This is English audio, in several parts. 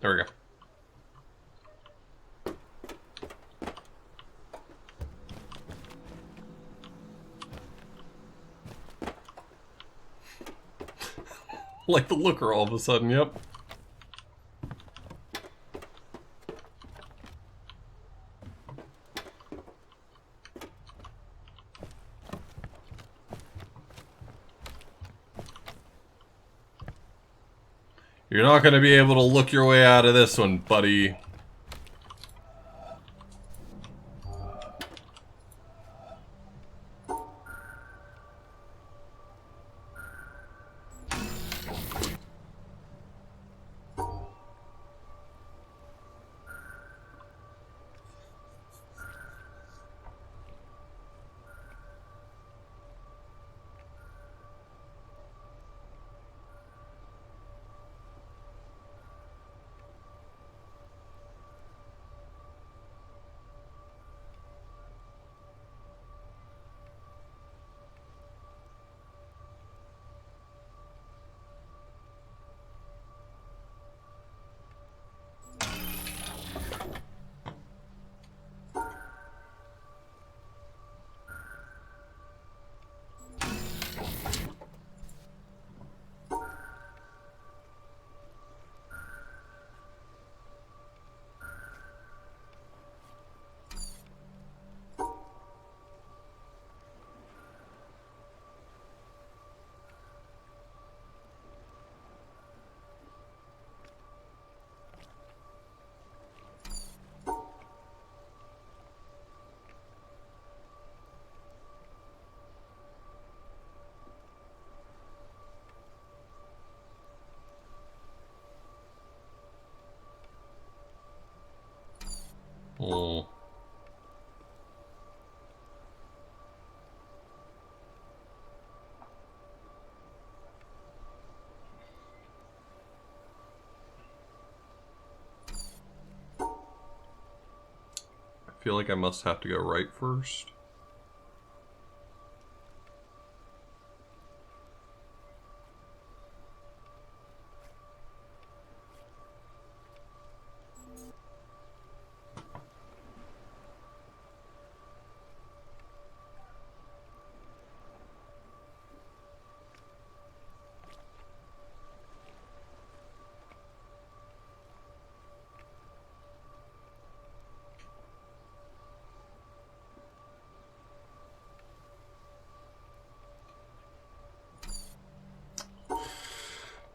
There we go. Like the looker all of a sudden, yep. You're not going to be able to look your way out of this one, buddy. Oh. I feel like I must have to go right first.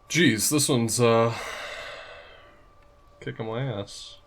Jeez, this one's kicking my ass.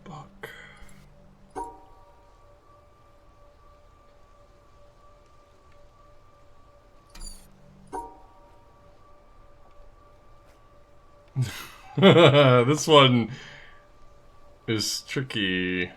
Fuck. This one is tricky.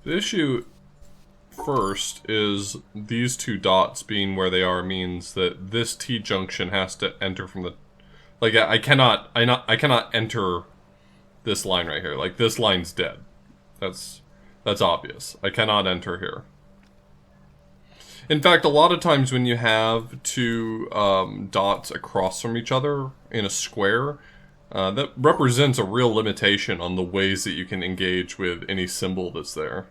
The issue first is these two dots being where they are means that this T junction has to enter from the... Like, I cannot enter this line right here. Like, this line's dead. That's obvious. I cannot enter here. In fact, a lot of times when you have two dots across from each other in a square, that represents a real limitation on the ways that you can engage with any symbol that's there.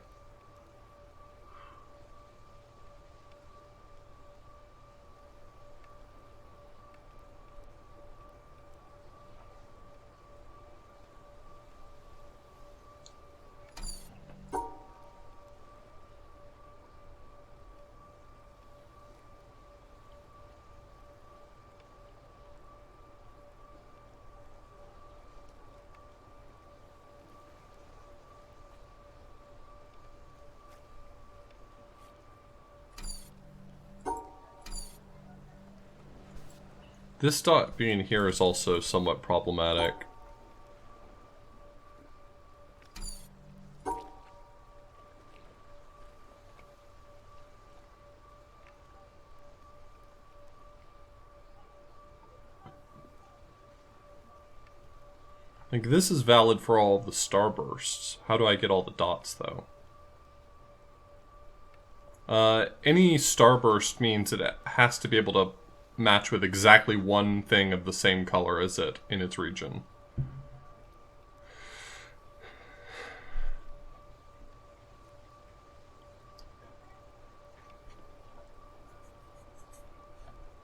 This dot being here is also somewhat problematic. Like, this is valid for all of the starbursts. How do I get all the dots, though? Any starburst means it has to be able to match with exactly one thing of the same color as it in its region.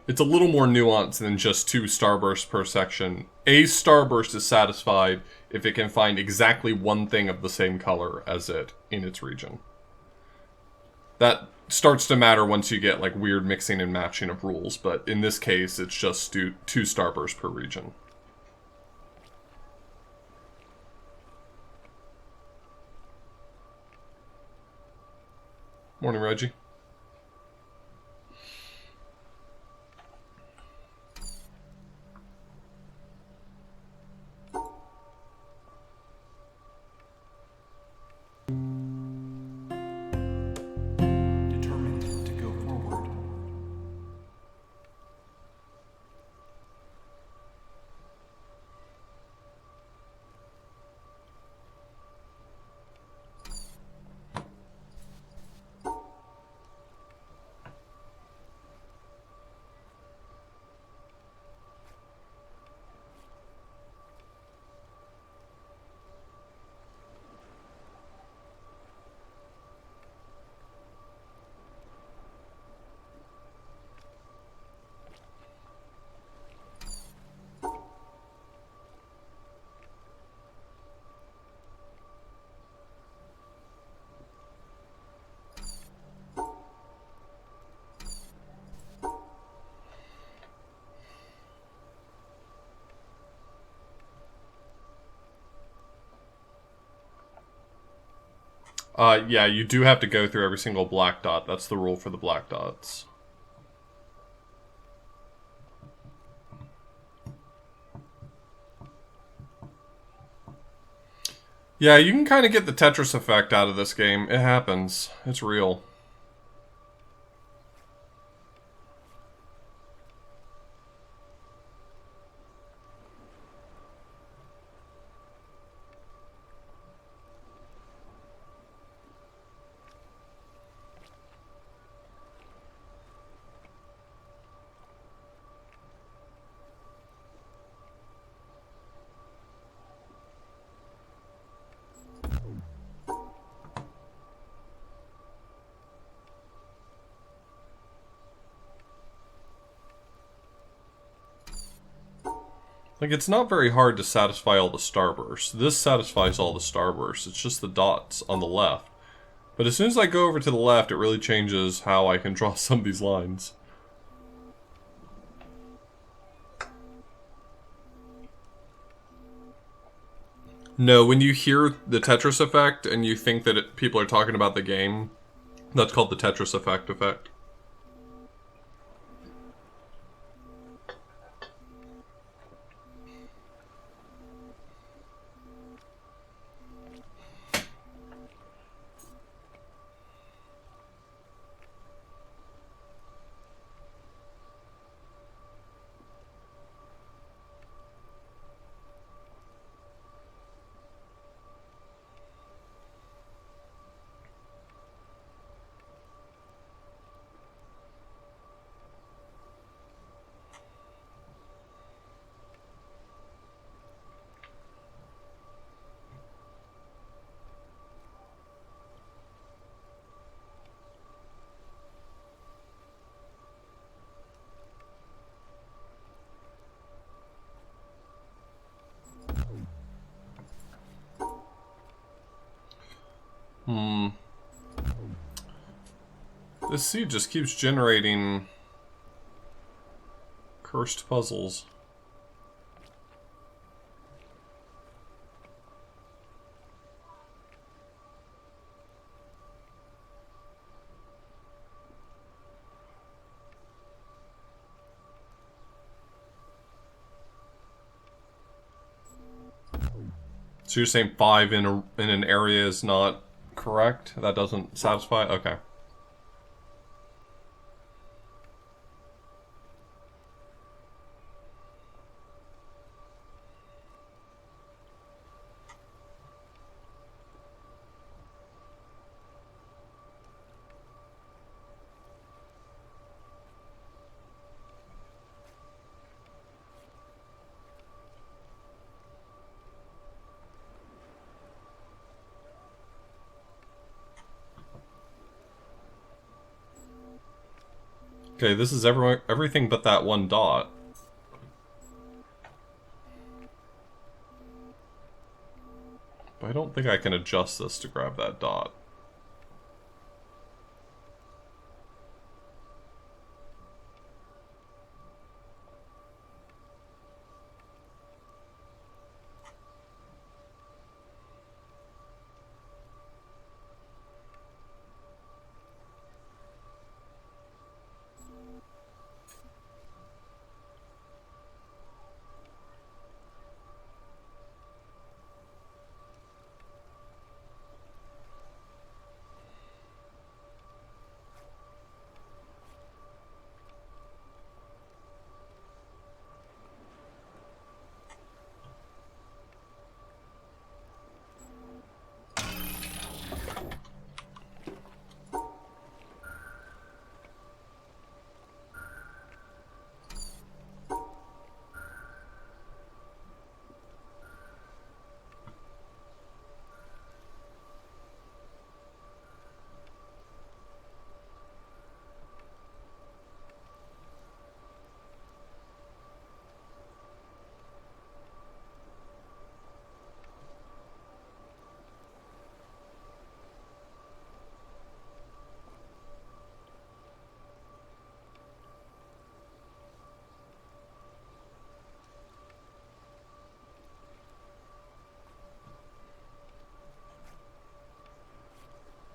It's a little more nuanced than just 2 starbursts per section. A starburst is satisfied if it can find exactly one thing of the same color as it in its region. That starts to matter once you get like weird mixing and matching of rules, but in this case it's just 2 starbursts per region. Morning, Reggie. Yeah, you do have to go through every single black dot. That's the rule for the black dots. Yeah, you can kind of get the Tetris effect out of this game. It happens. It's real. Like, it's not very hard to satisfy all the starbursts. This satisfies all the starbursts. It's just the dots on the left. But as soon as I go over to the left, it really changes how I can draw some of these lines. No, when you hear the Tetris effect and you think that people are talking about the game, that's called the Tetris effect. This seed just keeps generating cursed puzzles. So you're saying 5 in an area is not correct? That doesn't satisfy? Okay. Okay, this is everything but that one dot. But I don't think I can adjust this to grab that dot.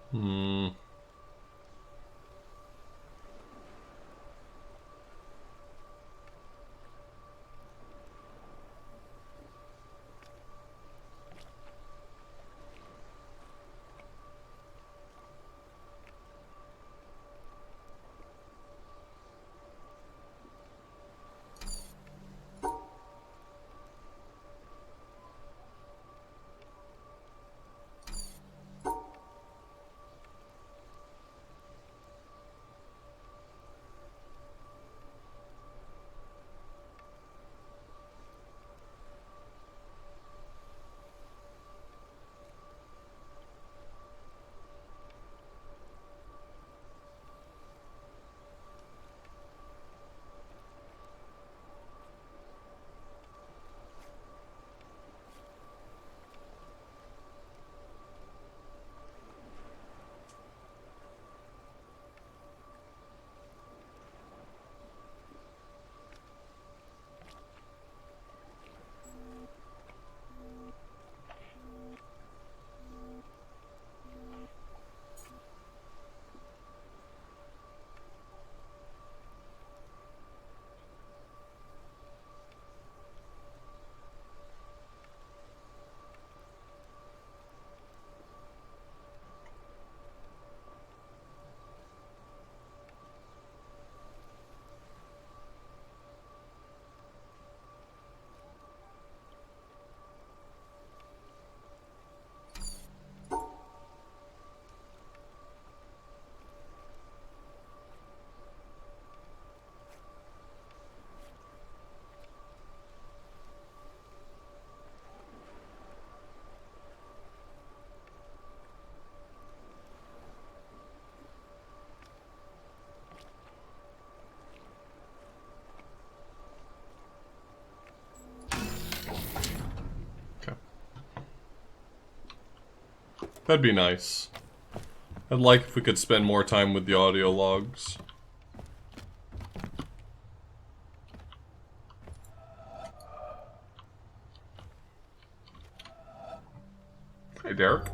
Hmm. Okay. That'd be nice. I'd like if we could spend more time with the audio logs. Hey, Derek.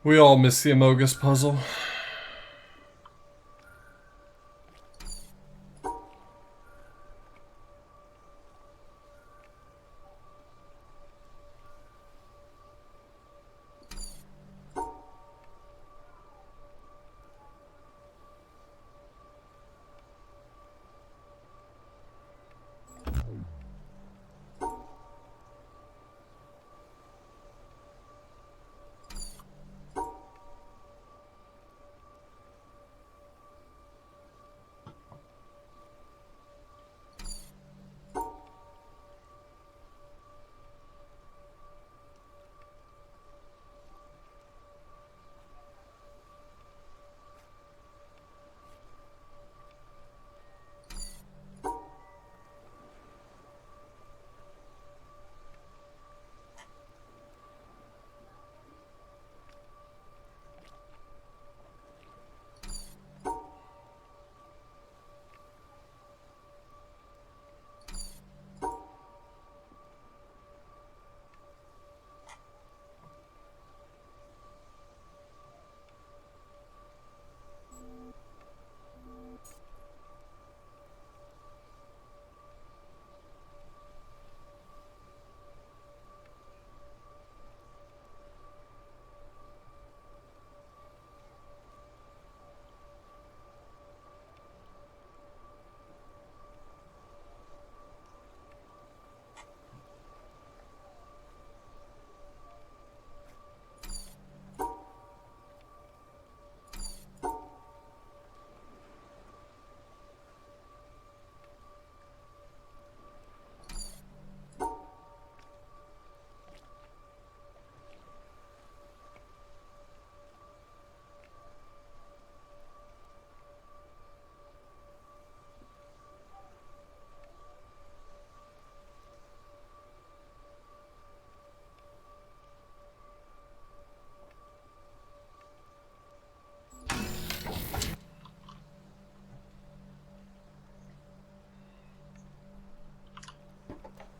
We all miss the Amogus puzzle.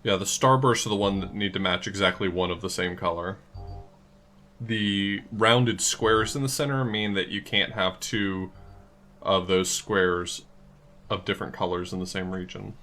Yeah, the starbursts are the one that need to match exactly one of the same color. The rounded squares in the center mean that you can't have two of those squares of different colors in the same region.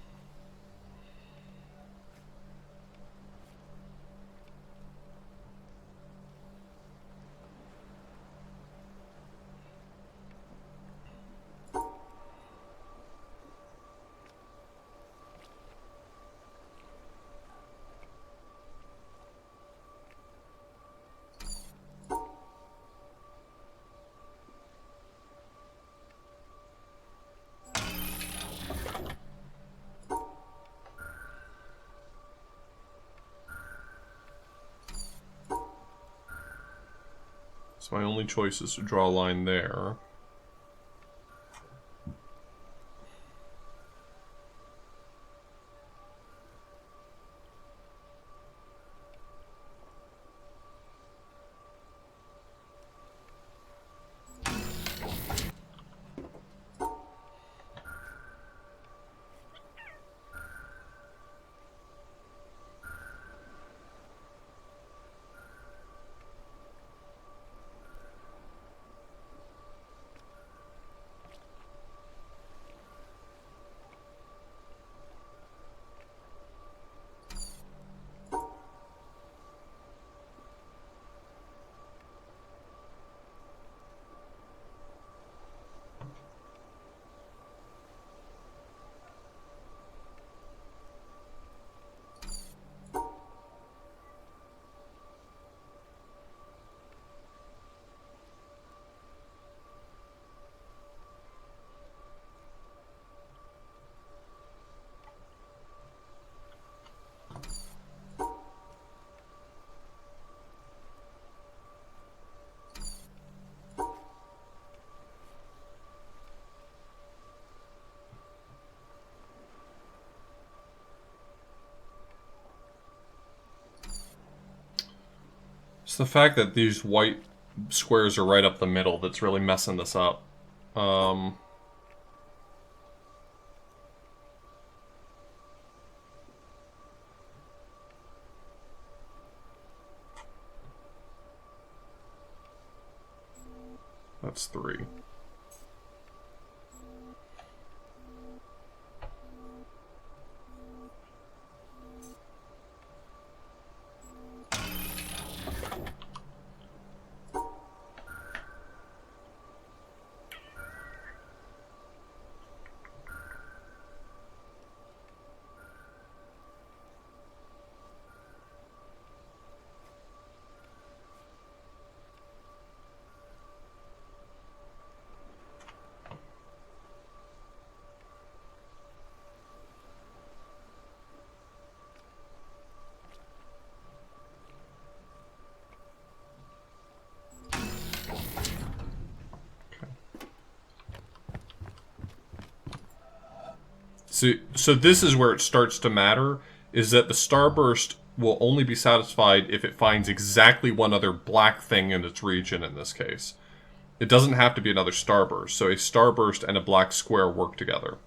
So my only choice is to draw a line there. It's the fact that these white squares are right up the middle that's really messing this up. That's 3. So this is where it starts to matter, is that the starburst will only be satisfied if it finds exactly one other black thing in its region in this case. It doesn't have to be another starburst, so a starburst and a black square work together.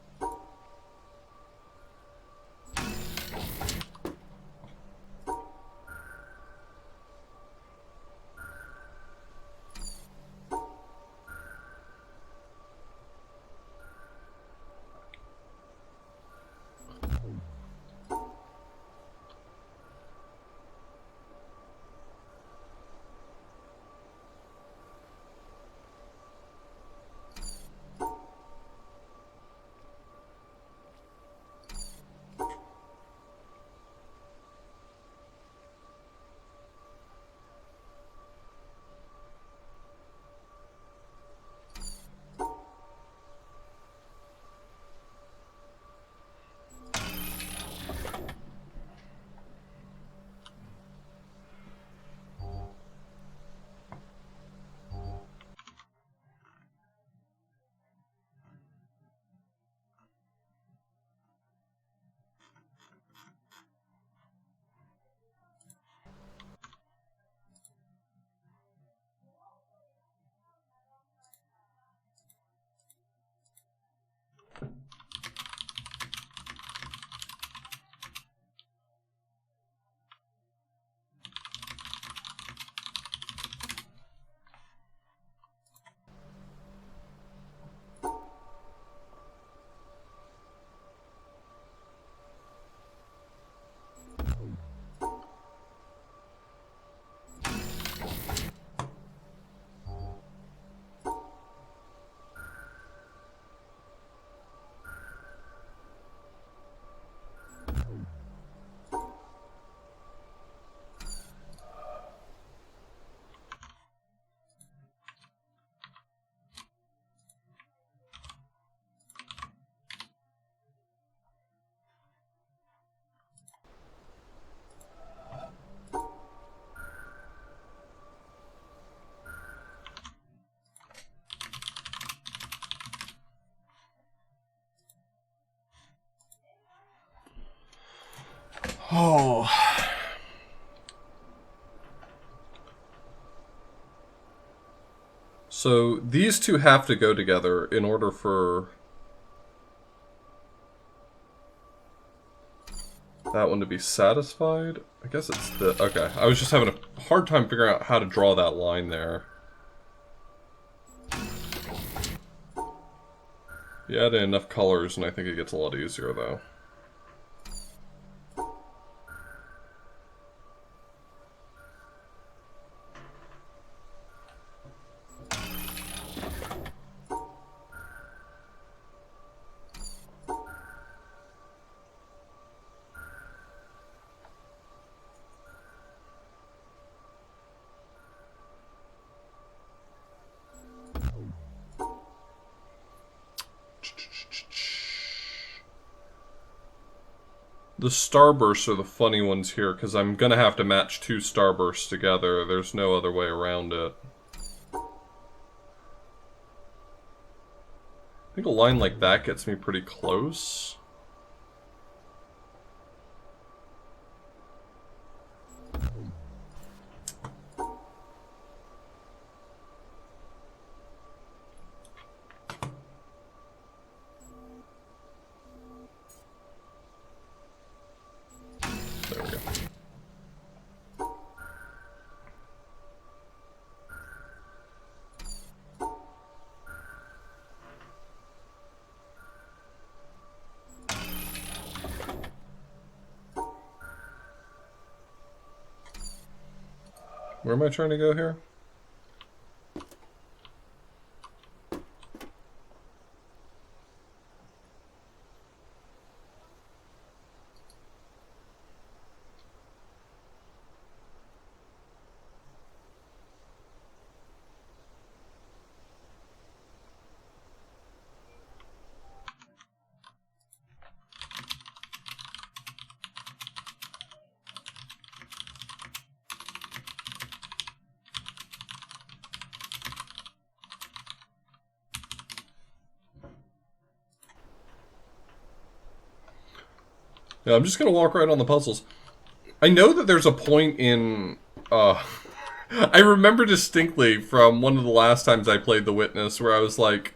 Oh. So these two have to go together in order for that one to be satisfied. I guess it's the... Okay, I was just having a hard time figuring out how to draw that line there. You add in enough colors and I think it gets a lot easier though. The starbursts are the funny ones here, because I'm going to have to match two starbursts together. There's no other way around it. I think a line like that gets me pretty close. Where am I trying to go here? Yeah, I'm just gonna walk right on the puzzles. I know that there's a point in, I remember distinctly from one of the last times I played The Witness where I was like,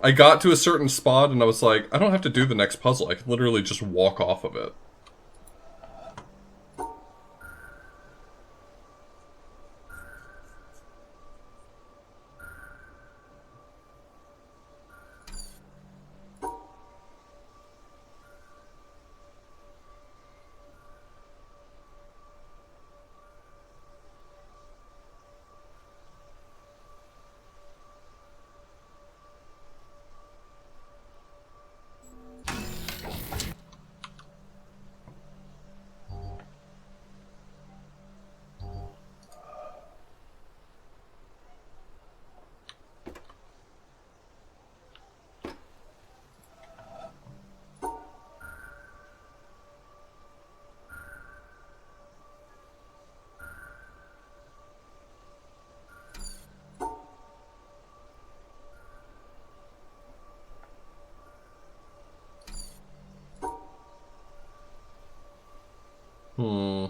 I got to a certain spot and I was like, I don't have to do the next puzzle. I can literally just walk off of it. Hmm.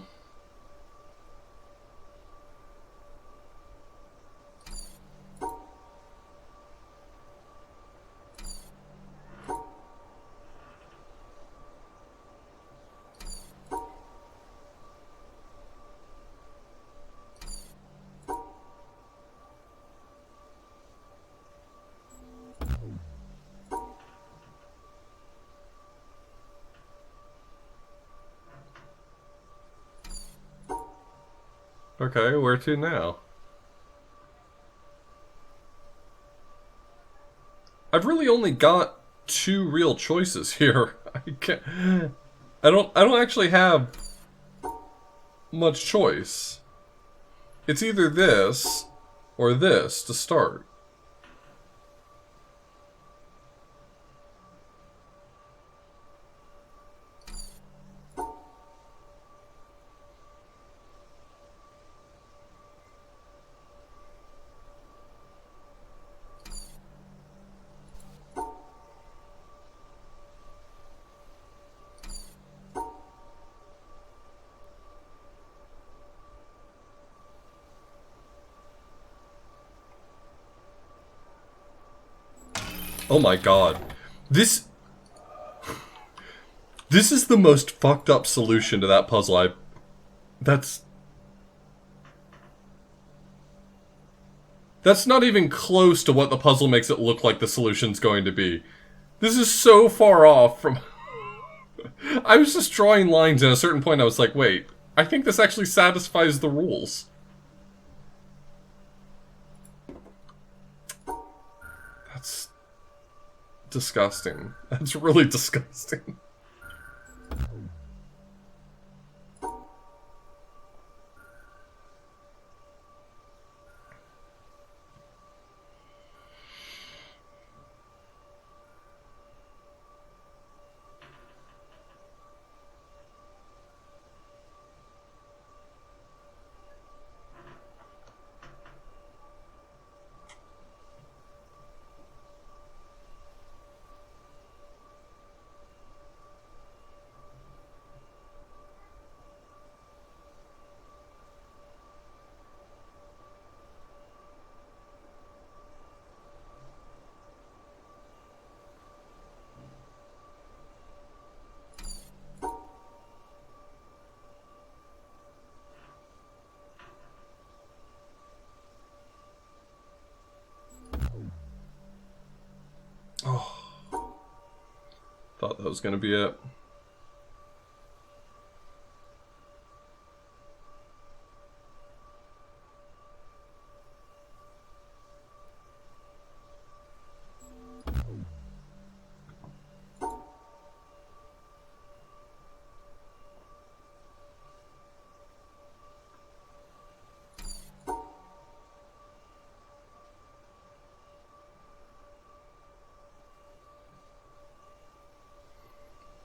Okay, where to now? I've really only got two real choices here. I can't. I don't actually have much choice. It's either this or this to start. Oh my god. This this is the most fucked up solution to that puzzle that's that's not even close to what the puzzle makes it look like the solution's going to be. This is so far off from I was just drawing lines and at a certain point I was like, wait, I think this actually satisfies the rules. That's disgusting. That's really disgusting. Oh, thought that was gonna be it.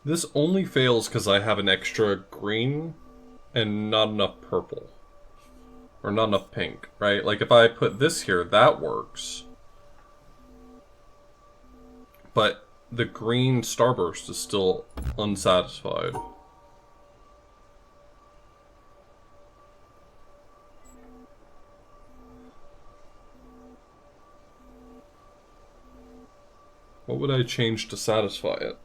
This only fails because I have an extra green and not enough purple. Or not enough pink, right? Like, if I put this here, that works. But the green starburst is still unsatisfied. What would I change to satisfy it?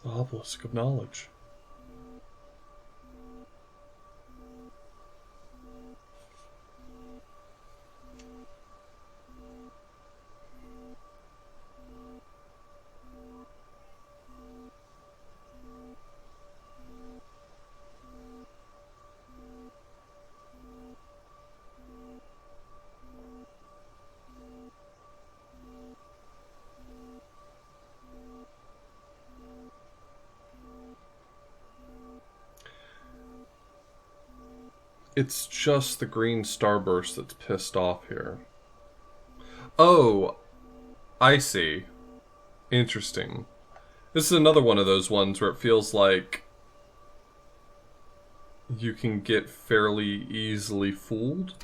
The obelisk of knowledge. It's just the green starburst that's pissed off here. Oh, I see. Interesting. This is another one of those ones where it feels like you can get fairly easily fooled.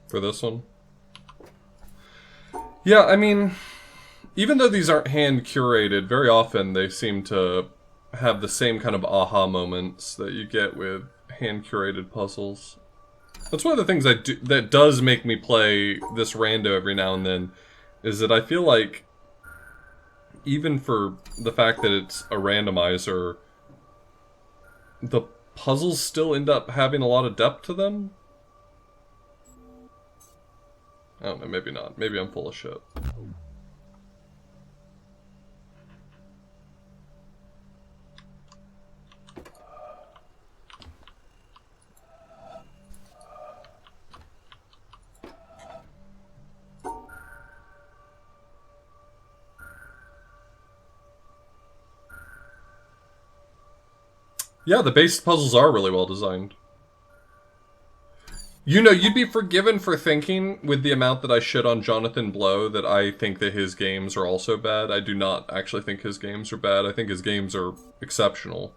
For this one. Yeah, I mean, even though these aren't hand curated, very often they seem to have the same kind of aha moments that you get with hand curated puzzles. That's one of the things that does make me play this rando every now and then, is that I feel like even for the fact that it's a randomizer, the puzzles still end up having a lot of depth to them. I don't know, maybe not. Maybe I'm full of shit. Yeah, the base puzzles are really well designed. You know, you'd be forgiven for thinking, with the amount that I shit on Jonathan Blow, that I think that his games are also bad. I do not actually think his games are bad. I think his games are exceptional.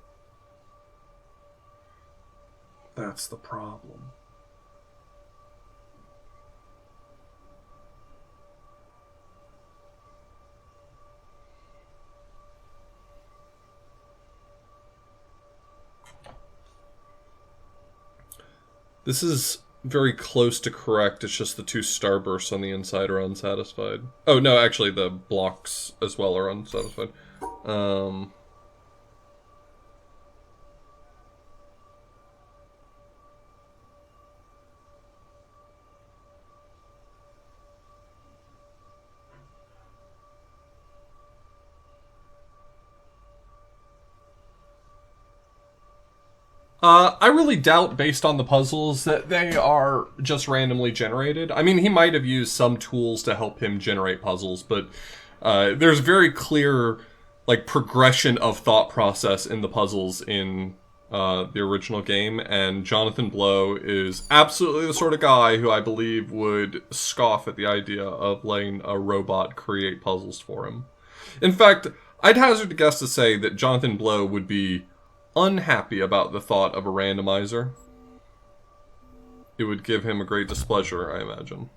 That's the problem. This is very close to correct. It's just the two starbursts on the inside are unsatisfied. Oh, no, actually the blocks as well are unsatisfied. I really doubt, based on the puzzles, that they are just randomly generated. I mean, he might have used some tools to help him generate puzzles, but there's very clear, like, progression of thought process in the puzzles in the original game, and Jonathan Blow is absolutely the sort of guy who I believe would scoff at the idea of letting a robot create puzzles for him. In fact, I'd hazard to guess to say that Jonathan Blow would be unhappy about the thought of a randomizer. It would give him a great displeasure, I imagine.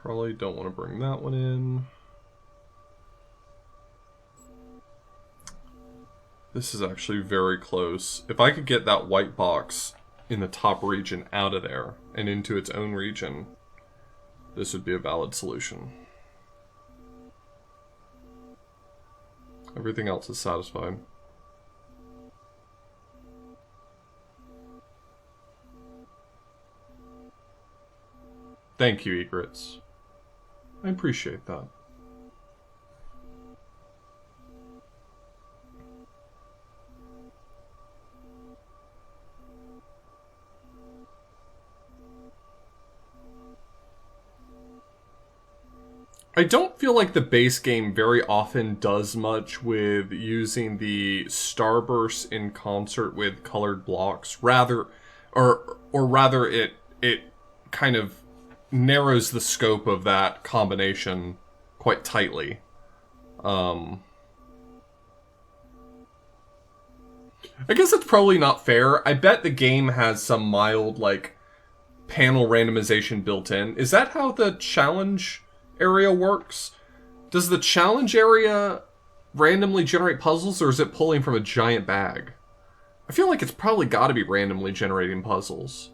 Probably don't want to bring that one in. This is actually very close. If I could get that white box in the top region out of there and into its own region, this would be a valid solution. Everything else is satisfied. Thank you, Egrets. I appreciate that. I don't feel like the base game very often does much with using the starburst in concert with colored blocks. Rather, or rather, it kind of narrows the scope of that combination quite tightly. I guess that's probably not fair. I bet the game has some mild, like, panel randomization built in. Is that how the challenge area works? Does the challenge area randomly generate puzzles, or is it pulling from a giant bag? I feel like it's probably got to be randomly generating puzzles.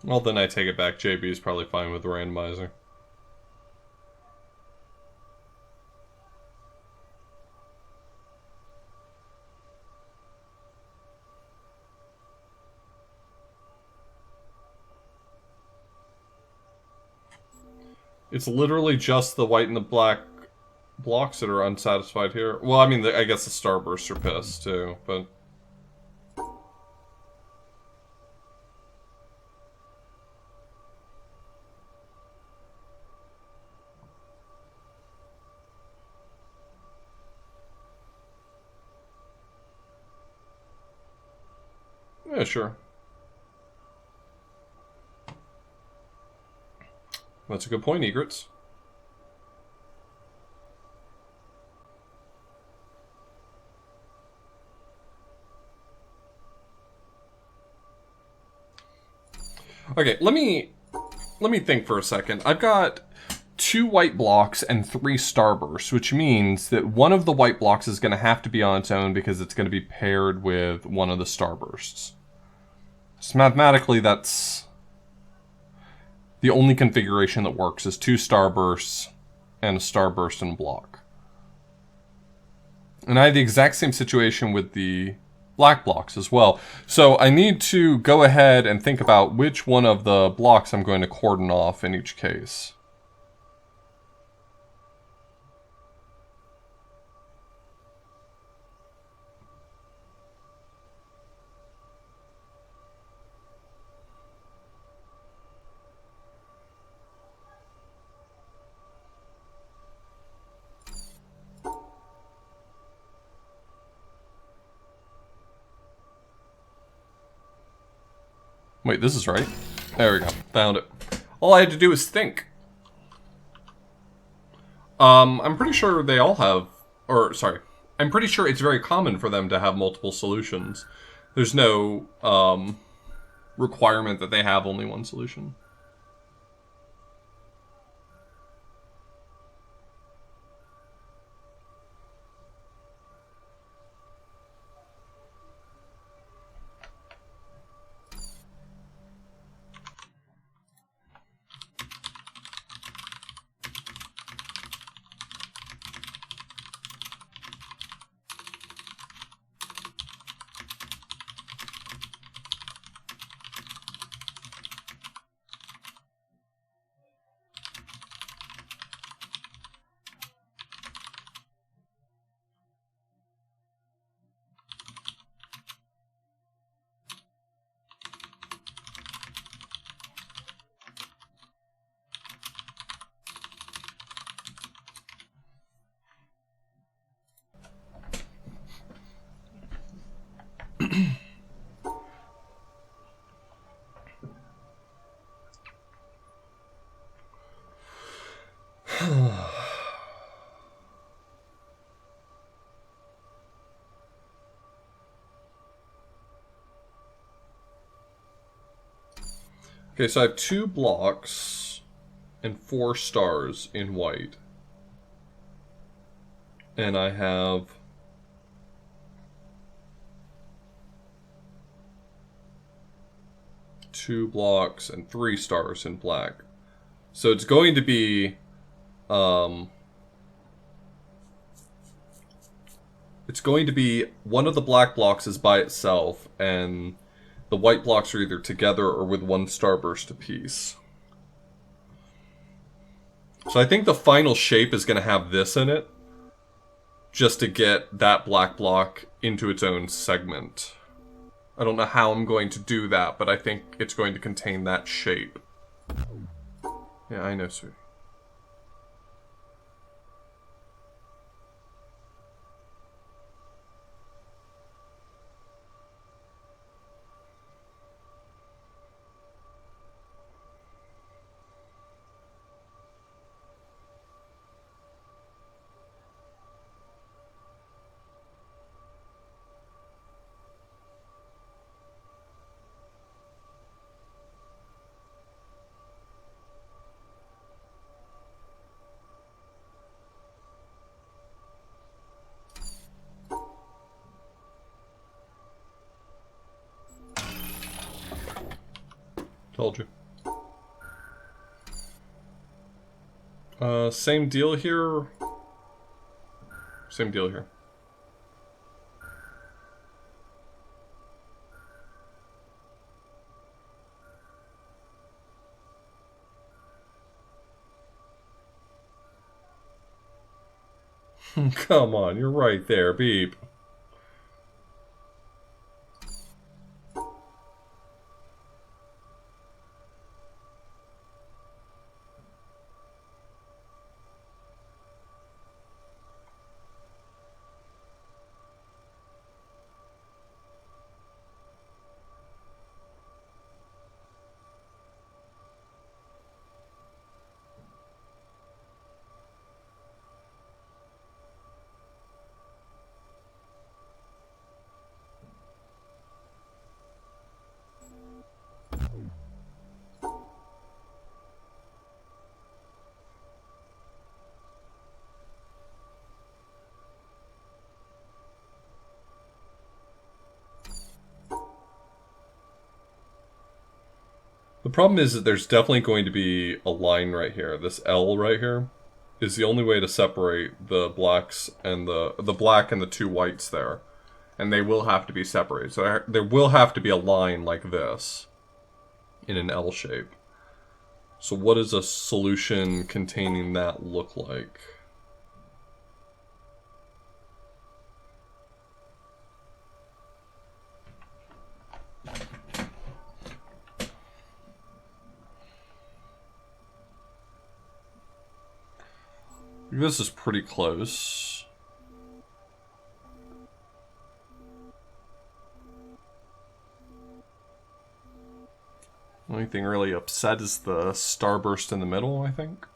Well, then I take it back. JB is probably fine with the randomizer. It's literally just the white and the black blocks that are unsatisfied here. Well, I mean, I guess the starbursts are pissed too, but... yeah, sure. That's a good point, Egrets. Okay, let me think for a second. I've got 2 white blocks and 3 starbursts, which means that one of the white blocks is going to have to be on its own because it's going to be paired with one of the starbursts. So mathematically, that's the only configuration that works is 2 starbursts and a starburst and a block. And I have the exact same situation with the black blocks as well. So I need to go ahead and think about which one of the blocks I'm going to cordon off in each case. Wait, this is right. There we go. Found it. All I had to do was think. I'm pretty sure they all have... Or, sorry. I'm pretty sure it's very common for them to have multiple solutions. There's no, requirement that they have only one solution. Okay, so I have 2 blocks and 4 stars in white. And I have 2 blocks and 3 stars in black. So it's going to be, one of the black blocks is by itself, and the white blocks are either together or with 1 starburst apiece. So I think the final shape is going to have this in it, just to get that black block into its own segment. I don't know how I'm going to do that, but I think it's going to contain that shape. Yeah, I know, sir. Told you. Same deal here. Same deal here. Come on, you're right there, Beep. The problem is that there's definitely going to be a line right here. This L right here is the only way to separate the blacks and the black and the 2 whites there. And they will have to be separated. So there will have to be a line like this in an L shape. So what does a solution containing that look like? This is pretty close. Only thing really upset is the starburst in the middle, I think.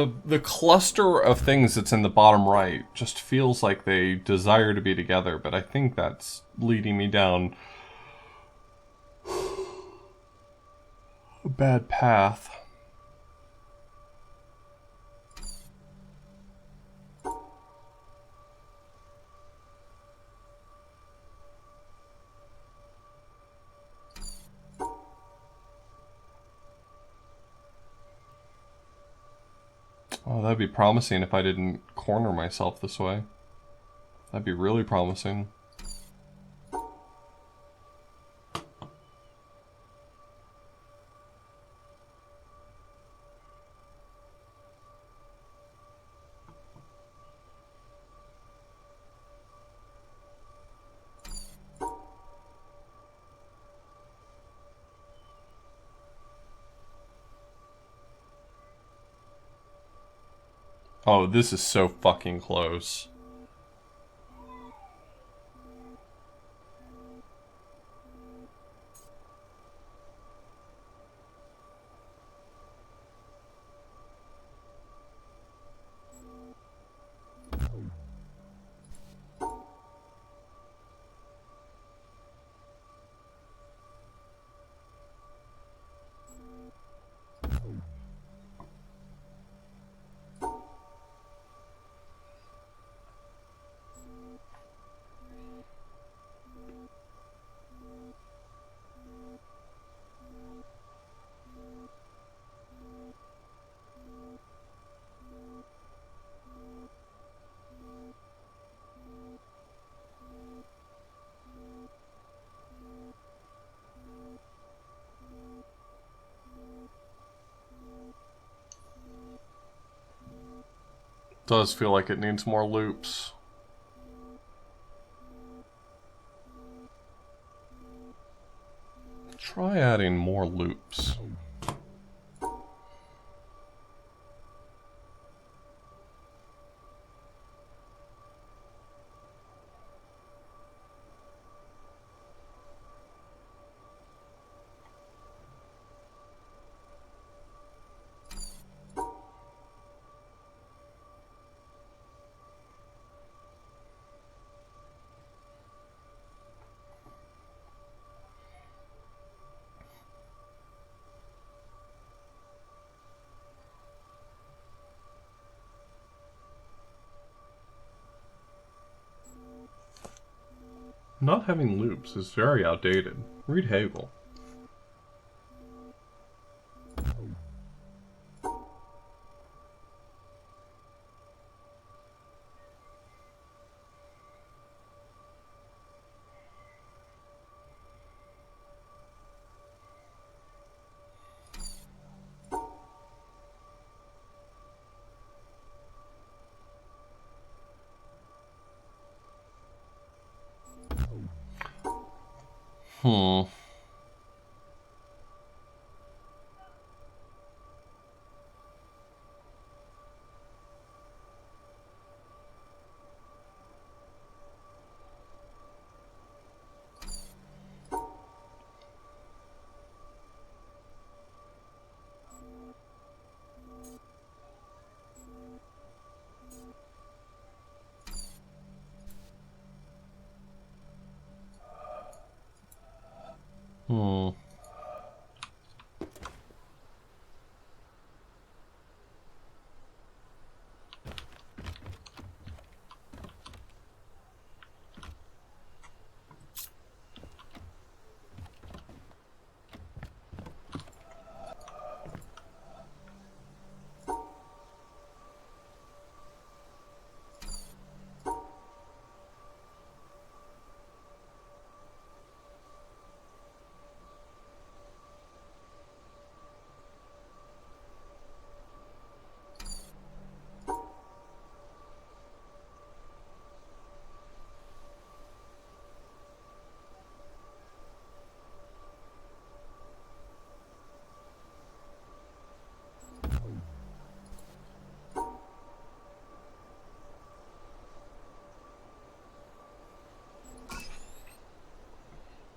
the cluster of things that's in the bottom right just feels like they desire to be together, but I think that's leading me down a bad path. Oh, that'd be promising if I didn't corner myself this way. That'd be really promising. Oh, this is so fucking close. Does feel like it needs more loops. Try adding more loops. Not having loops is very outdated. Read Hegel. Hmm. Hmm.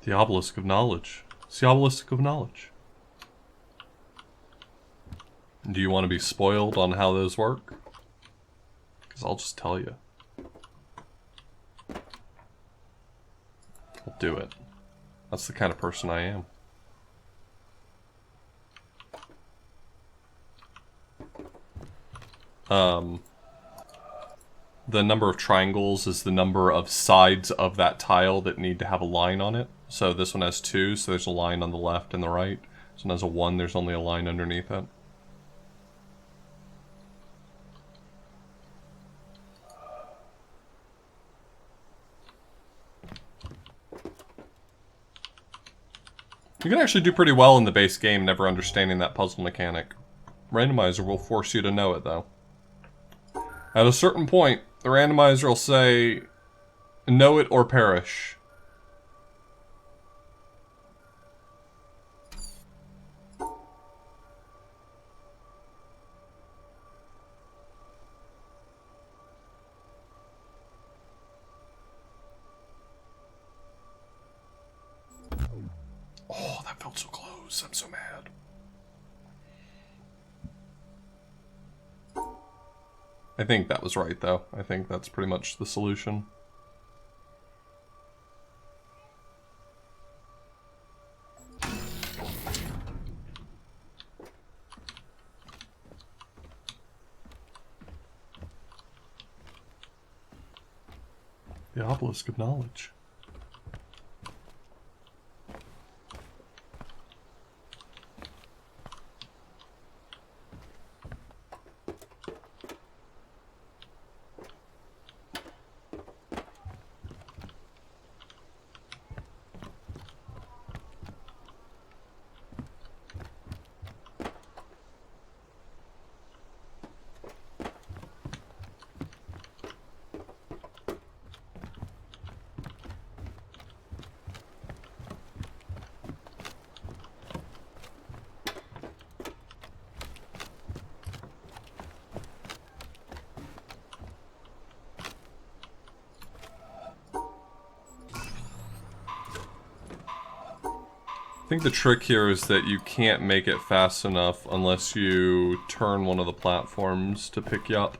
The obelisk of knowledge. It's the obelisk of knowledge. Do you want to be spoiled on how those work? Because I'll just tell you. I'll do it. That's the kind of person I am. The number of triangles is the number of sides of that tile that need to have a line on it. So this one has 2, so there's a line on the left and the right. This one has a 1, there's only a line underneath it. You can actually do pretty well in the base game never understanding that puzzle mechanic. Randomizer will force you to know it, though. At a certain point, the randomizer will say, know it or perish. Oh, that felt so close. I'm so mad. I think that was right, though. I think that's pretty much the solution. The obelisk of knowledge. I think the trick here is that you can't make it fast enough unless you turn one of the platforms to pick you up.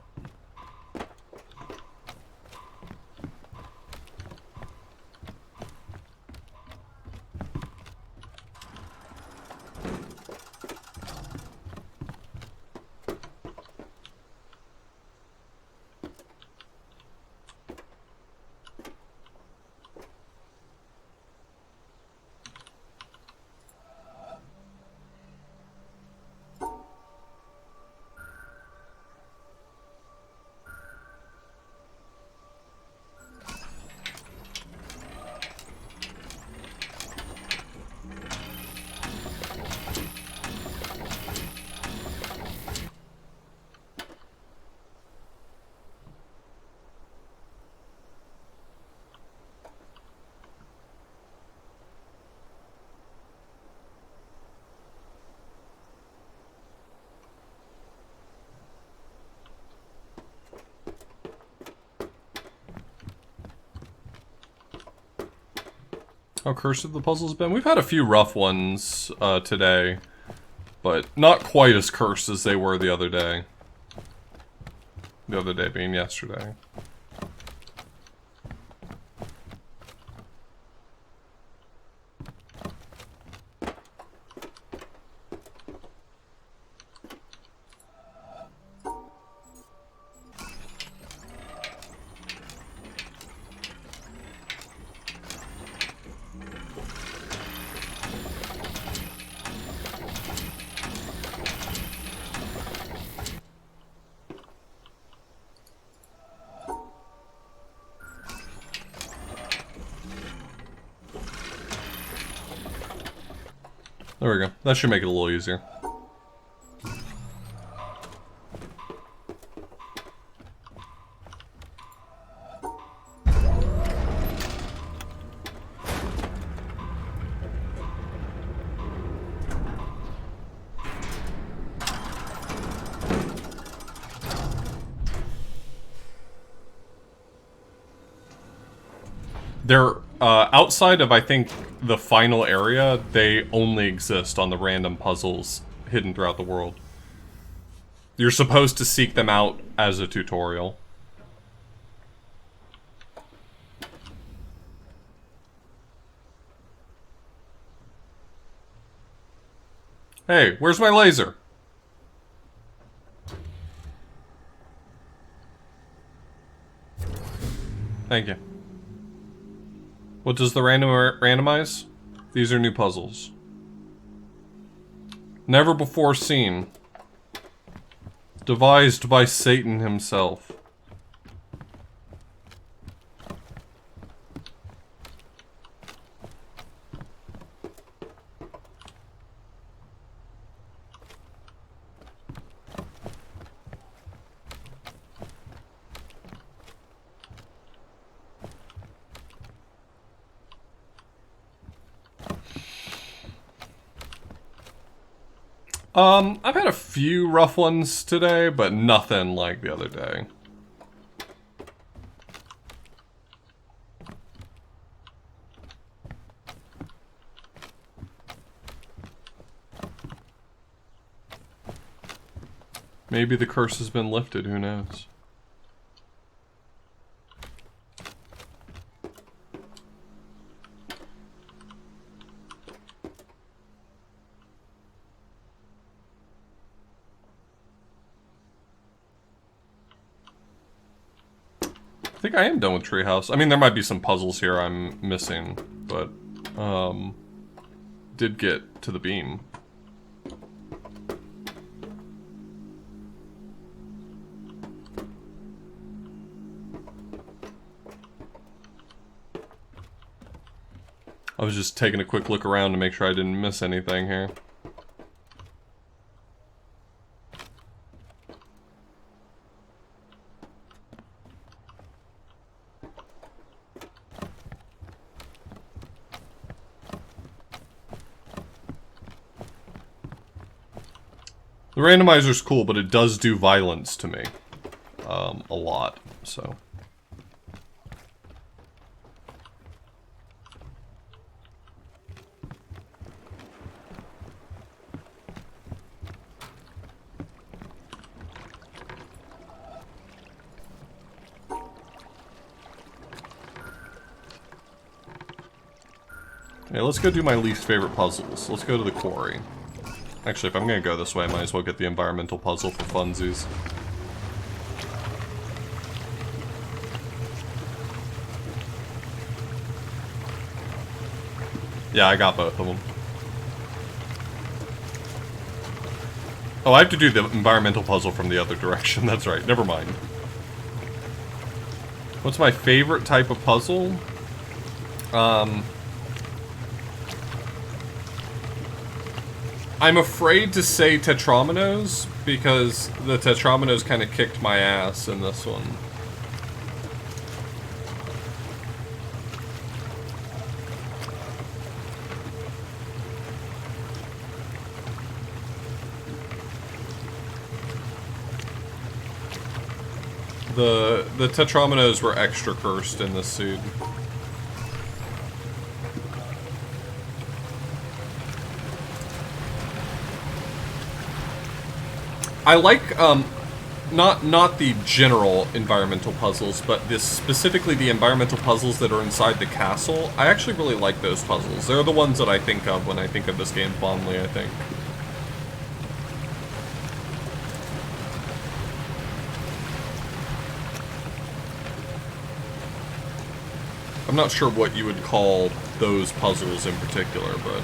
How cursed have the puzzles been? We've had a few rough ones today, but not quite as cursed as they were the other day. The other day being yesterday. There we go. That should make it a little easier. They're outside of, I think, the final area, they only exist on the random puzzles hidden throughout the world. You're supposed to seek them out as a tutorial. Hey, where's my laser? Thank you. What does the randomize? These are new puzzles. Never before seen. Devised by Satan himself. I've had a few rough ones today, but nothing like the other day. Maybe the curse has been lifted, who knows? I think I am done with Treehouse. I mean, there might be some puzzles here I'm missing, but, did get to the beam. I was just taking a quick look around to make sure I didn't miss anything here. The randomizer's cool, but it does do violence to me. A lot, so. Okay, let's go do my least favorite puzzles. Let's go to the quarry. Actually, if I'm gonna go this way, I might as well get the environmental puzzle for funsies. Yeah, I got both of them. Oh, I have to do the environmental puzzle from the other direction. That's right. Never mind. What's my favorite type of puzzle? I'm afraid to say Tetrominoes, because the Tetrominoes kind of kicked my ass in this one. The Tetrominoes were extra cursed in this seed. I like, not the general environmental puzzles, but specifically the environmental puzzles that are inside the castle. I actually really like those puzzles. They're the ones that I think of when I think of this game fondly, I think. I'm not sure what you would call those puzzles in particular, but...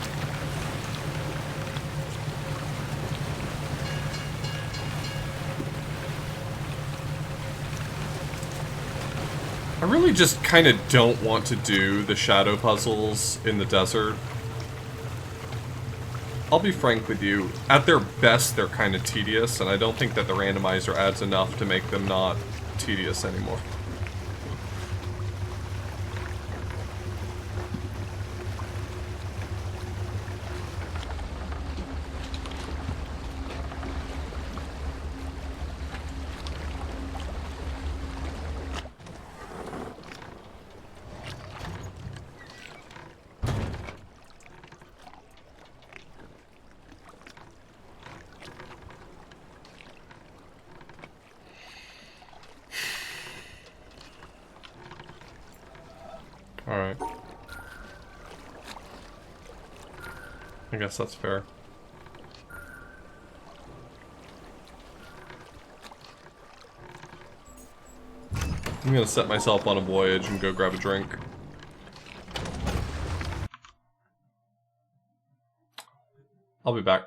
I really just kind of don't want to do the shadow puzzles in the desert. I'll be frank with you, at their best they're kind of tedious, and I don't think that the randomizer adds enough to make them not tedious anymore. Alright. I guess that's fair. I'm gonna set myself on a voyage and go grab a drink. I'll be back.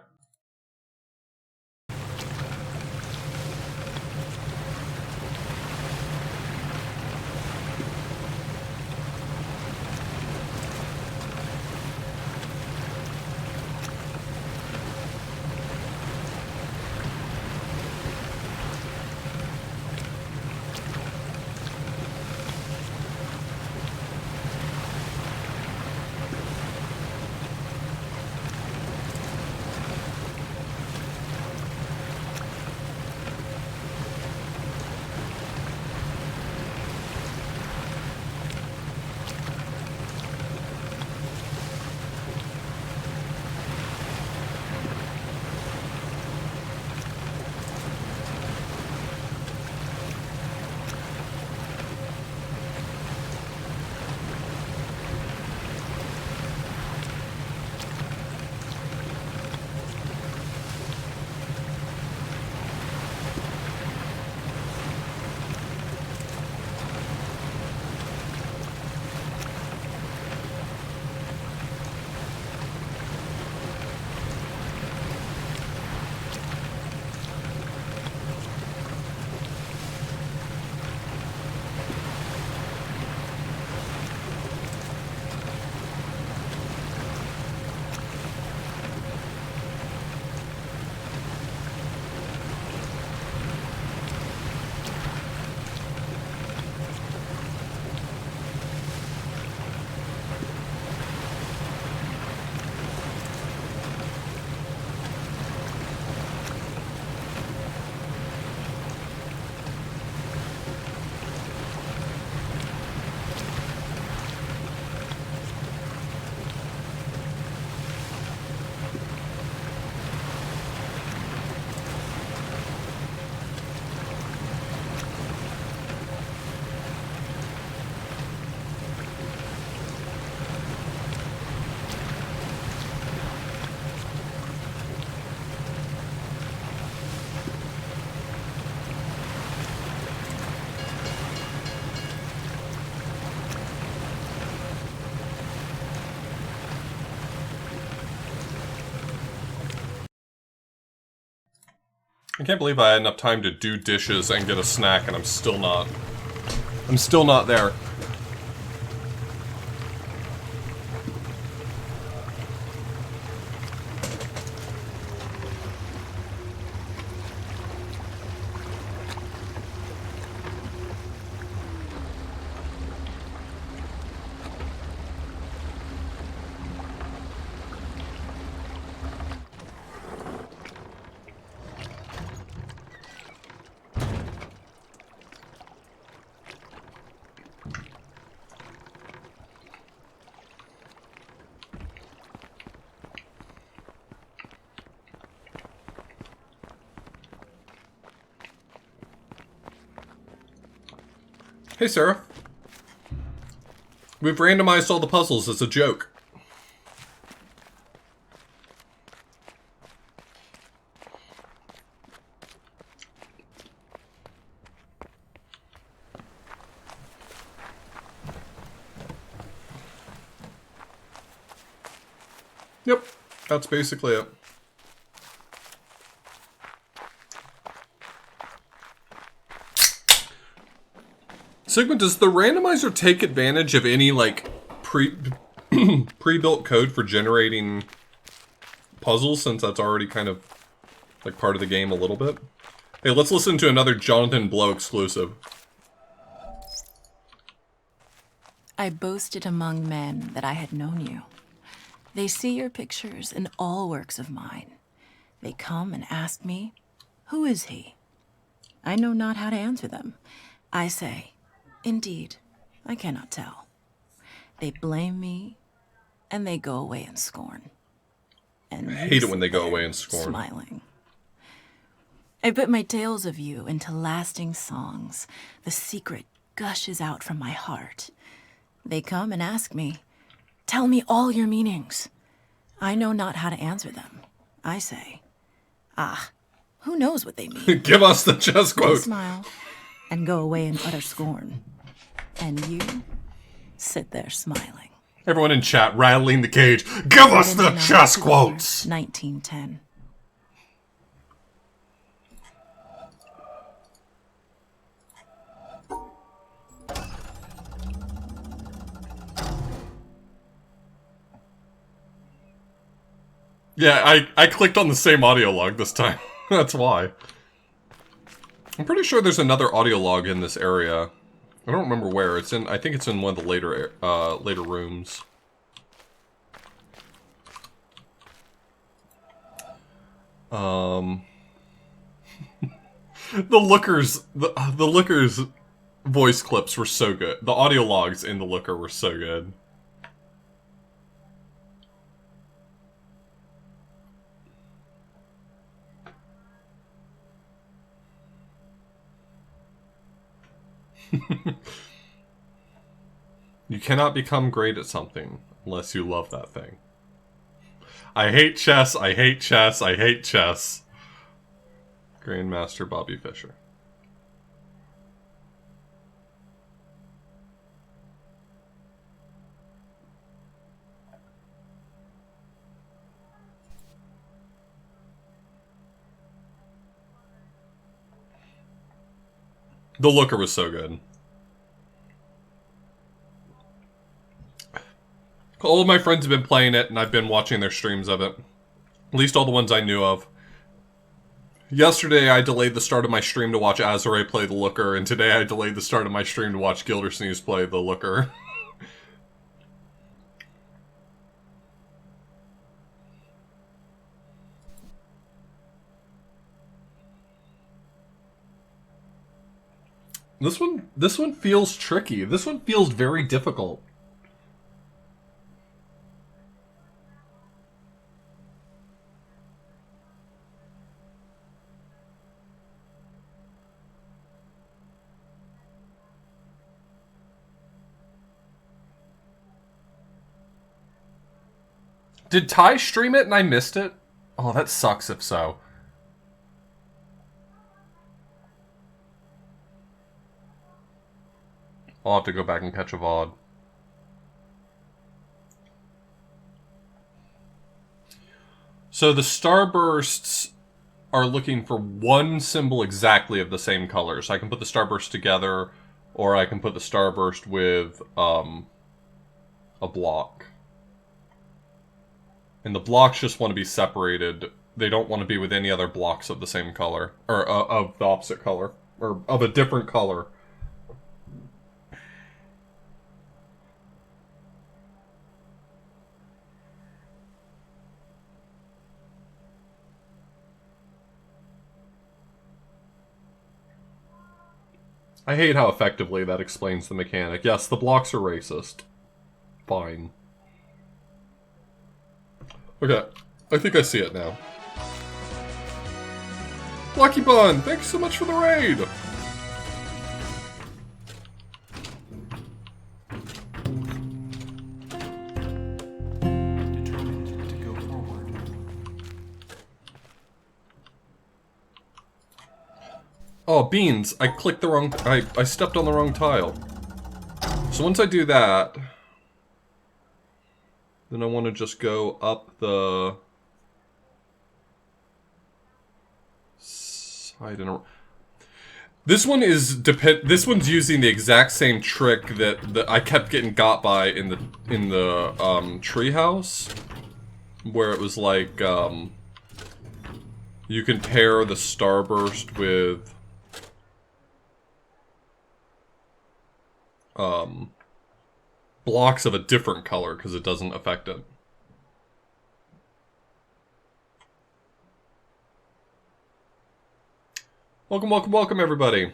I can't believe I had enough time to do dishes and get a snack, and I'm still not there. Hey, Sarah. We've randomized all the puzzles as a joke. Yep, that's basically it. Sigmund, does the randomizer take advantage of any, like, pre-built code for generating puzzles, since that's already kind of, like, part of the game a little bit? Hey, let's listen to another Jonathan Blow exclusive. I boasted among men that I had known you. They see your pictures in all works of mine. They come and ask me, who is he? I know not how to answer them. I say, indeed, I cannot tell. They blame me, and they go away in scorn. And I hate it when they go away in scorn. Smiling. I put my tales of you into lasting songs. The secret gushes out from my heart. They come and ask me, "Tell me all your meanings." I know not how to answer them. I say, "Ah, who knows what they mean?" Give us the chess They quote. smile and go away in utter scorn. And you sit there smiling. Everyone in chat rattling the cage. Give us the 29 chess October, quotes. 1910. Yeah, I clicked on the same audio log this time. That's why. I'm pretty sure there's another audio log in this area. I don't remember where. It's in. I think it's in one of the later later rooms. The Looker's voice clips were so good. The audio logs in the Looker were so good. You cannot become great at something unless you love that thing. I hate chess, I hate chess, I hate chess. Grandmaster Bobby Fischer. The Looker was so good. All of my friends have been playing it, and I've been watching their streams of it. At least all the ones I knew of. Yesterday, I delayed the start of my stream to watch Azure play the Looker, and today I delayed the start of my stream to watch Gildersneeze play the Looker. This one feels tricky. This one feels very difficult. Did Ty stream it and I missed it? Oh, that sucks if so. I'll have to go back and catch a VOD. So the starbursts are looking for one symbol exactly of the same color. So I can put the starburst together, or I can put the starburst with a block. And the blocks just want to be separated. They don't want to be with any other blocks of the same color. Or of the opposite color. Or of a different color. I hate how effectively that explains the mechanic. Yes, the blocks are racist. Fine. Okay, I think I see it now. Lucky Bun, thanks so much for the raid! Determined to go forward. Oh, beans! I clicked the wrong... I stepped on the wrong tile. So once I do that... Then I want to just go up the... side and... This one is This one's using the exact same trick that I kept getting got by in the treehouse, where it was like you can pair the starburst with blocks of a different color because it doesn't affect it. Welcome, welcome, welcome, everybody.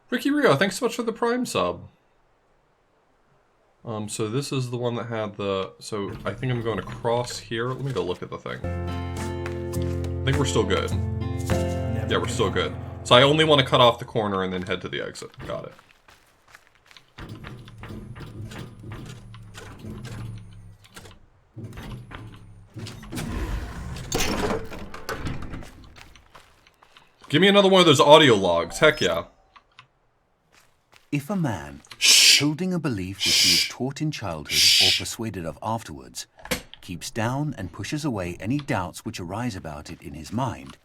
Ricky Rio, thanks so much for the Prime sub. So this is the one that had the... So I think I'm going across here. Let me go look at the thing. I think we're still good. Yeah, we're still good. So I only want to cut off the corner and then head to the exit. Got it. Give me another one of those audio logs. Heck yeah. If a man, holding a belief which he is taught in childhood or persuaded of afterwards, keeps down and pushes away any doubts which arise about it in his mind,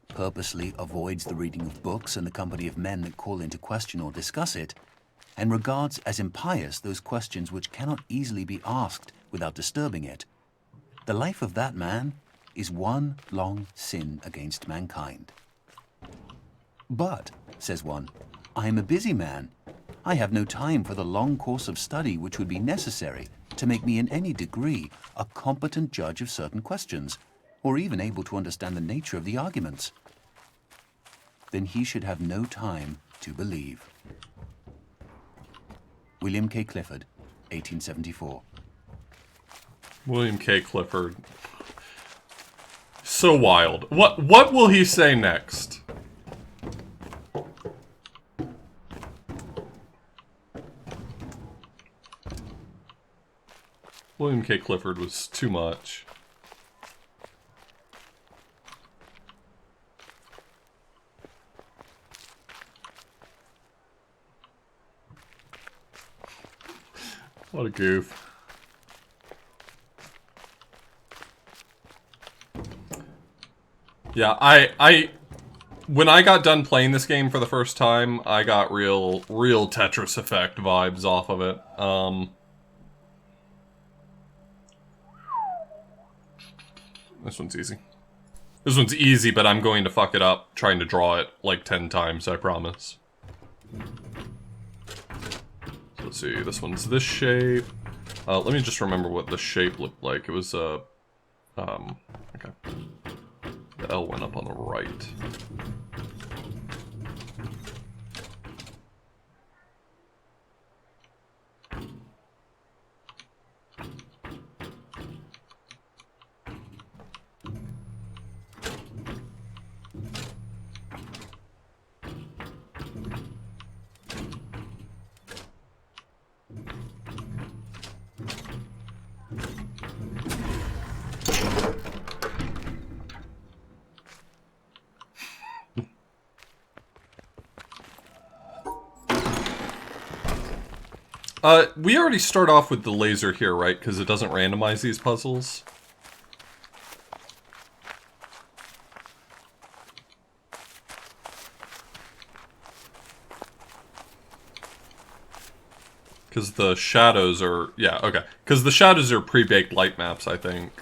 purposely avoids the reading of books and the company of men that call into question or discuss it, and regards as impious those questions which cannot easily be asked without disturbing it, the life of that man is one long sin against mankind. But, says one, I am a busy man. I have no time for the long course of study which would be necessary to make me in any degree a competent judge of certain questions, or even able to understand the nature of the arguments. Then he should have no time to believe. William K. Clifford, 1874. William K. Clifford. So wild. What will he say next? William K. Clifford was too much. What a goof. Yeah, I when I got done playing this game for the first time, I got real Tetris Effect vibes off of it. This one's easy. This one's easy, but I'm going to fuck it up trying to draw it like 10 times, I promise. So let's see, this one's this shape. Let me just remember what the shape looked like. It was, okay. The L went up on the right. We already start off with the laser here, right? Because it doesn't randomize these puzzles. Because the shadows are... Yeah, okay. Because the shadows are pre-baked light maps, I think.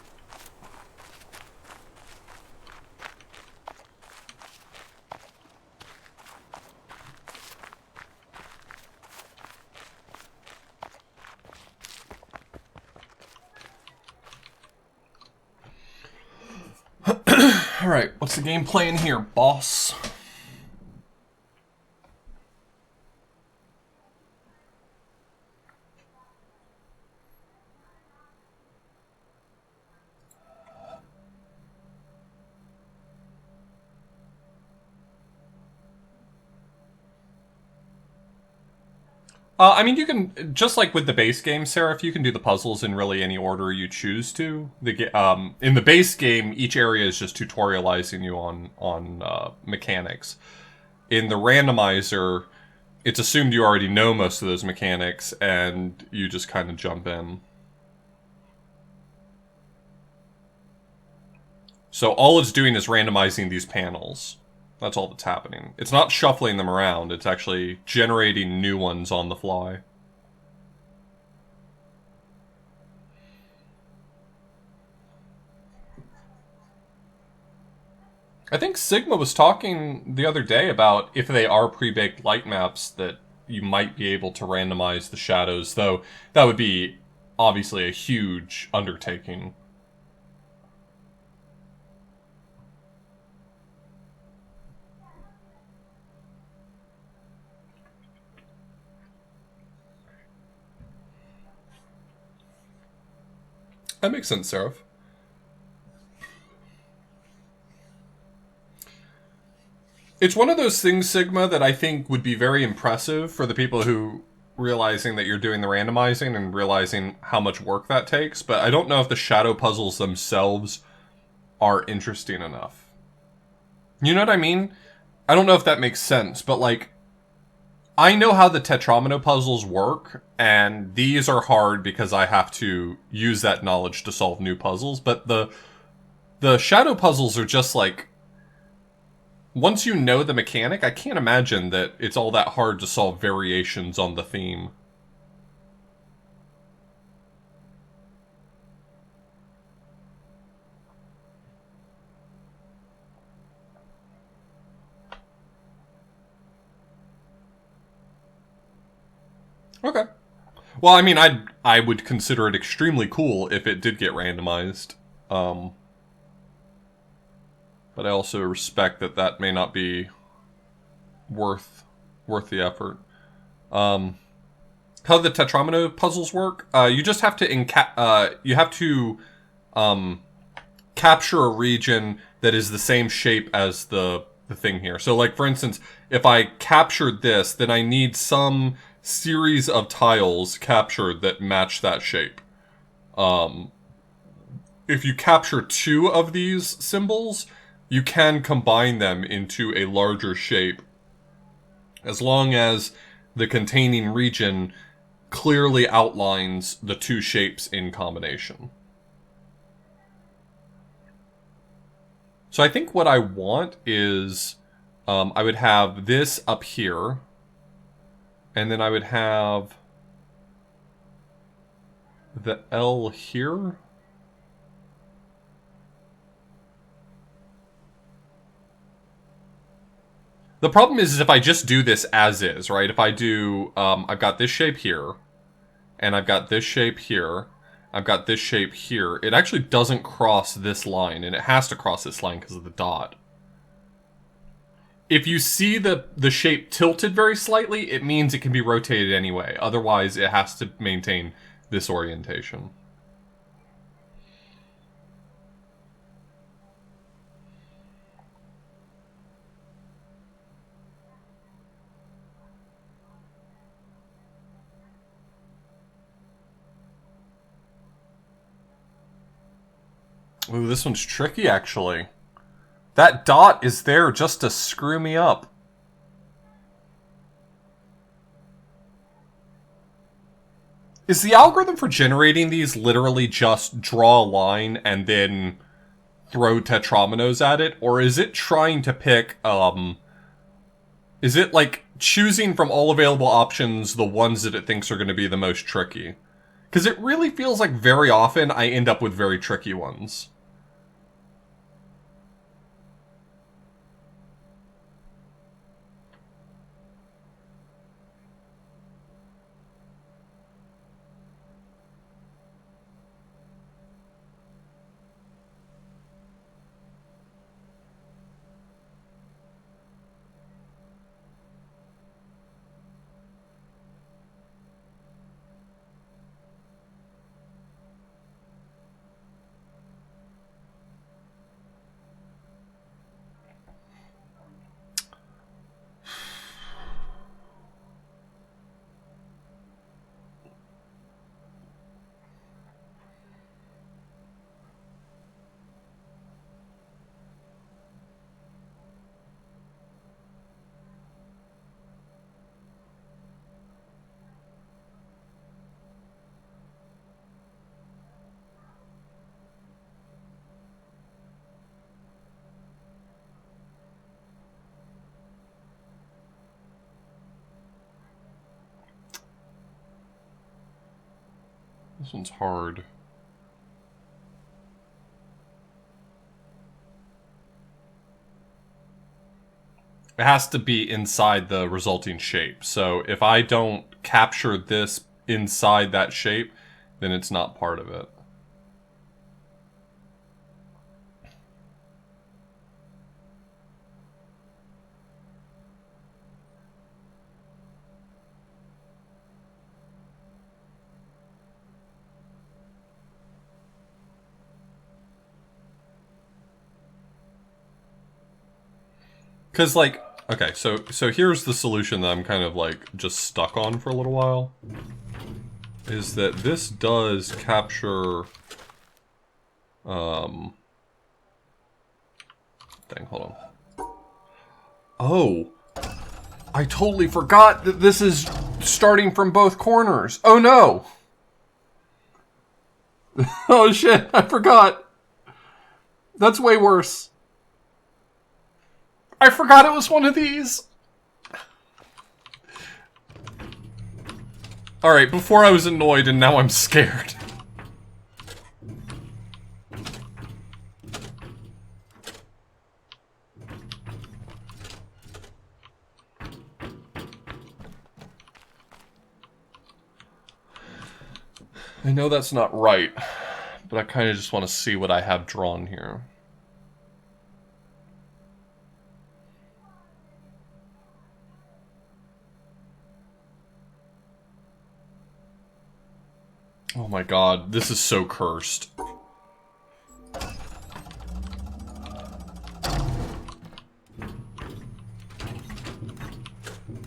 Alright, what's the game plan here, boss? I mean, you can, just like with the base game, Seraph, you can do the puzzles in really any order you choose to. In the base game, each area is just tutorializing you on mechanics. In the randomizer, it's assumed you already know most of those mechanics, and you just kind of jump in. So all it's doing is randomizing these panels. That's all that's happening. It's not shuffling them around, it's actually generating new ones on the fly. I think Sigma was talking the other day about if they are pre-baked light maps that you might be able to randomize the shadows, though that would be obviously a huge undertaking. That makes sense, Seraph. It's one of those things, Sigma, that I think would be very impressive for the people who realizing that you're doing the randomizing and realizing how much work that takes, but I don't know if the shadow puzzles themselves are interesting enough. You know what I mean? I don't know if that makes sense, but like, I know how the Tetramino puzzles work, and these are hard because I have to use that knowledge to solve new puzzles, but the shadow puzzles are just like, once you know the mechanic, I can't imagine that it's all that hard to solve variations on the theme. Okay. Well, I mean, I would consider it extremely cool if it did get randomized. But I also respect that that may not be worth the effort. How the Tetramino puzzles work? You just have to capture a region that is the same shape as the thing here. So, like, for instance, if I captured this, then I need some series of tiles captured that match that shape. If you capture 2 of these symbols, you can combine them into a larger shape, as long as the containing region clearly outlines the 2 shapes in combination. So I think what I want is, I would have this up here, and then I would have the L here. The problem is if I just do this as is, right? If I do, I've got this shape here, and I've got this shape here, I've got this shape here, it actually doesn't cross this line, and it has to cross this line because of the dot. If you see the shape tilted very slightly, it means it can be rotated anyway. Otherwise, it has to maintain this orientation. Ooh, this one's tricky, actually. That dot is there just to screw me up. Is the algorithm for generating these literally just draw a line and then throw tetraminos at it? Or is it trying to pick, is it like choosing from all available options the ones that it thinks are going to be the most tricky? Because it really feels like very often I end up with very tricky ones. This one's hard. It has to be inside the resulting shape. So if I don't capture this inside that shape, then it's not part of it. Because, like, okay, so here's the solution that I'm kind of, like, just stuck on for a little while. Is that this does capture... Dang, hold on. Oh. I totally forgot that this is starting from both corners. Oh no! Oh shit, I forgot. That's way worse. I forgot it was one of these. Alright, before I was annoyed and now I'm scared. I know that's not right, but I kind of just want to see what I have drawn here. Oh my god, this is so cursed.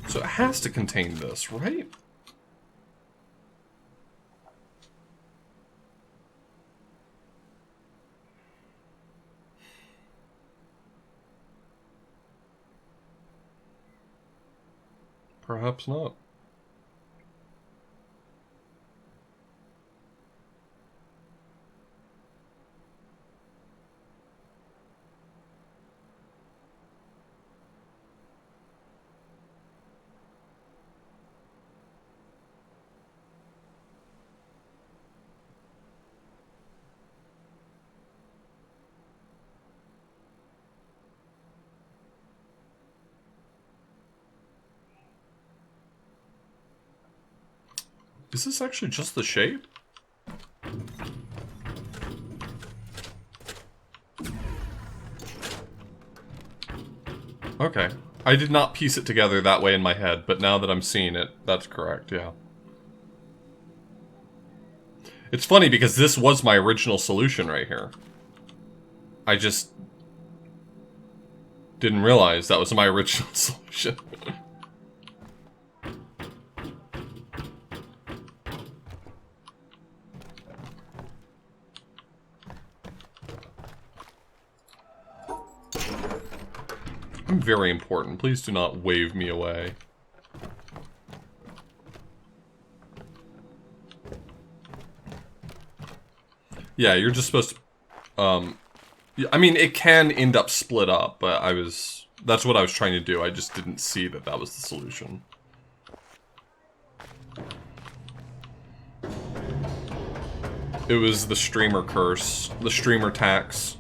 So it has to contain this, right? Perhaps not. Is this actually just the shape? Okay. I did not piece it together that way in my head, but now that I'm seeing it, that's correct, yeah. It's funny because this was my original solution right here. I just didn't realize that was my original solution. I'm very important. Please do not wave me away. Yeah, you're just supposed to... I mean, it can end up split up, but that's what I was trying to do. I just didn't see that that was the solution. It was the streamer curse. The streamer tax.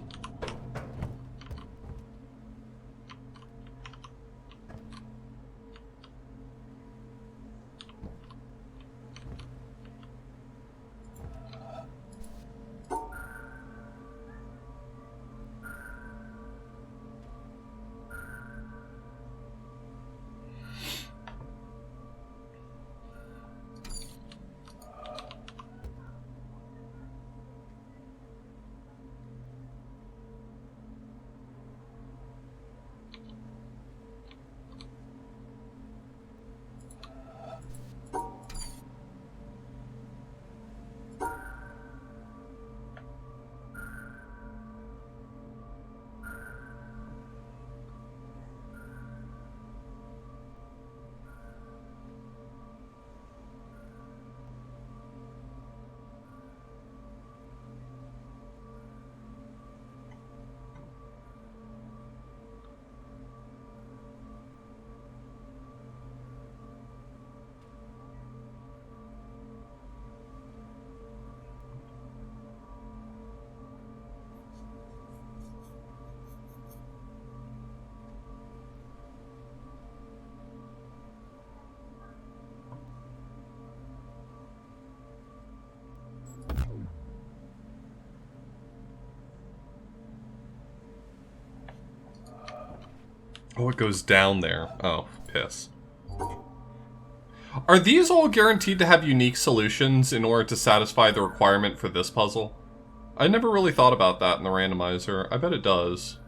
Oh, it goes down there. Oh, piss. Are these all guaranteed to have unique solutions in order to satisfy the requirement for this puzzle? I never really thought about that in the randomizer. I bet it does.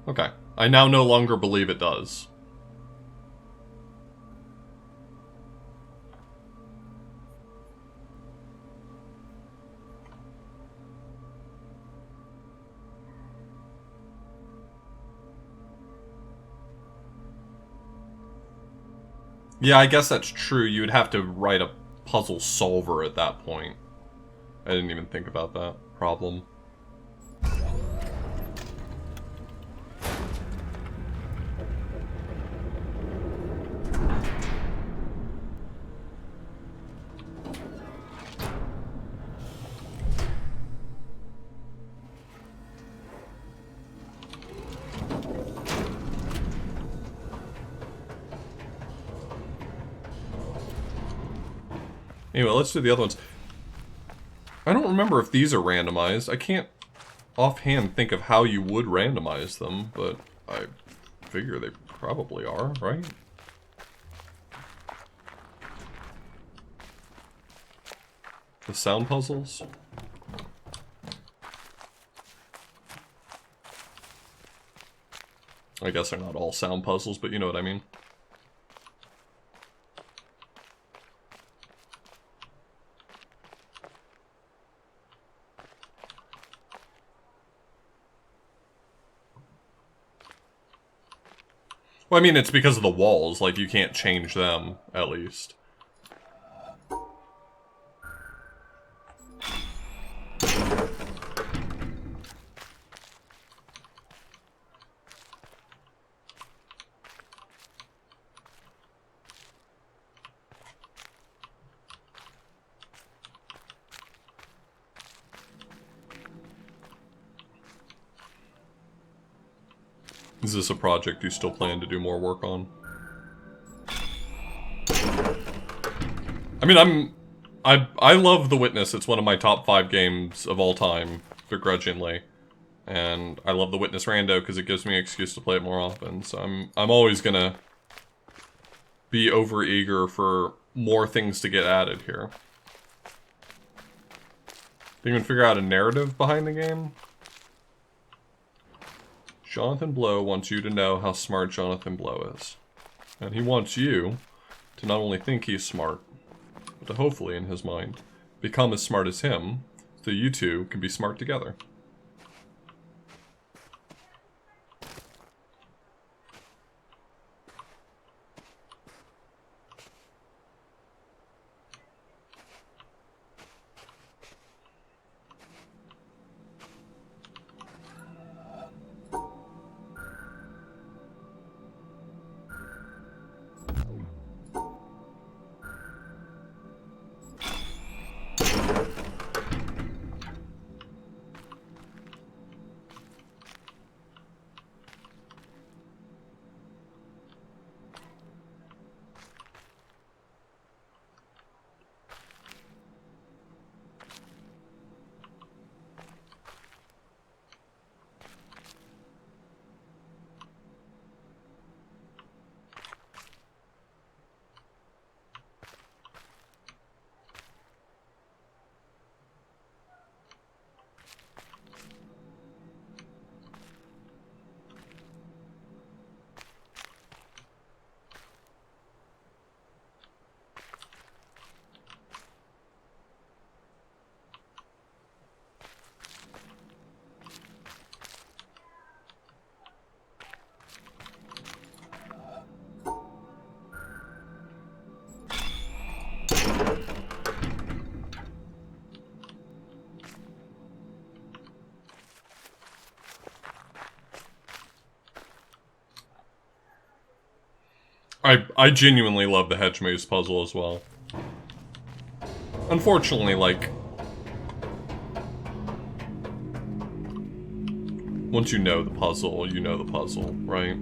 Okay. I now no longer believe it does. Yeah, I guess that's true. You would have to write a puzzle solver at that point. I didn't even think about that problem. Anyway, let's do the other ones. I don't remember if these are randomized. I can't offhand think of how you would randomize them, but I figure they probably are, right? The sound puzzles? I guess they're not all sound puzzles, but you know what I mean. Well, I mean, it's because of the walls. Like, you can't change them, at least. Is this a project you still plan to do more work on? I mean, I love The Witness. It's one of my top 5 games of all time, begrudgingly. And I love The Witness Rando because it gives me an excuse to play it more often. So I'm always gonna be over eager for more things to get added here. Think you can figure out a narrative behind the game? Jonathan Blow wants you to know how smart Jonathan Blow is. And he wants you to not only think he's smart, but to hopefully, in his mind, become as smart as him, so you two can be smart together. I genuinely love the Hedge Maze puzzle as well. Unfortunately, like, once you know the puzzle, you know the puzzle, right?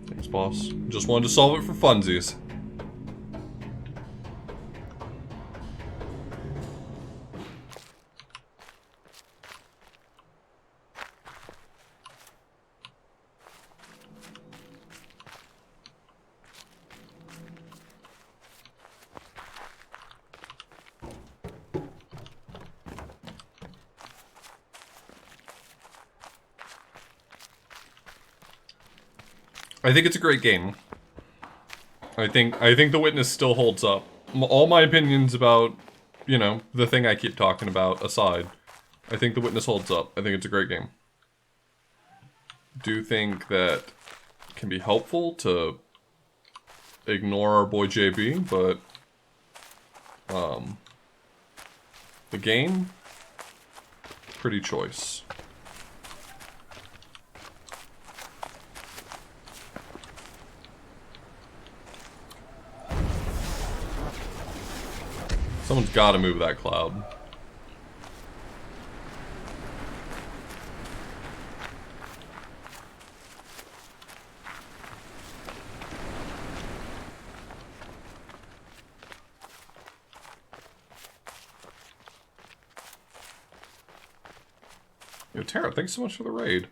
Thanks, boss. Just wanted to solve it for funsies. I think it's a great game. I think The Witness still holds up. All my opinions about, you know, the thing I keep talking about aside, I think The Witness holds up. I think it's a great game. Do think that it can be helpful to ignore our boy JB, but the game, pretty choice. Someone's got to move that cloud. Yo, Tara, thanks so much for the raid.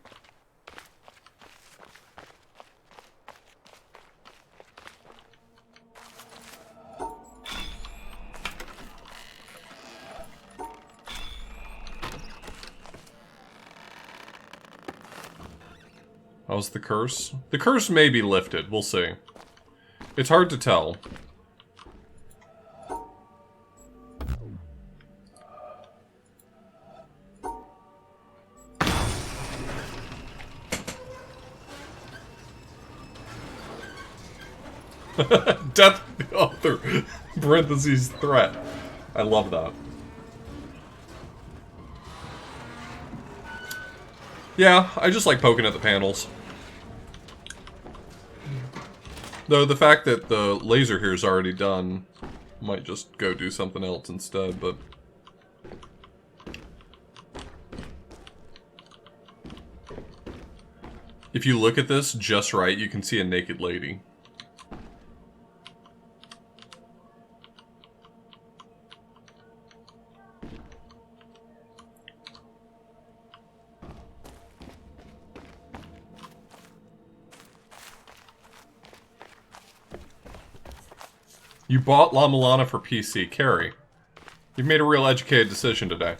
How's the curse? The curse may be lifted, we'll see. It's hard to tell. Death the author, parentheses, threat. I love that. Yeah, I just like poking at the panels. Though the fact that the laser here is already done, might just go do something else instead, but... If you look at this just right, you can see a naked lady. You bought La Milana for PC. Carrie, you've made a real educated decision today.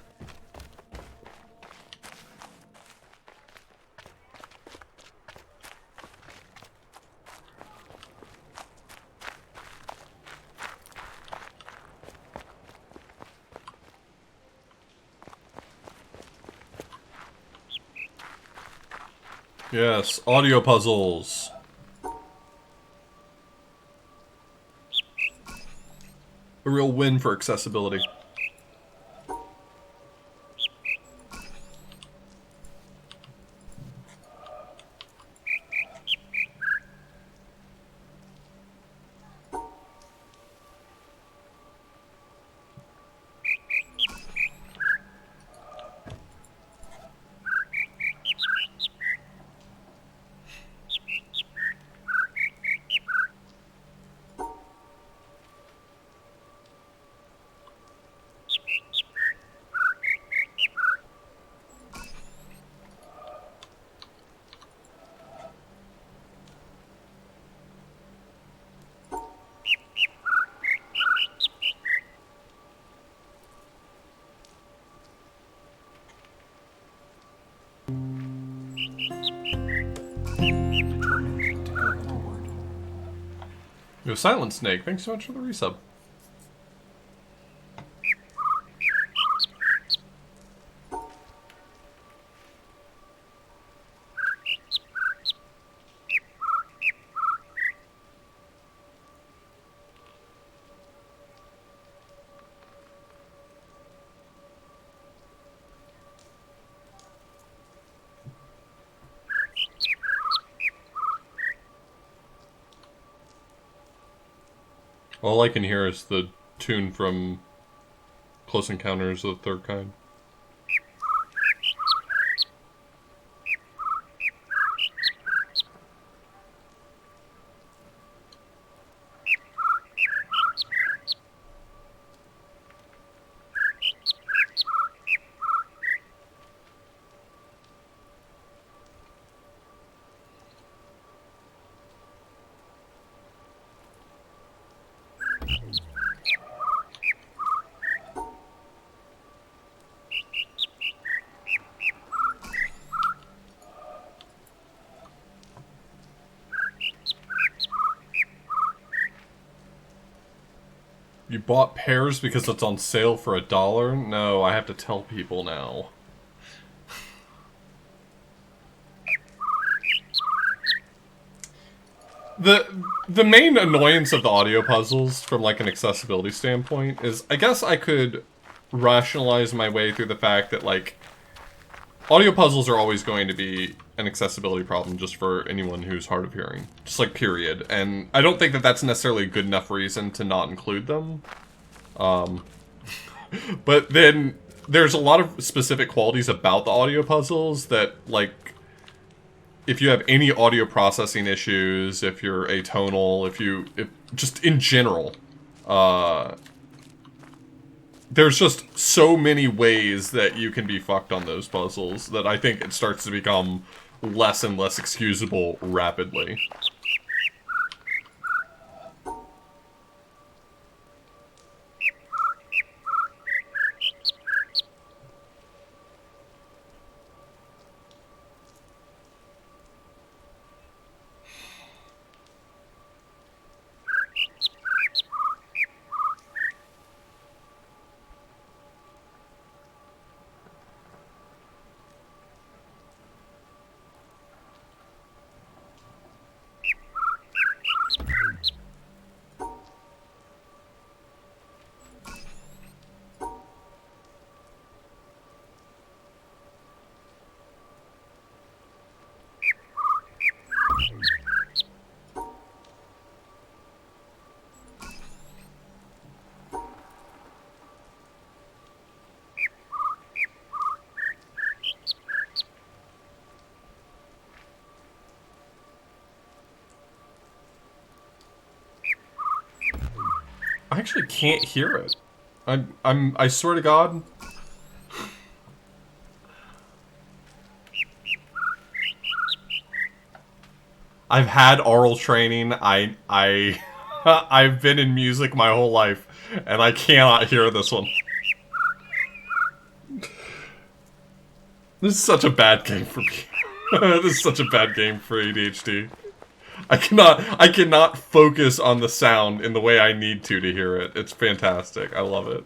Yes, audio puzzles. A real win for accessibility. Determined to go forward. Yo, Silent Snake, thanks so much for the resub. All I can hear is the tune from Close Encounters of the Third Kind. You bought pears because it's on sale for $1? No, I have to tell people now. The main annoyance of the audio puzzles from like an accessibility standpoint is I guess I could rationalize my way through the fact that like audio puzzles are always going to be an accessibility problem just for anyone who's hard of hearing. Just like period. And I don't think that that's necessarily a good enough reason to not include them. But then there's a lot of specific qualities about the audio puzzles that like if you have any audio processing issues, if you're atonal, if just in general, there's just so many ways that you can be fucked on those puzzles that I think it starts to become less and less excusable rapidly. I actually can't hear it. I swear to God. I've had oral training. I've been in music my whole life, and I cannot hear this one. This is such a bad game for me. This is such a bad game for ADHD. I cannot focus on the sound in the way I need to hear it. It's fantastic. I love it.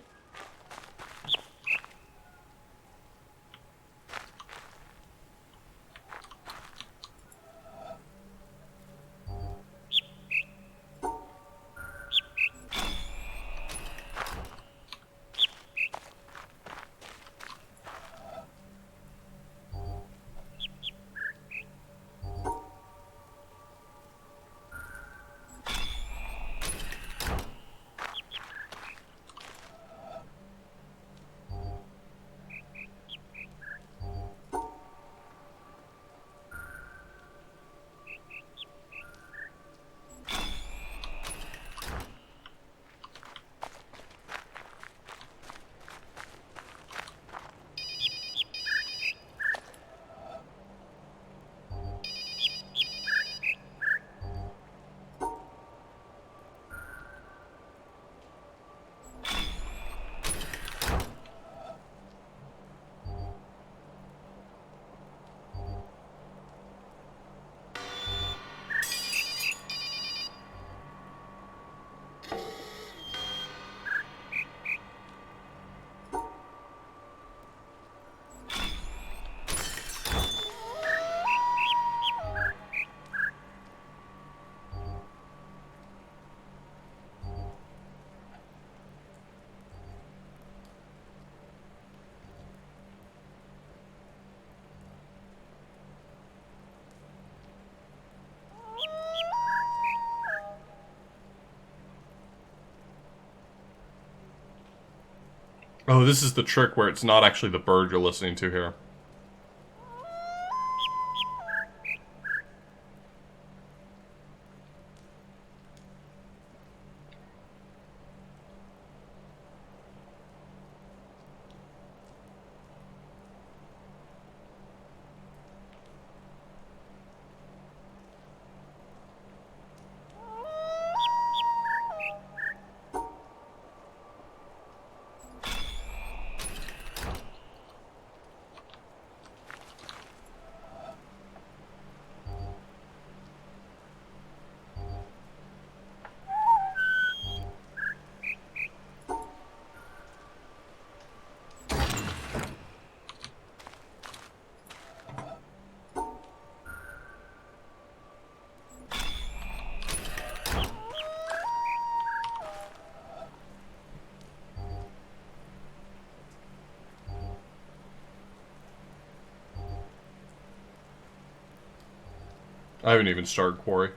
Oh, this is the trick where it's not actually the bird you're listening to here. I haven't even started quarry.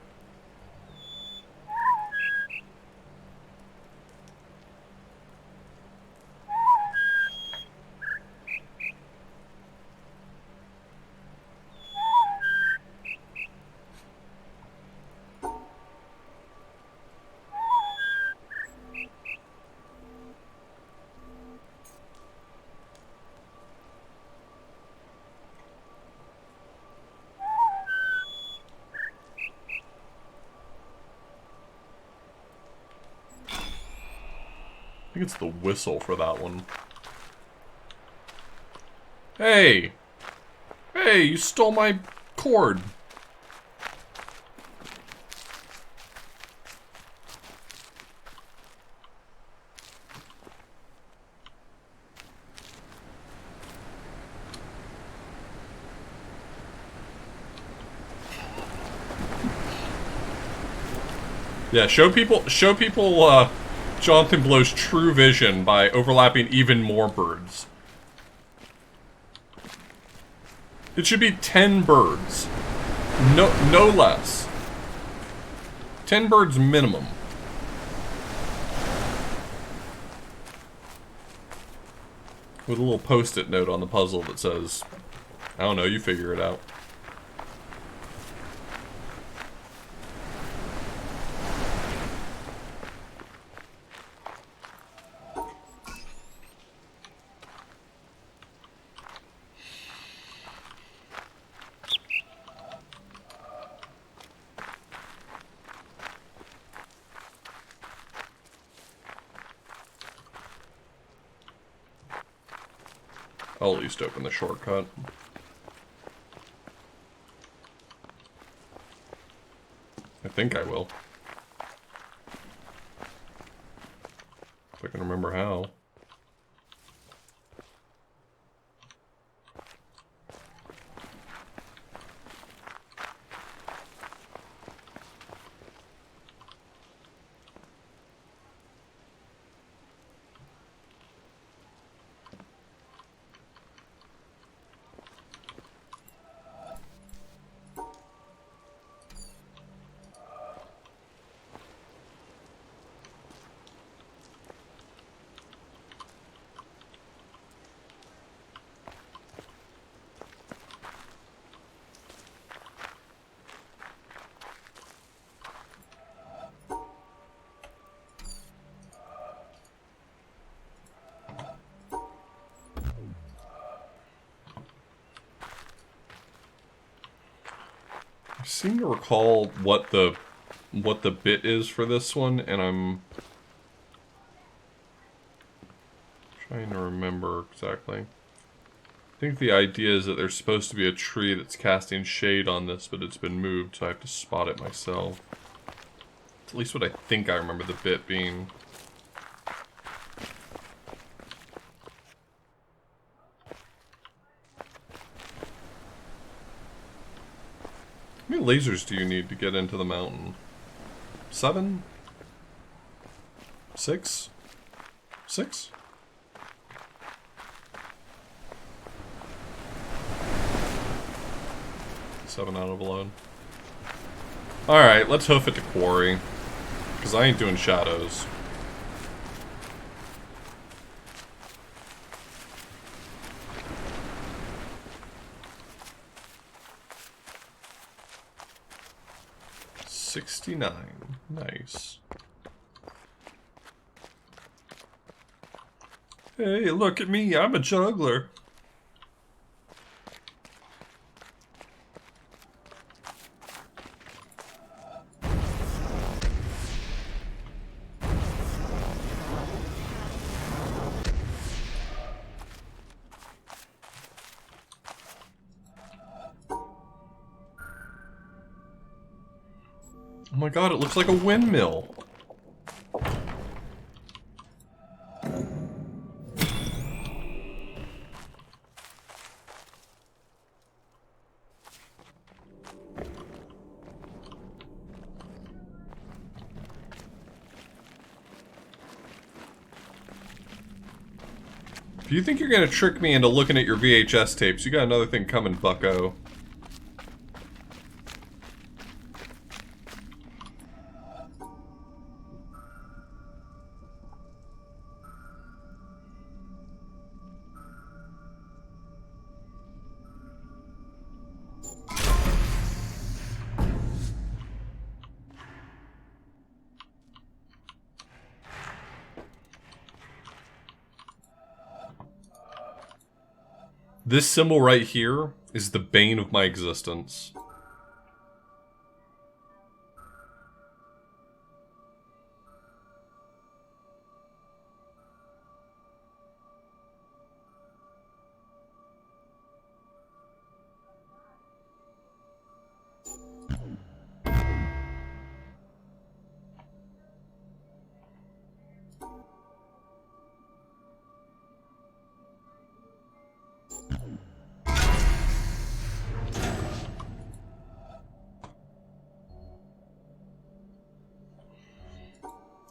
I think it's the whistle for that one. Hey! Hey, you stole my cord! Yeah, show people, Jonathan Blow's true vision by overlapping even more birds. It should be 10 birds. No less. 10 birds minimum. With a little post-it note on the puzzle that says, I don't know, you figure it out. I'll at least open the shortcut. I think I will. If I can remember how. I seem to recall what the bit is for this one, and I'm trying to remember exactly. I think the idea is that there's supposed to be a tree that's casting shade on this, but it's been moved, so I have to spot it myself. It's at least what I think I remember the bit being. How many lasers do you need to get into the mountain? 7? 6? 6? Seven out of 11. Alright, let's hoof it to quarry. Because I ain't doing shadows. $69. Nice. Hey, look at me, I'm a juggler. Oh my god, it looks like a windmill. If you think you're gonna trick me into looking at your VHS tapes, you got another thing coming, bucko. This symbol right here is the bane of my existence.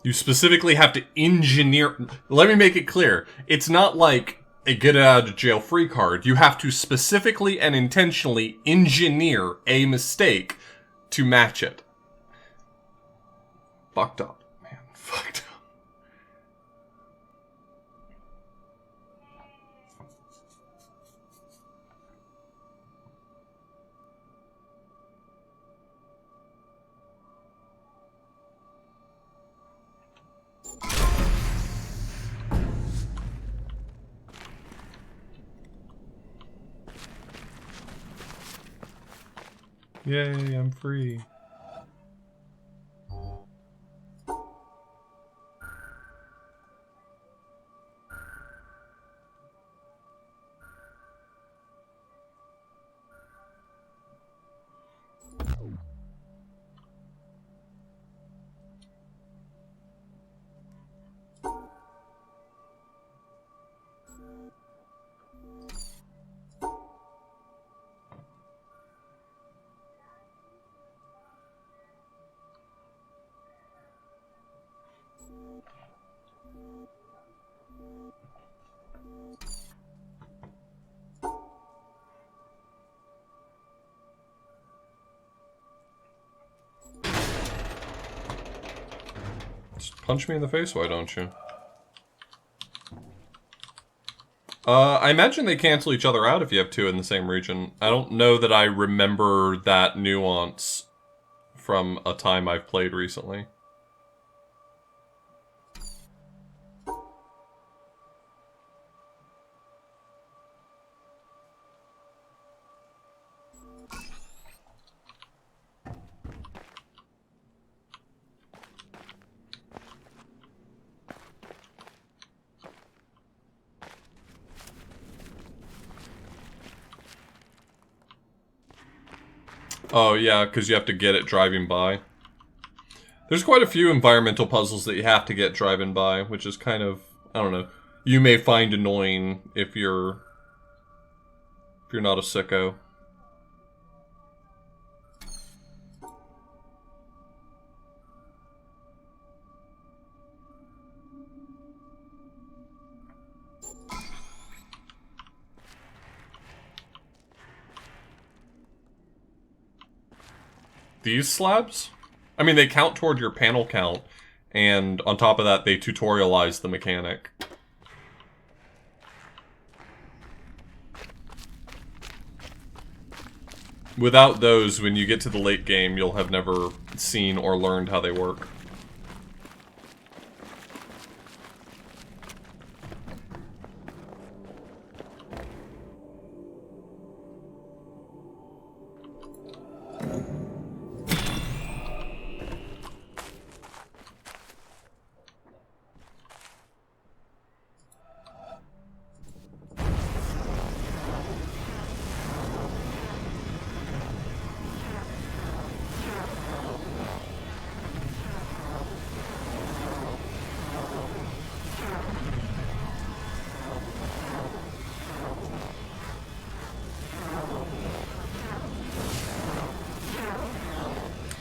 You specifically have to engineer... Let me make it clear. It's not like a get out of jail free card. You have to specifically and intentionally engineer a mistake to match it. Fucked up. Man, fucked up. Yay, I'm free. Just punch me in the face, why don't you? I imagine they cancel each other out if you have two in the same region. I don't know that I remember that nuance from a time I've played recently. Oh yeah, because you have to get it driving by. There's quite a few environmental puzzles that you have to get driving by, which is kind of, I don't know, you may find annoying if you're not a sicko. These slabs? I mean, they count toward your panel count, and on top of that, they tutorialize the mechanic. Without those, when you get to the late game, you'll have never seen or learned how they work.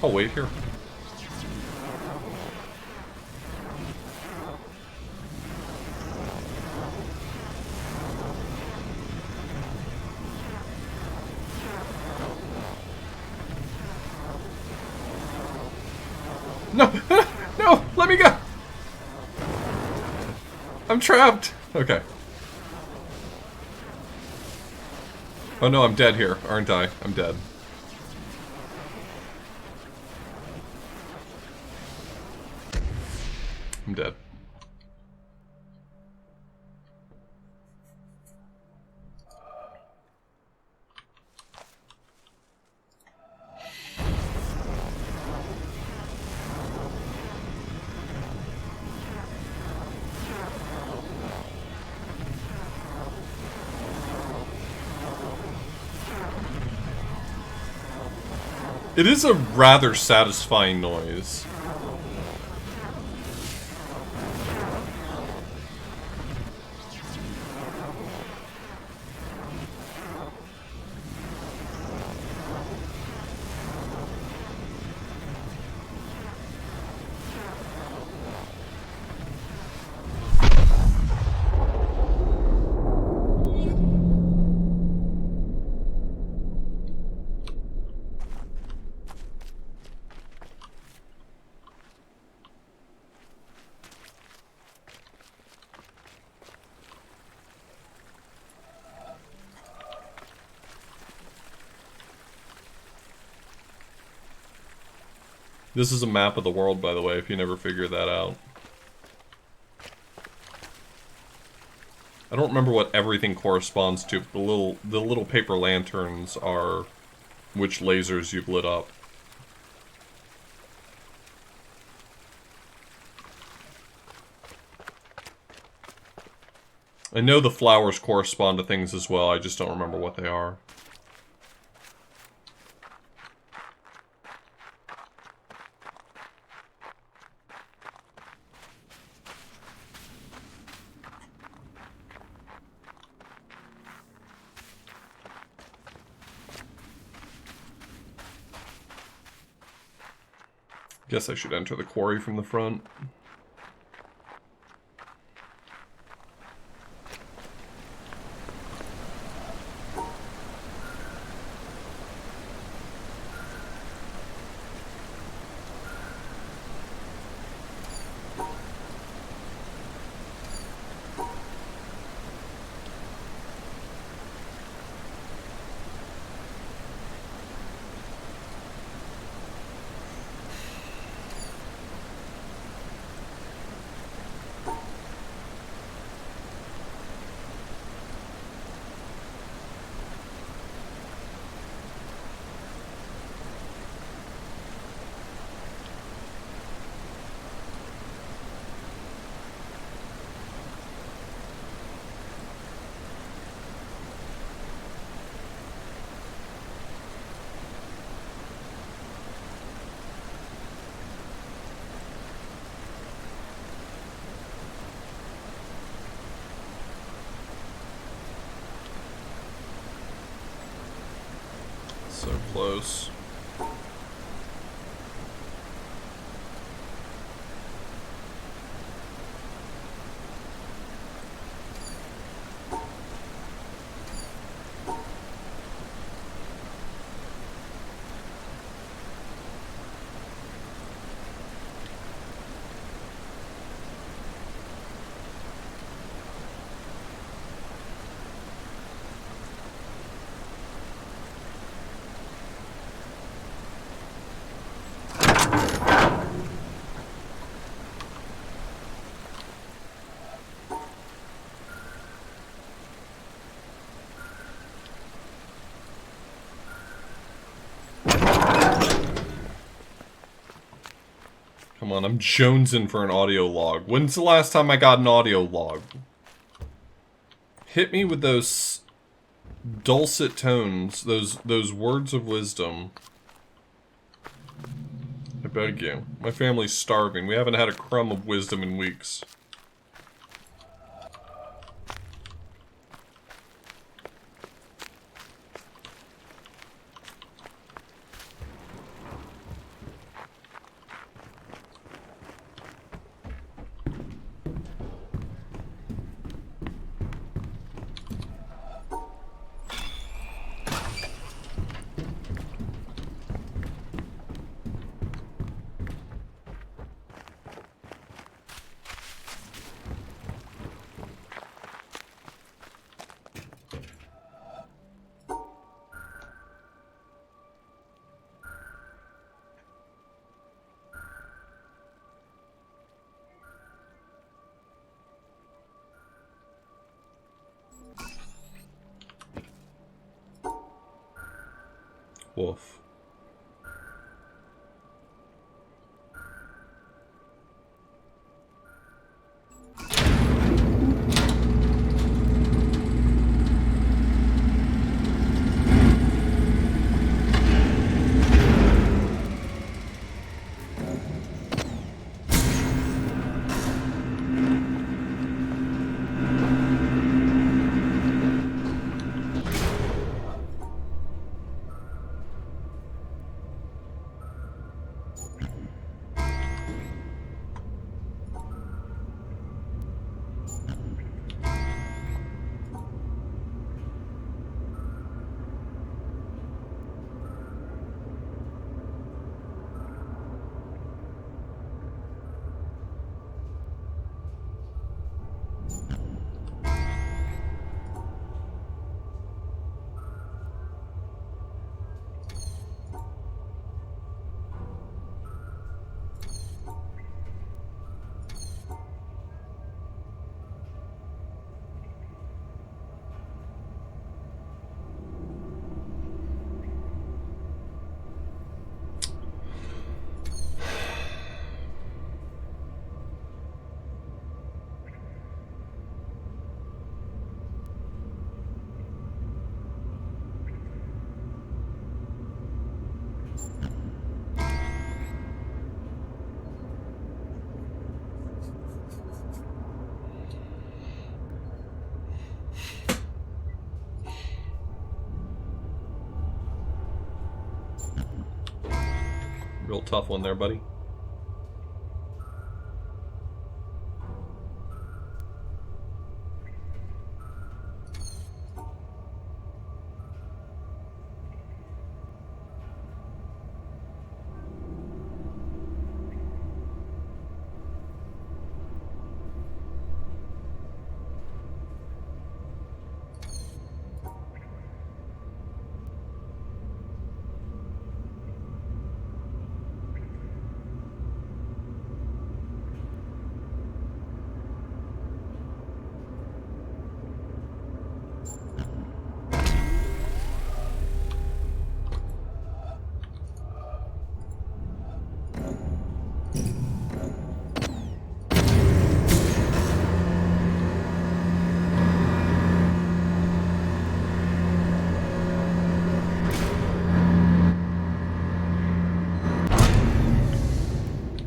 I'll wait here. No! No! Let me go! I'm trapped! Okay. Oh no, I'm dead here, aren't I? I'm dead. I'm dead. It is a rather satisfying noise. This is a map of the world, by the way, if you never figured that out. I don't remember what everything corresponds to, but the little paper lanterns are which lasers you've lit up. I know the flowers correspond to things as well, I just don't remember what they are. Guess I should enter the quarry from the front. So close. Come on, I'm jonesing for an audio log. When's the last time I got an audio log? Hit me with those dulcet tones, those words of wisdom. I beg you. My family's starving. We haven't had a crumb of wisdom in weeks. Woof. Real tough one there, buddy.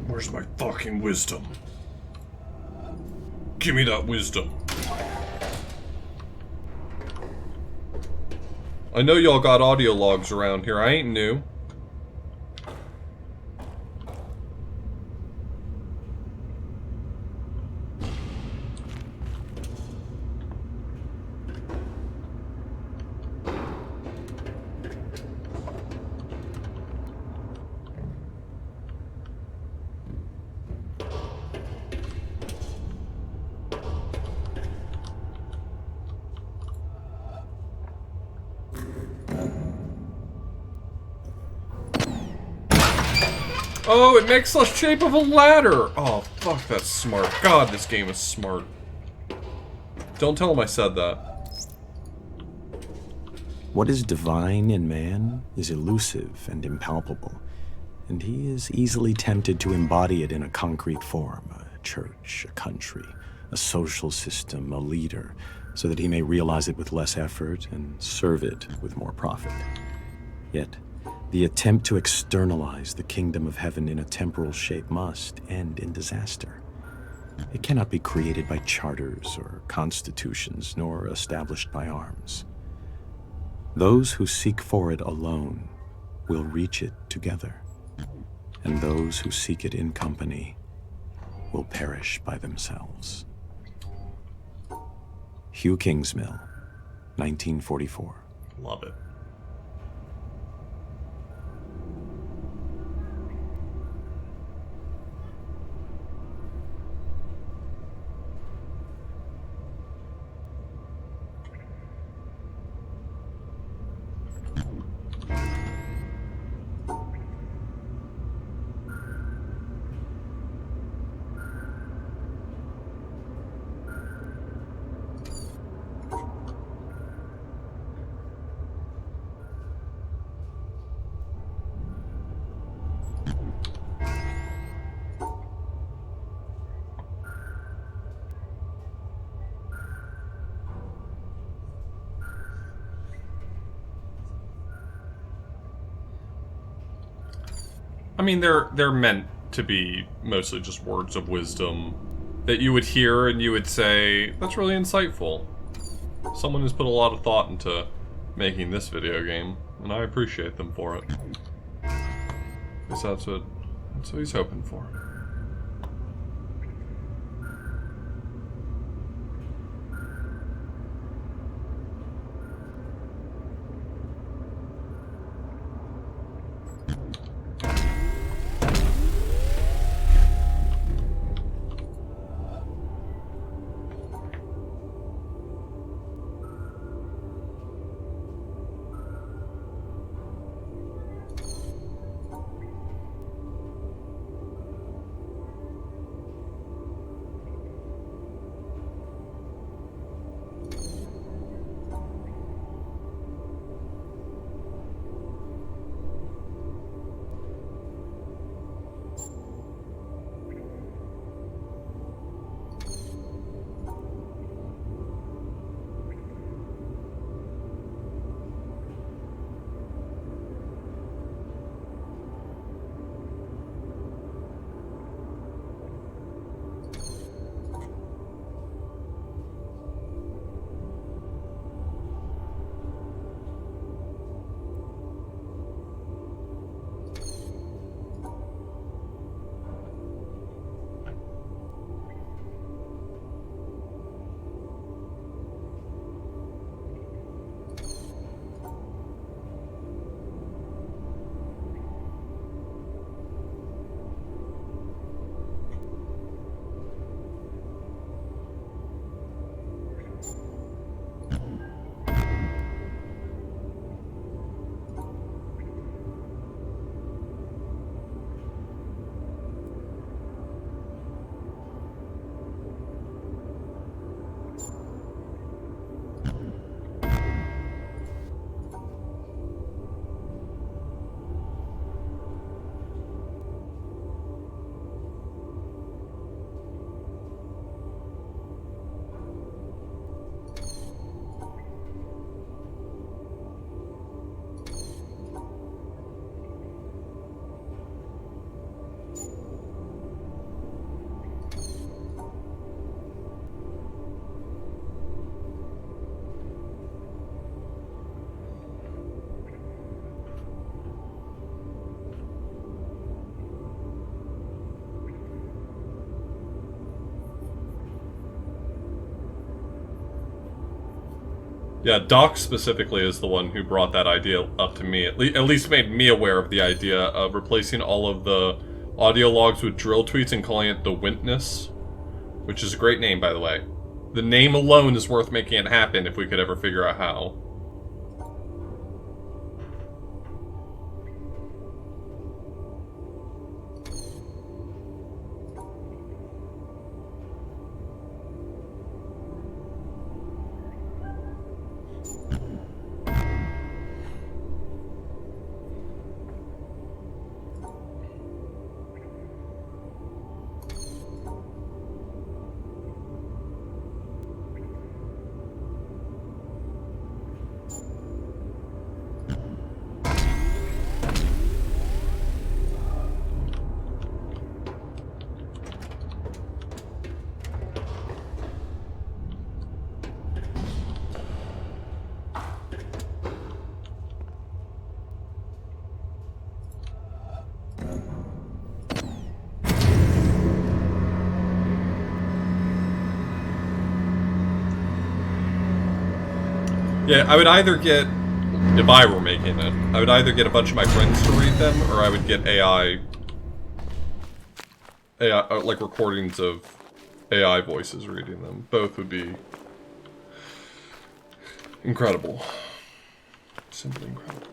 Where's my fucking wisdom? Give me that wisdom. I know y'all got audio logs around here. I ain't new. Oh, it makes the shape of a ladder! Oh, fuck, that's smart. God, this game is smart. Don't tell him I said that. What is divine in man is elusive and impalpable, and he is easily tempted to embody it in a concrete form, a church, a country, a social system, a leader, so that he may realize it with less effort and serve it with more profit. Yet, the attempt to externalize the kingdom of heaven in a temporal shape must end in disaster. It cannot be created by charters or constitutions, nor established by arms. Those who seek for it alone will reach it together, and those who seek it in company will perish by themselves. Hugh Kingsmill, 1944. Love it. I mean, they're meant to be mostly just words of wisdom that you would hear and you would say, that's really insightful. Someone has put a lot of thought into making this video game, and I appreciate them for it. Guess that's what he's hoping for. Yeah, Doc specifically is the one who brought that idea up to me. At least made me aware of the idea of replacing all of the audio logs with drill tweets and calling it the Witness, which is a great name, by the way. The name alone is worth making it happen if we could ever figure out how. Yeah, I would either get, if I were making it, I would either get a bunch of my friends to read them, or I would get AI, like recordings of AI voices reading them. Both would be incredible. Simply incredible.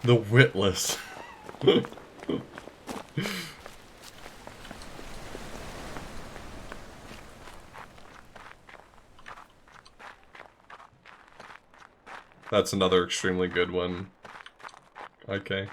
The Witless. That's another extremely good one. Okay.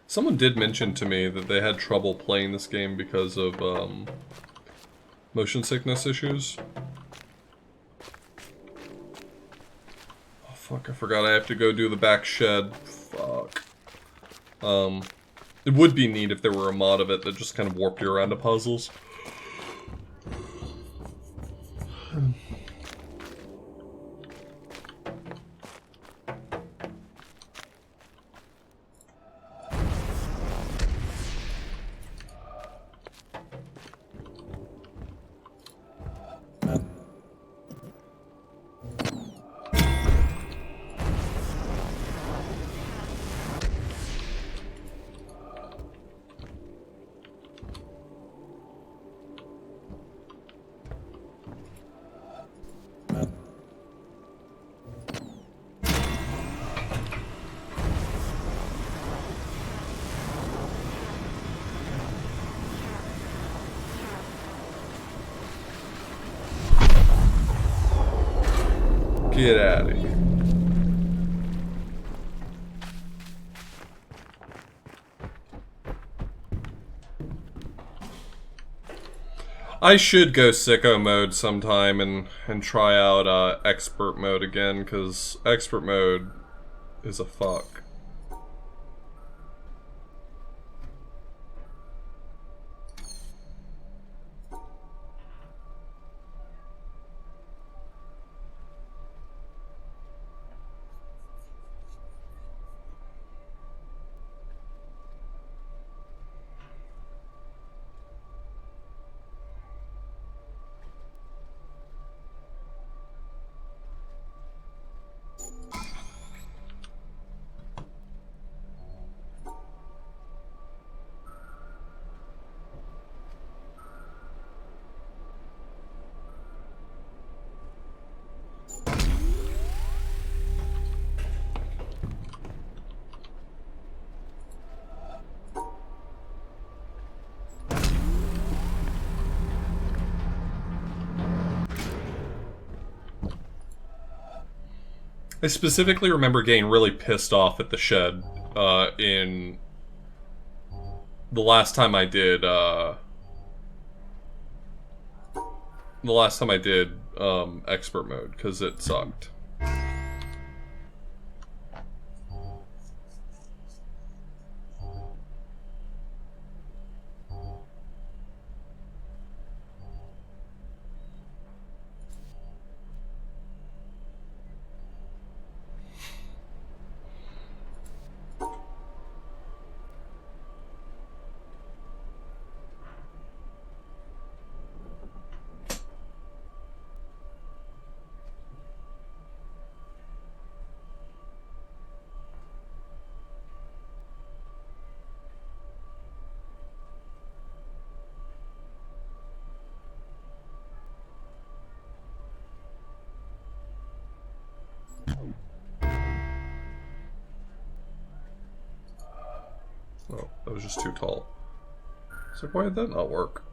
Someone did mention to me that they had trouble playing this game because of motion sickness issues. Oh fuck, I forgot I have to go do the back shed. Fuck. It would be neat if there were a mod of it that just kind of warped you around to puzzles. Get out of here. I should go sicko mode sometime and try out expert mode again, because expert mode is a fuck. I specifically remember getting really pissed off at the shed in the last time I did expert mode, because it sucked. Oh, that was just too tall. So why did that not work?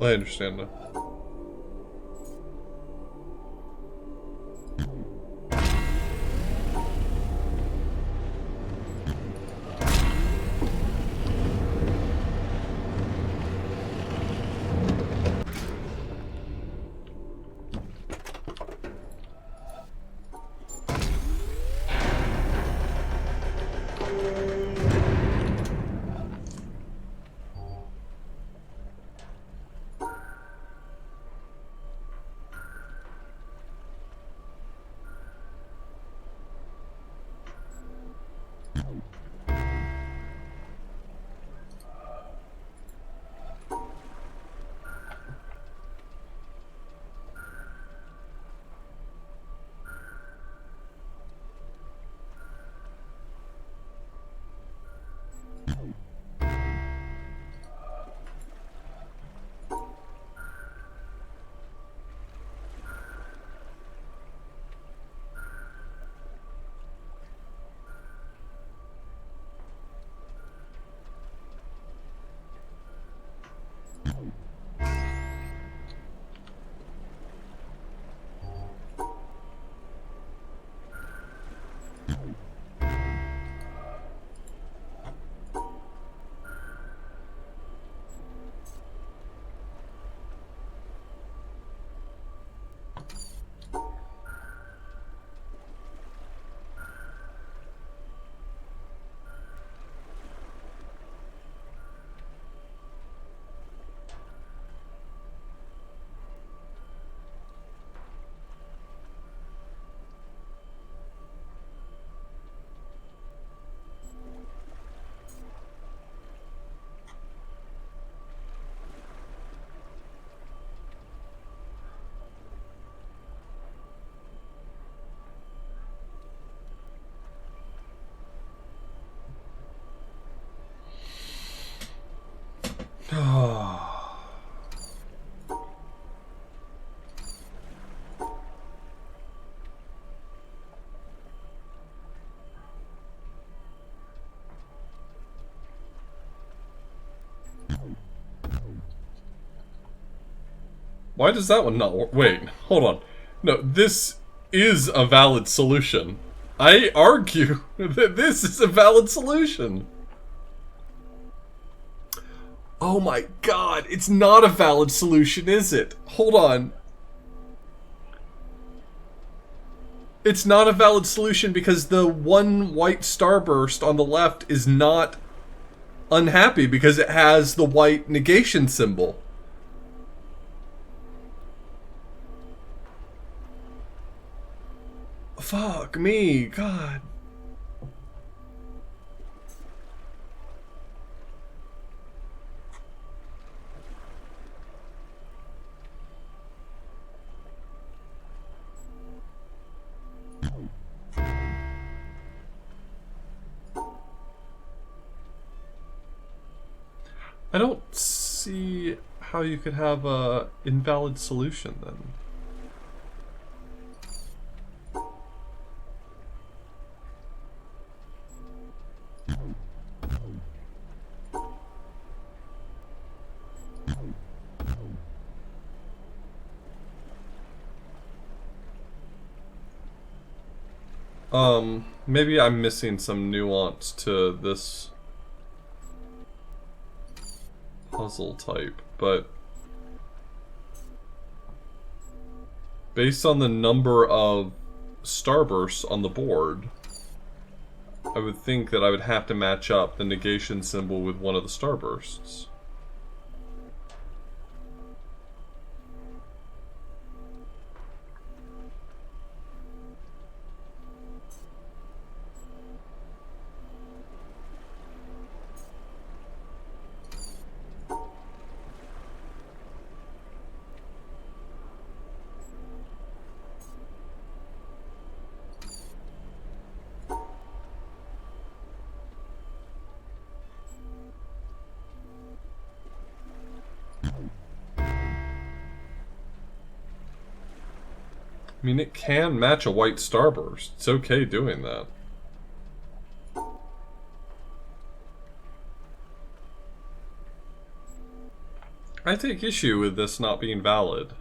I understand now. Why does that one not work? Wait, hold on. No, this is a valid solution. I argue that this is a valid solution. Oh my god, it's not a valid solution, is it? Hold on. It's not a valid solution because the one white starburst on the left is not unhappy because it has the white negation symbol. Fuck me, god. I don't see how you could have a invalid solution then. Maybe I'm missing some nuance to this puzzle type, but based on the number of starbursts on the board, I would think that I would have to match up the negation symbol with one of the starbursts. I mean, it can match a white starburst. It's okay doing that. I take issue with this not being valid.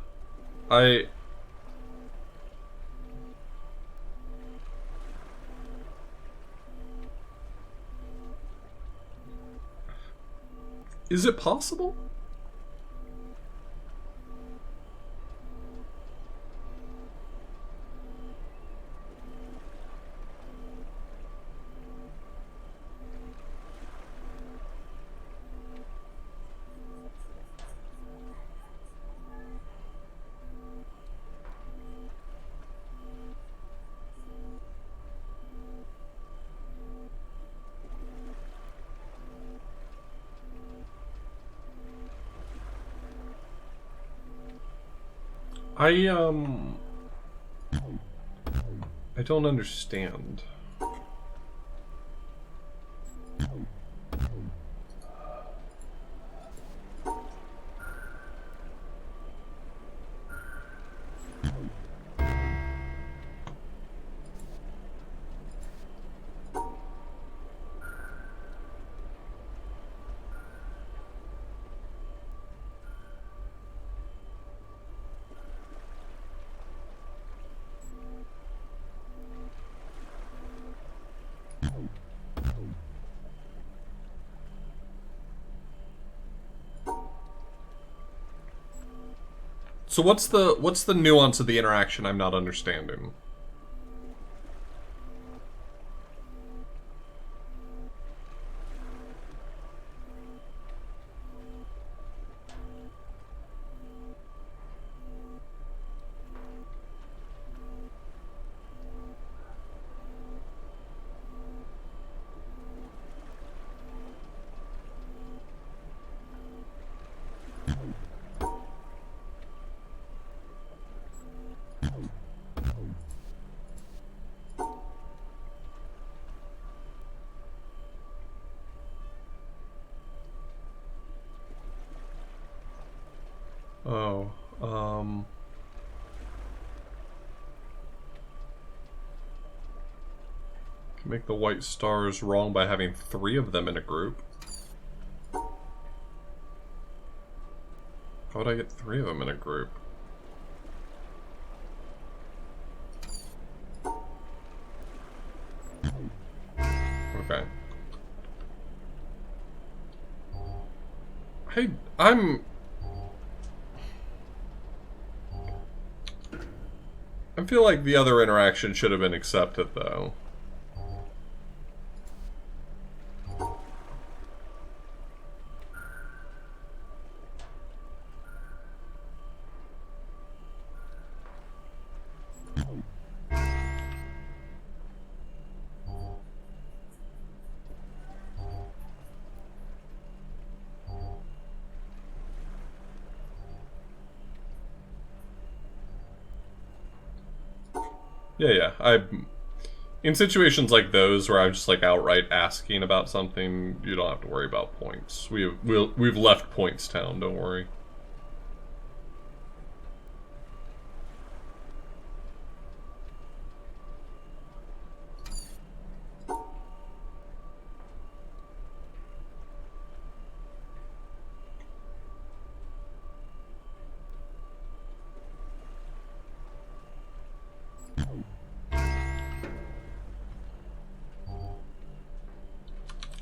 Is it possible? I don't understand. So what's the nuance of the interaction I'm not understanding? Oh, can make the white stars wrong by having 3 of them in a group. How would I get 3 of them in a group? Okay. I'm I feel like the other interaction should have been accepted, though. Yeah. In situations like those where I'm just like outright asking about something, you don't have to worry about points. We've left Points Town. Don't worry.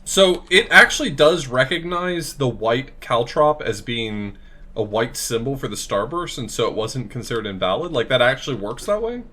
So it actually does recognize the white caltrop as being a white symbol for the starburst, and so it wasn't considered invalid. Like, that actually works that way?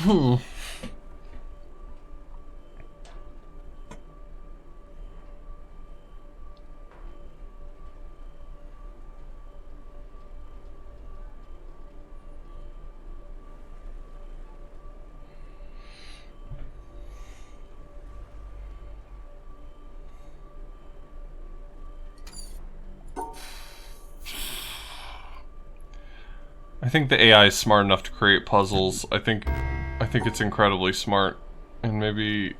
I think the AI is smart enough to create puzzles. I think it's incredibly smart, and maybe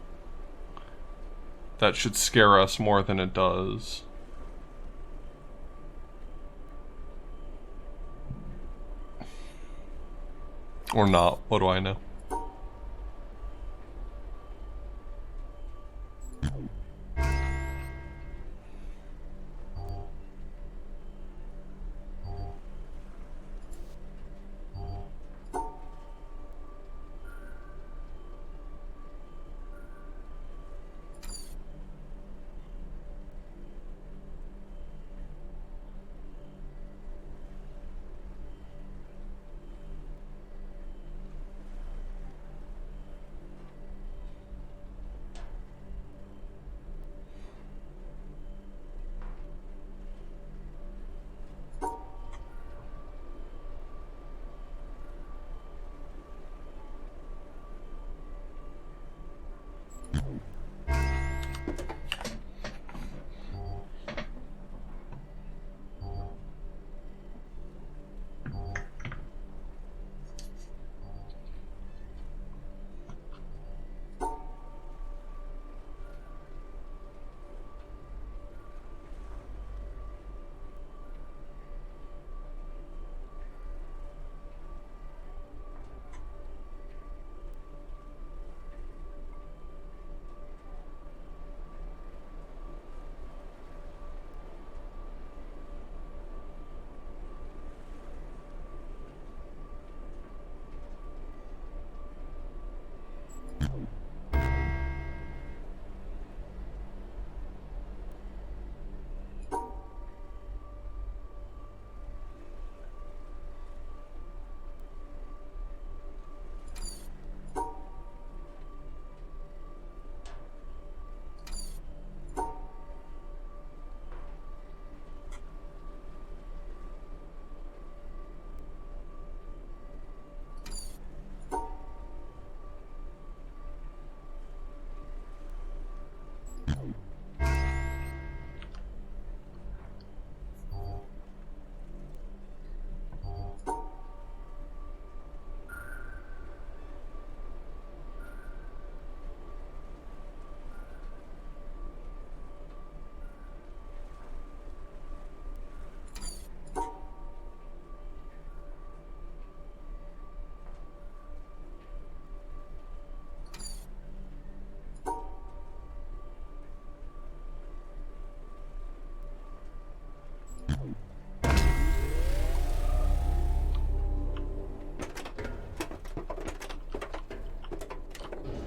that should scare us more than it does. Or not, what do I know?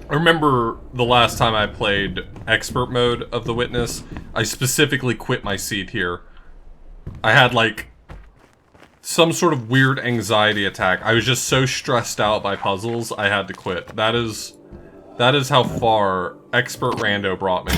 I remember the last time I played expert mode of The Witness, I specifically quit my seat here. I had like some sort of weird anxiety attack. I was just so stressed out by puzzles, I had to quit. That is how far expert Rando brought me.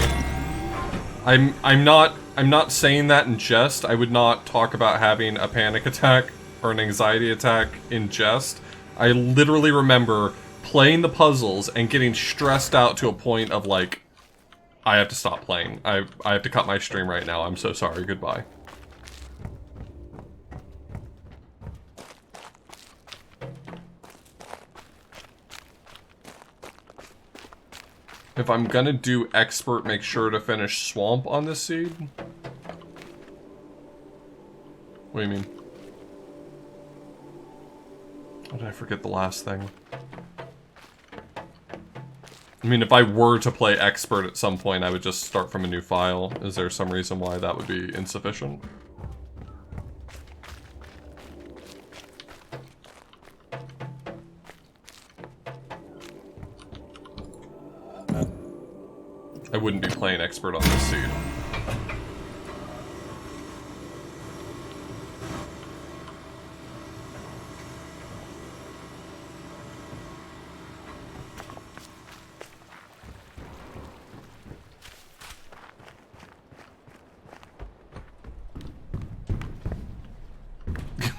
I'm not saying that in jest. I would not talk about having a panic attack or an anxiety attack in jest. I literally remember playing the puzzles and getting stressed out to a point of like, I have to stop playing. I have to cut my stream right now. I'm so sorry. Goodbye. If I'm gonna do expert, make sure to finish swamp on this seed. What do you mean? How did I forget the last thing? I mean, if I were to play expert at some point, I would just start from a new file. Is there some reason why that would be insufficient? I wouldn't be playing expert on this seed.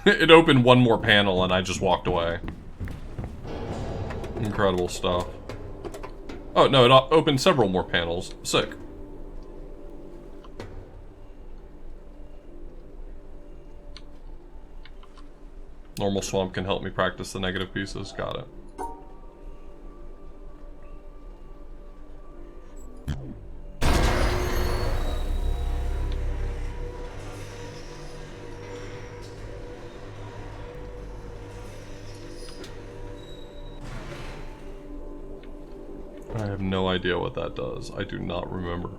It opened one more panel and I just walked away. Incredible stuff. Oh, no, it opened several more panels. Sick. Normal swamp can help me practice the negative pieces. Got it. I have no idea what that does. I do not remember.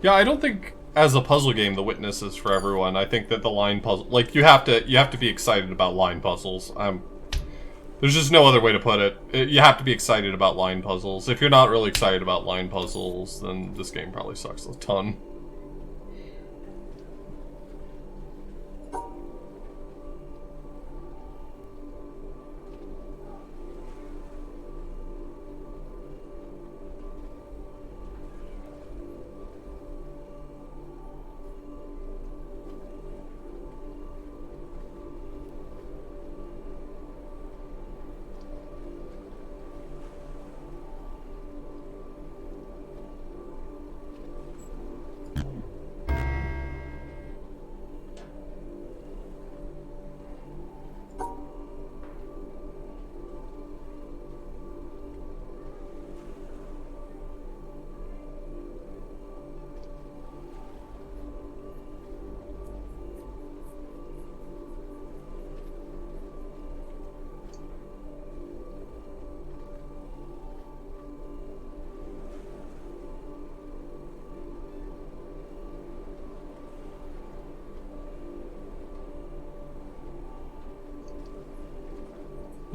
Yeah, I don't think as a puzzle game the Witness is for everyone. I think that the line puzzle, like you have to be excited about line puzzles. There's just no other way to put it. You have to be excited about line puzzles. If you're not really excited about line puzzles, then this game probably sucks a ton.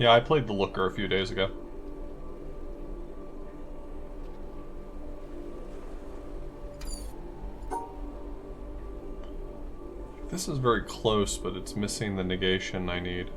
Yeah, I played the Looker a few days ago. This is very close, but it's missing the negation I need.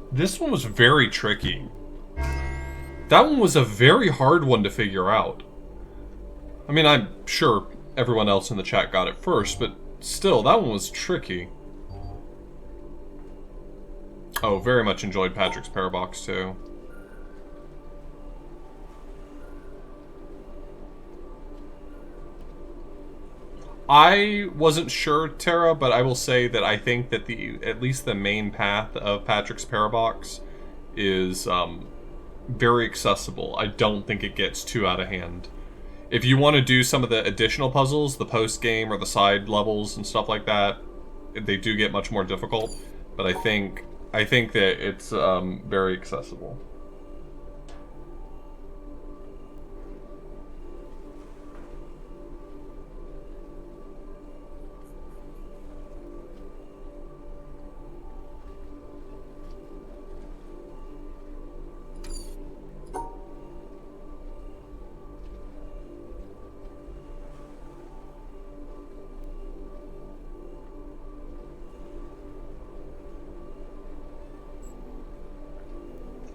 This one was very tricky. That one was a very hard one to figure out. I mean, I'm sure everyone else in the chat got it first, but still, that one was tricky. Oh, very much enjoyed Patrick's Parabox, too. I wasn't sure, Tara, but I will say that I think that at least the main path of Patrick's Parabox is very accessible. I don't think it gets too out of hand. If you want to do some of the additional puzzles, the post-game or the side levels and stuff like that, they do get much more difficult. But I think that it's very accessible.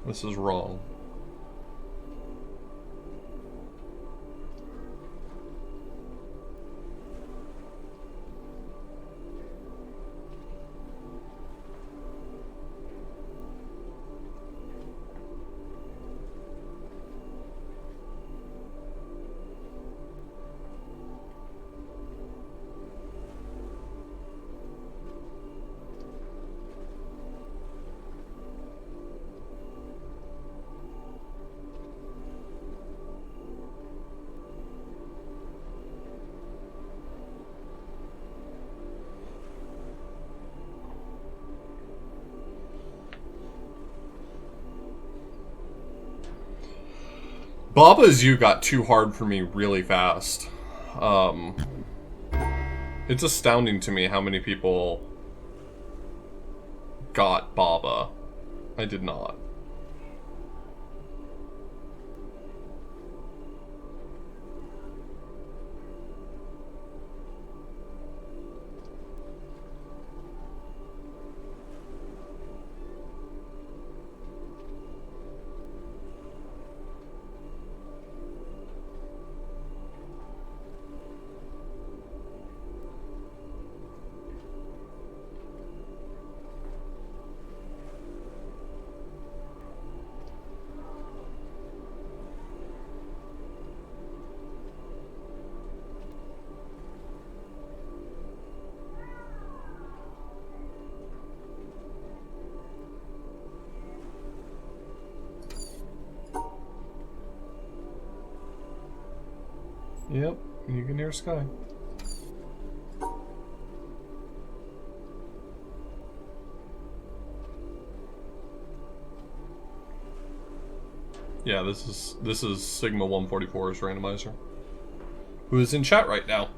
This is wrong. Baba's You got too hard for me really fast. It's astounding to me how many people got Baba. I did not. Yep, you can hear Sky. Yeah, this is Sigma 144's randomizer, who is in chat right now.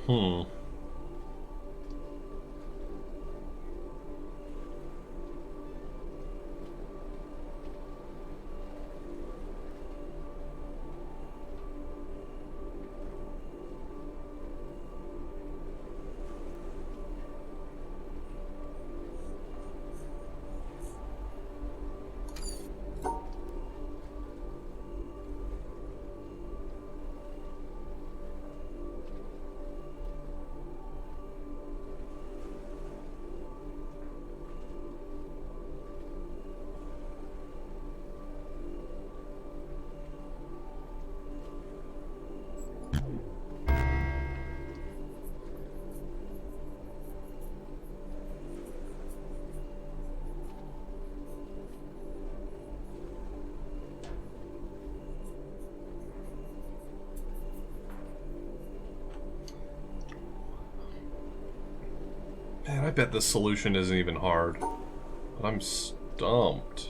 Hmm. Man, I bet this solution isn't even hard. But I'm stumped.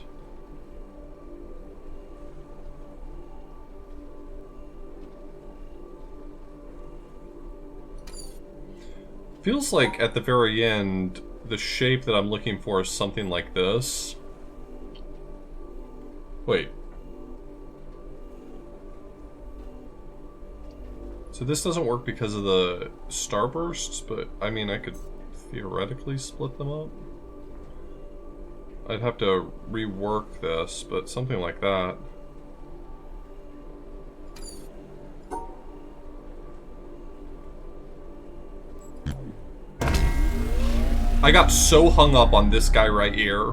Feels like at the very end, the shape that I'm looking for is something like this. Wait. So this doesn't work because of the starbursts, but I mean, I could theoretically split them up. I'd have to rework this, but something like that. I got so hung up on this guy right here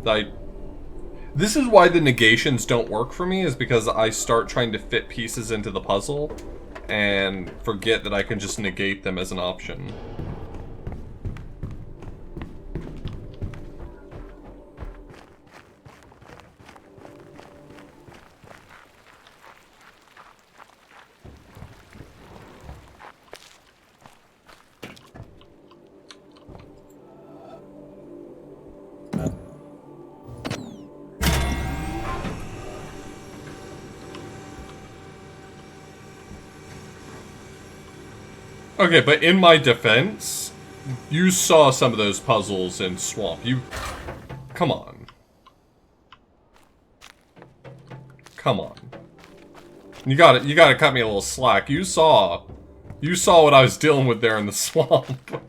that this is why the negations don't work for me, is because I start trying to fit pieces into the puzzle and forget that I can just negate them as an option. Okay, but in my defense, you saw some of those puzzles in Swamp. Come on. Come on. You gotta cut me a little slack. You saw what I was dealing with there in the swamp.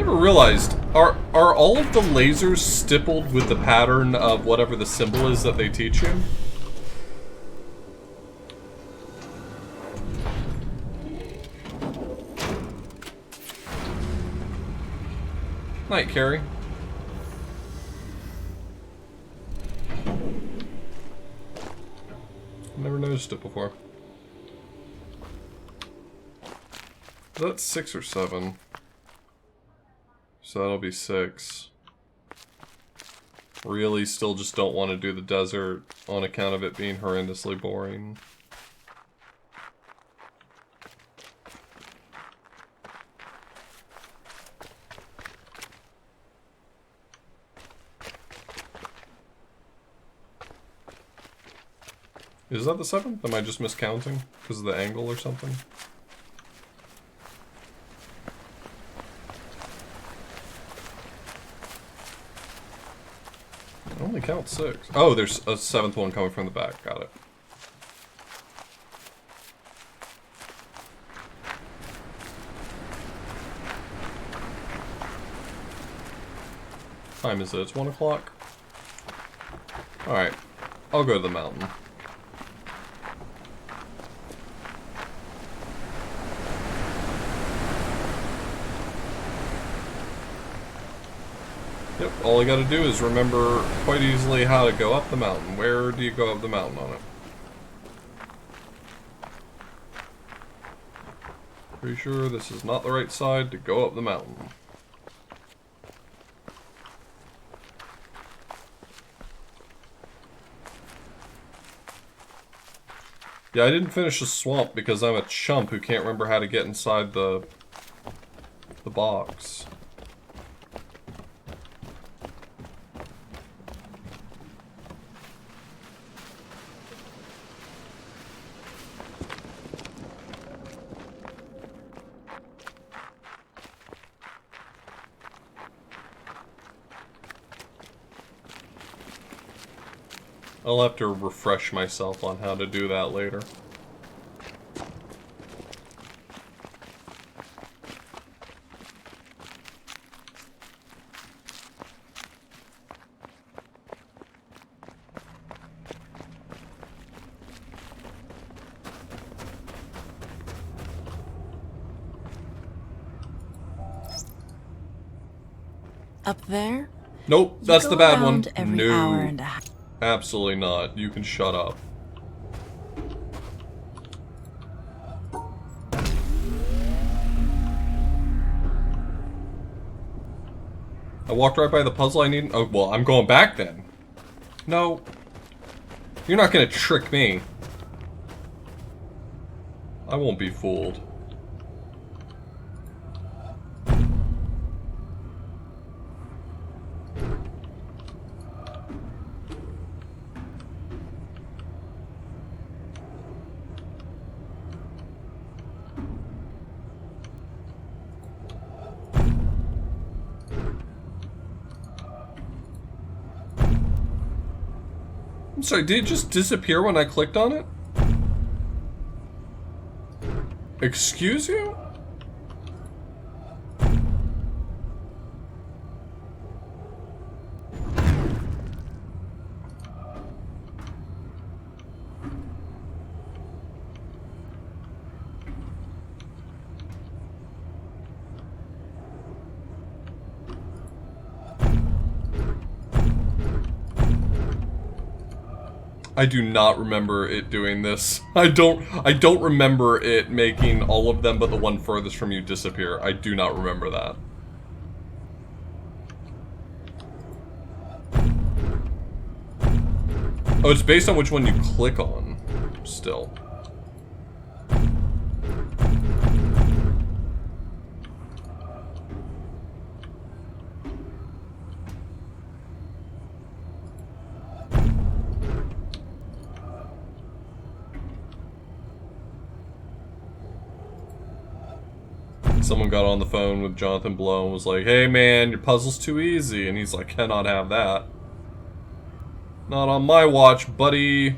Realized, are all of the lasers stippled with the pattern of whatever the symbol is that they teach you? Night, Carrie. Never noticed it before. That's 6 or 7. So that'll be 6. Really still just don't want to do the desert on account of it being horrendously boring. Is that the 7th? Am I just miscounting because of the angle or something? I only count 6. Oh, there's a 7th one coming from the back. Got it. Time is it? It's 1 o'clock? Alright. I'll go to the mountain. Yep, all I gotta do is remember quite easily how to go up the mountain. Where do you go up the mountain on it? Pretty sure this is not the right side to go up the mountain. Yeah, I didn't finish the swamp because I'm a chump who can't remember how to get inside the box. I'll have to refresh myself on how to do that later. Up there? Nope, that's You the go bad one. around every hour and a No, half. absolutely not. You can shut up. I walked right by the puzzle I need. Oh, well, I'm going back then. No. You're not gonna trick me. I won't be fooled. I'm sorry, did it just disappear when I clicked on it? Excuse you? I do not remember it doing this. I don't remember it making all of them but the one furthest from you disappear. I do not remember that. Oh, it's based on which one you click on, still. Someone got on the phone with Jonathan Blow and was like, "Hey man, your puzzle's too easy." And he's like, "Cannot have that. Not on my watch, buddy."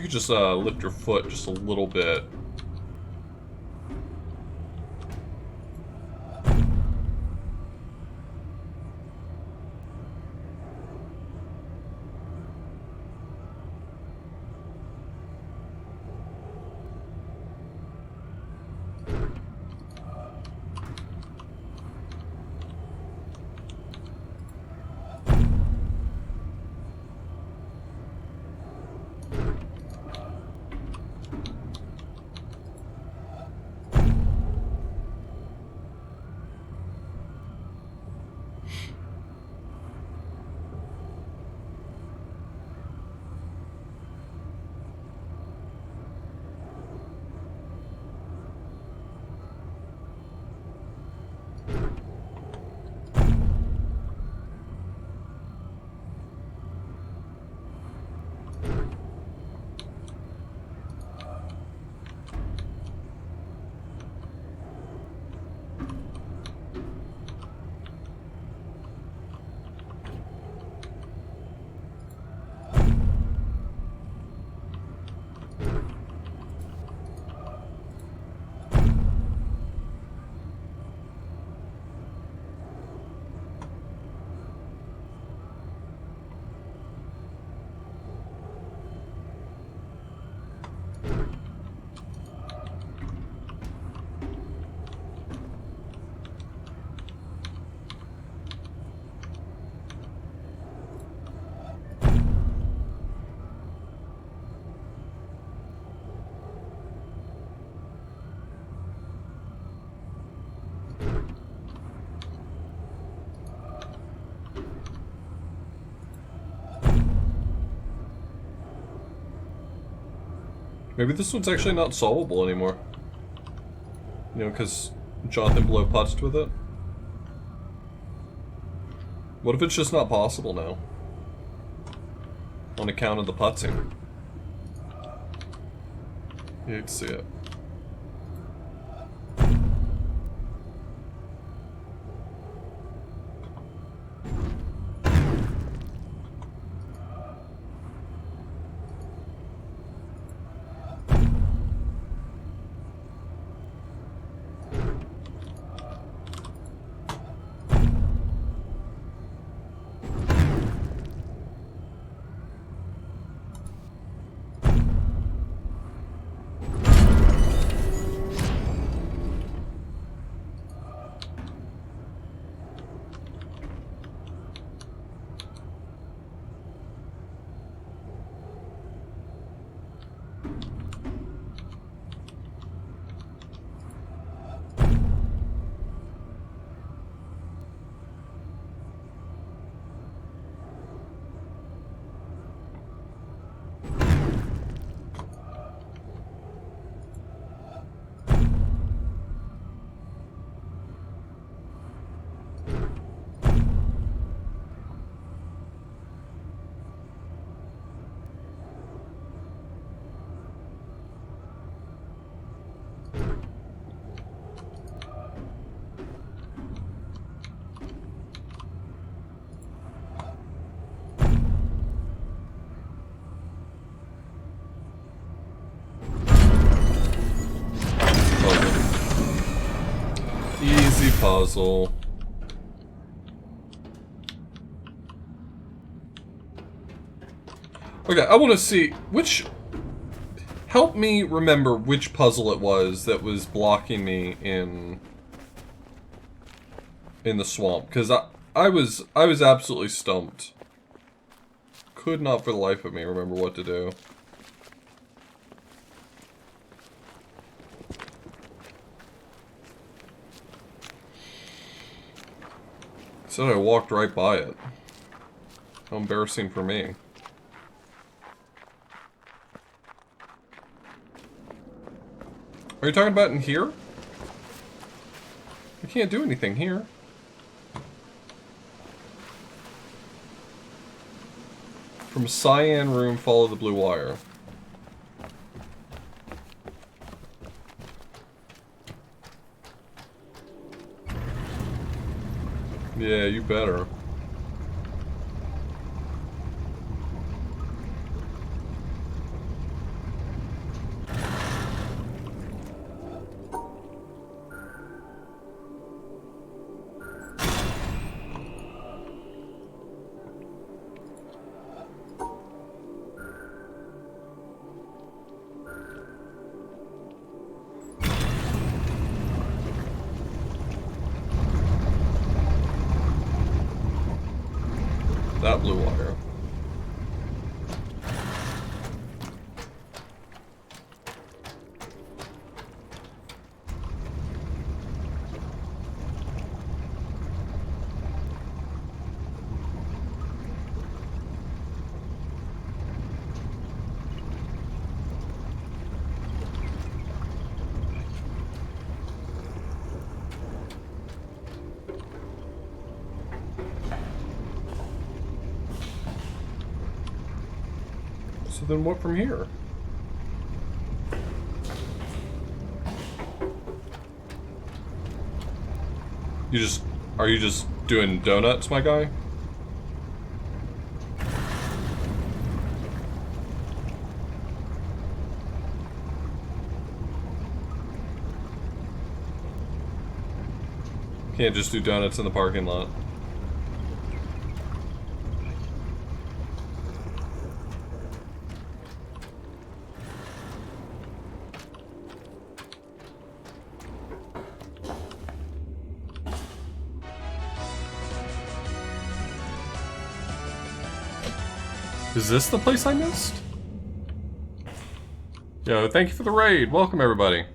you could just lift your foot just a little bit. Maybe this one's actually not solvable anymore. You know, because Jonathan Blow putzed with it. What if it's just not possible now? On account of the putzing. You hate to see it. Easy puzzle. Okay, I want to see which... Help me remember which puzzle it was that was blocking me in the swamp, because I was absolutely stumped. Could not for the life of me remember what to do. Said I walked right by it. How embarrassing for me. Are you talking about in here? I can't do anything here. From cyan room, follow the blue wire. Yeah, you better. That blue wire. So then what from here? Are you just doing donuts, my guy? Can't just do donuts in the parking lot. Is this the place I missed? Yo, thank you for the raid. Welcome, everybody.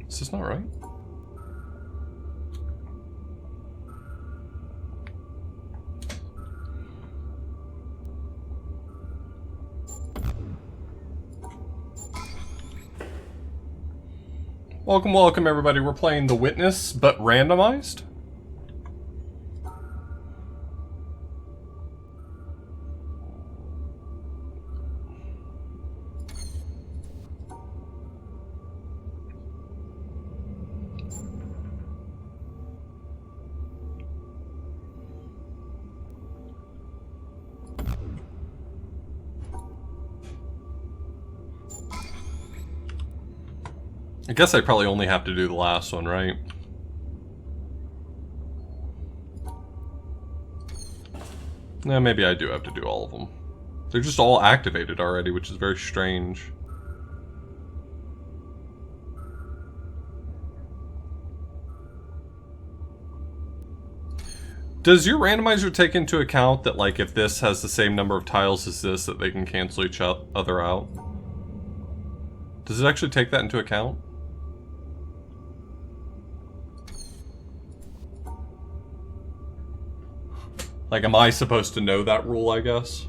Is this not right? Welcome, welcome, everybody. We're playing The Witness, but randomized. I guess I probably only have to do the last one, right? Yeah, maybe I do have to do all of them. They're just all activated already, which is very strange. Does your randomizer take into account that, like, if this has the same number of tiles as this, that they can cancel each other out? Does it actually take that into account? Like, am I supposed to know that rule, I guess?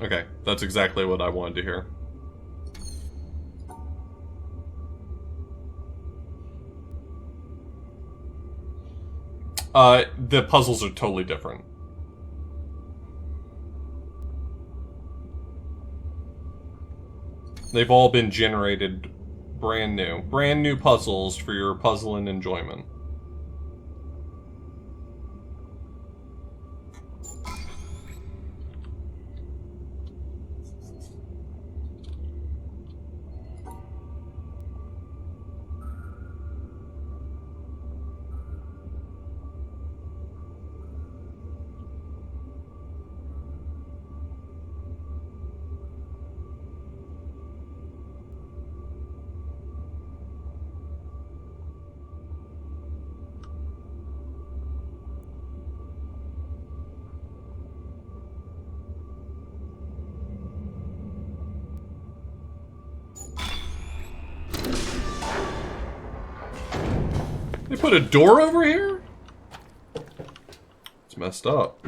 Okay, that's exactly what I wanted to hear. The puzzles are totally different. They've all been generated brand new. Brand new puzzles for your puzzling enjoyment. They put a door over here? It's messed up.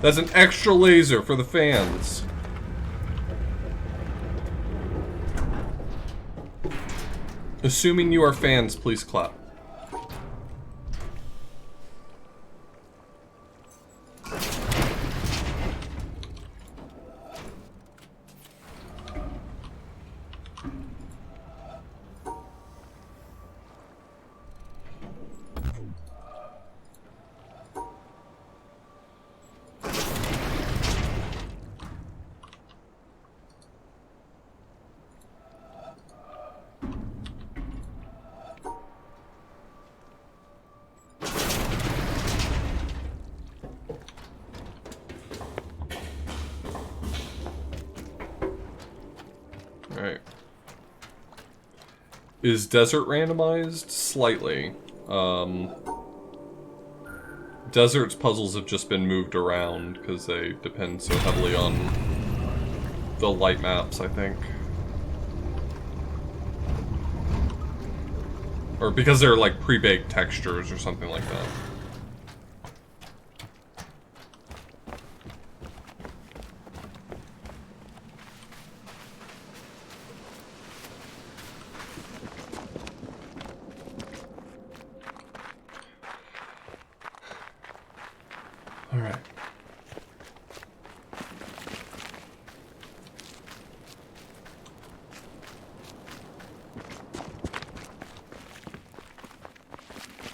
That's an extra laser for the fans. Assuming you are fans, please clap. Alright. Is desert randomized? Slightly. Desert's puzzles have just been moved around because they depend so heavily on the light maps, I think. Or because they're like pre-baked textures or something like that. Alright.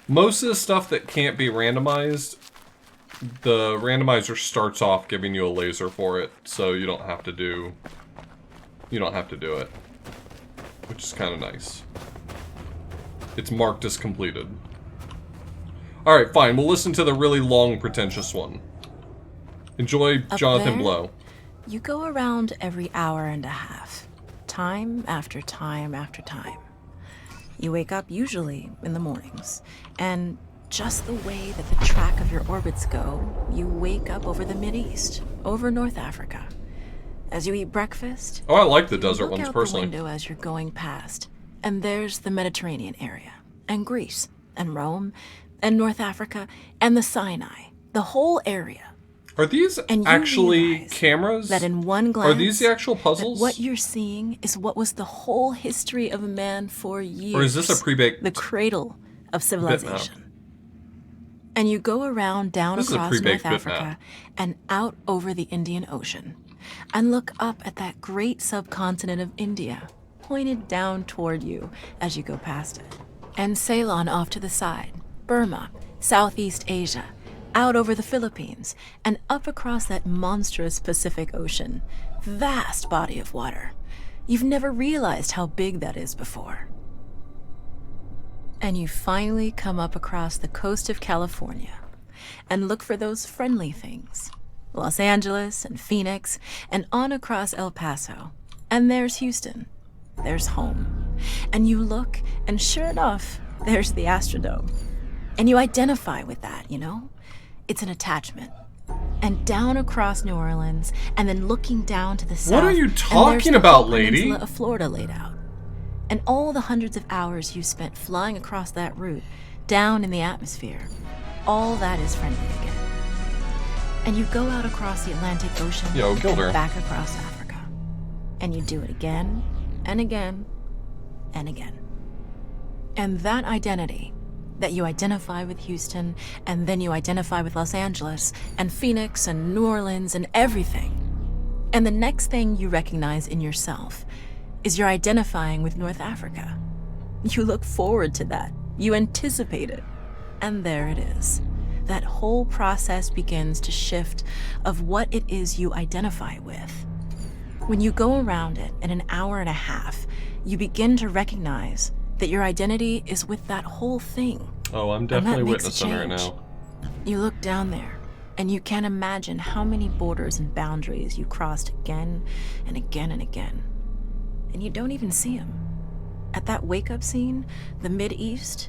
Most of the stuff that can't be randomized, the randomizer starts off giving you a laser for it, so you don't have to do it. Which is kind of nice. It's marked as completed. Alright, fine. We'll listen to the really long, pretentious one. Enjoy Jonathan Blow. You go around every hour and a half. Time after time after time. You wake up usually in the mornings. And just the way that the track of your orbits go, you wake up over the Mideast, over North Africa. As you eat breakfast... Oh, I like the desert ones, personally. You look out the window as you're going past. And there's the Mediterranean area. And Greece. And Rome. And North Africa, and the Sinai, the whole area. Are these actually cameras? That in one glance, are these the actual puzzles? What you're seeing is what was the whole history of man for years. Or is this a pre-baked? The cradle of civilization. And you go around down across North Africa and out over the Indian Ocean, and look up at that great subcontinent of India, pointed down toward you as you go past it, and Ceylon off to the side. Burma, Southeast Asia, out over the Philippines, and up across that monstrous Pacific Ocean. Vast body of water. You've never realized how big that is before. And you finally come up across the coast of California and look for those friendly things. Los Angeles and Phoenix, and on across El Paso. And there's Houston. There's home. And you look, and sure enough, there's the Astrodome. And you identify with that, you know? It's an attachment. And down across New Orleans, and then looking down to the south. What are you talking about, lady? Peninsula of Florida laid out. And all the hundreds of hours you spent flying across that route, down in the atmosphere, all that is friendly again. And you go out across the Atlantic Ocean, and back across Africa. And you do it again, and again, and again. And that identity, that you identify with Houston, and then you identify with Los Angeles, and Phoenix, and New Orleans, and everything. And the next thing you recognize in yourself is you're identifying with North Africa. You look forward to that. You anticipate it. And there it is. That whole process begins to shift of what it is you identify with. When you go around it in an hour and a half, you begin to recognize that your identity is with that whole thing. Oh, I'm definitely witnessing it right now. You look down there, and you can't imagine how many borders and boundaries you crossed again and again and again. And you don't even see them. At that wake-up scene, the Mideast,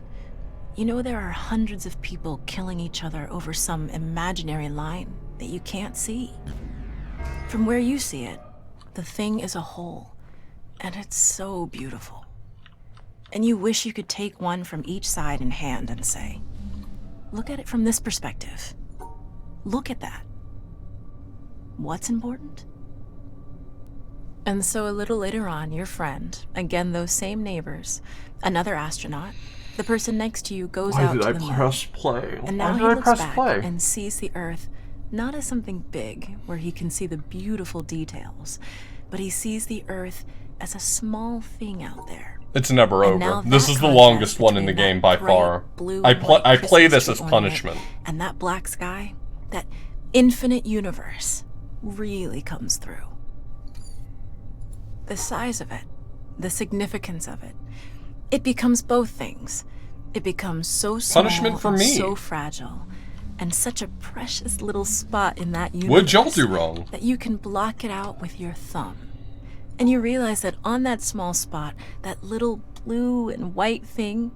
you know there are hundreds of people killing each other over some imaginary line that you can't see. From where you see it, the thing is a whole, and it's so beautiful. And you wish you could take one from each side in hand and say, look at it from this perspective. Look at that. what's important? And so a little later on, your friend, again those same neighbors, another astronaut, the person next to you goes out to the moon. play? And now he looks back and sees the Earth not as something big where he can see the beautiful details, but he sees the Earth as a small thing out there. It's never And now over. This that is the contrast longest one in the between game that by bright far. blue I and white play this Christmas as tree punishment. ornament and that black sky, that infinite universe, really comes through. The size of it, the significance of it, it becomes both things. It becomes so small Punishment for and me. so fragile, and such a precious little spot in that universe. What'd y'all do wrong? That you can block it out with your thumb. And you realize that on that small spot, that little blue and white thing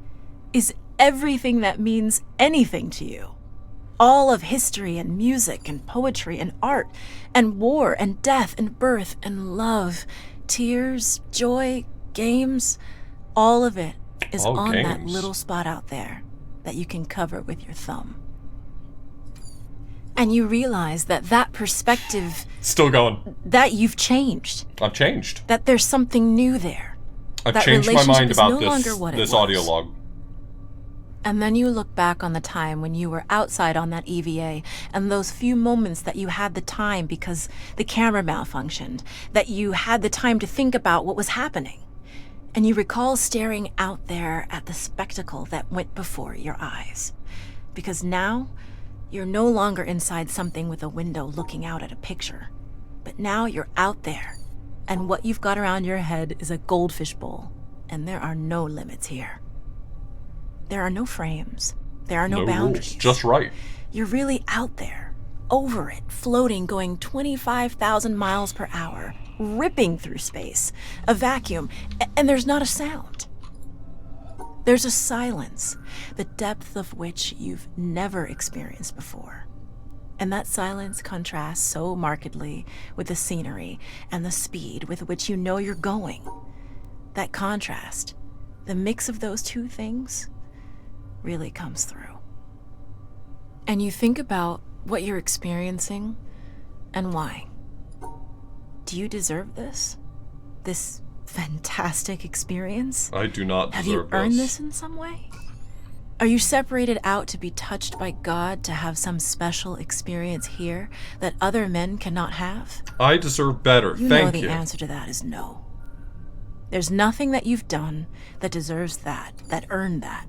is everything that means anything to you. All of history and music and poetry and art and war and death and birth and love, tears, joy, games, all of it is All on that games. little spot out there that you can cover with your thumb. And you realize that that perspective, Still going. that you've changed, I've changed. that there's something new there. I've That changed my relationship mind is about no longer what it this was. audio log. And then you look back on the time when you were outside on that EVA and those few moments that you had the time because the camera malfunctioned, that you had the time to think about what was happening. And you recall staring out there at the spectacle that went before your eyes. Because now, you're no longer inside something with a window looking out at a picture. But now you're out there, and what you've got around your head is a goldfish bowl, and there are no limits here. There are no frames. There are no boundaries. rules. Just right. You're really out there, over it, floating, going 25,000 miles per hour, ripping through space, a vacuum, and there's not a sound. There's a silence, the depth of which you've never experienced before. And that silence contrasts so markedly with the scenery and the speed with which you know you're going. That contrast, the mix of those two things, really comes through. And you think about what you're experiencing and why. Do you deserve this? This fantastic experience? I do not Have you deserve earned this in some way? Are you separated out to be touched by God to have some special experience here that other men cannot have? I deserve better. You know Thank the you. answer to that is no. There's nothing that you've done that deserves that earned that.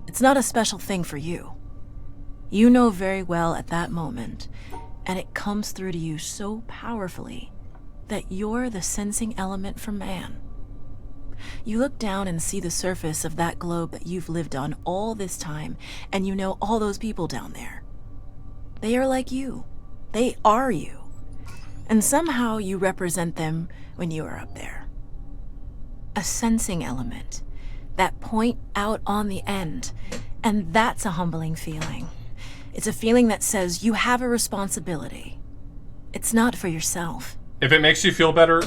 It's not a special thing for you. You know very well at that moment, and it comes through to you so powerfully, that you're the sensing element for man. You look down and see the surface of that globe that you've lived on all this time, and you know all those people down there. They are like you. They are you. And somehow you represent them when you are up there. A sensing element, that point out on the end, and that's a humbling feeling. It's a feeling that says you have a responsibility. It's not for yourself. If it makes you feel better,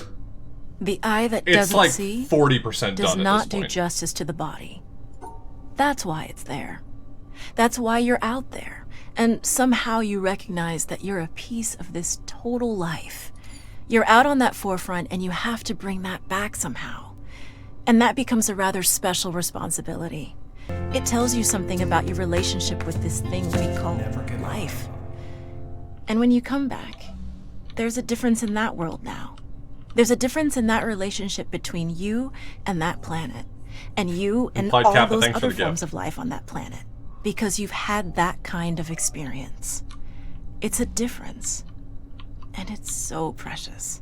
The eye that it's doesn't like see 40% does done at not this do point. justice to the body. That's why it's there. That's why you're out there. And somehow you recognize that you're a piece of this total life. You're out on that forefront and you have to bring that back somehow. And that becomes a rather special responsibility. It tells you something about your relationship with this thing we call life. And when you come back, there's a difference in that world now. There's a difference in that relationship between you and that planet, and you and Implied all Kappa, those thanks for other the forms gift. of life on that planet, because you've had that kind of experience. It's a difference, and it's so precious.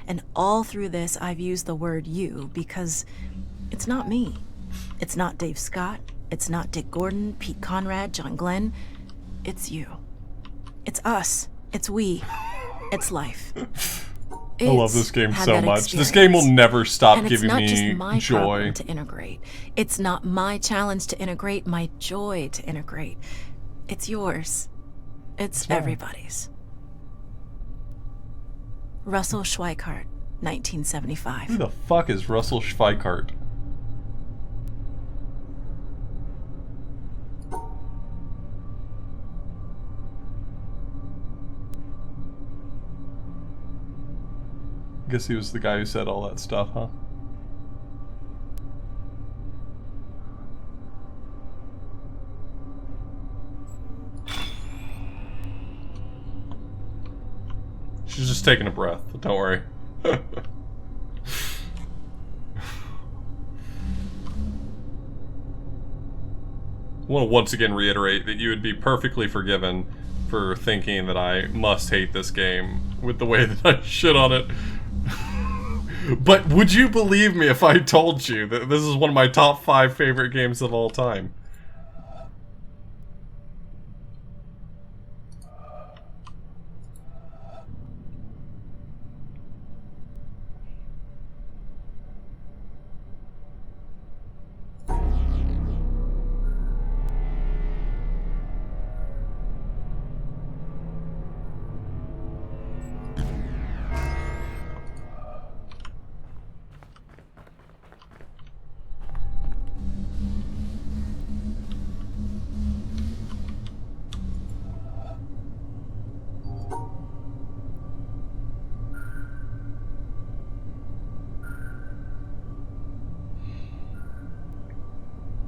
And all through this, I've used the word you because it's not me. It's not Dave Scott. It's not Dick Gordon, Pete Conrad, John Glenn. It's you. It's us. It's we. It's life. I love this game had so that much. This game will experience. never stop And giving it's not just me my joy. problem to integrate. It's not my challenge to integrate, my joy to integrate. It's yours. It's everybody's. Russell Schweikart, 1975. Who the fuck is Russell Schweikart? Guess he was the guy who said all that stuff, huh? She's just taking a breath, don't worry. I want to once again reiterate that you would be perfectly forgiven for thinking that I must hate this game with the way that I shit on it. But would you believe me if I told you that this is one of my top 5 favorite games of all time?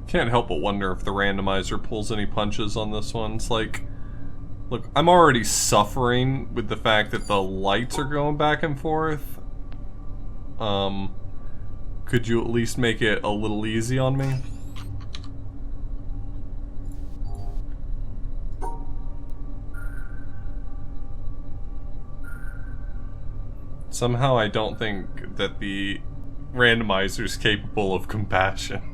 Can't help but wonder if the randomizer pulls any punches on this one. It's like, look, I'm already suffering with the fact that the lights are going back and forth. Could you at least make it a little easy on me? Somehow I don't think that the randomizer is capable of compassion.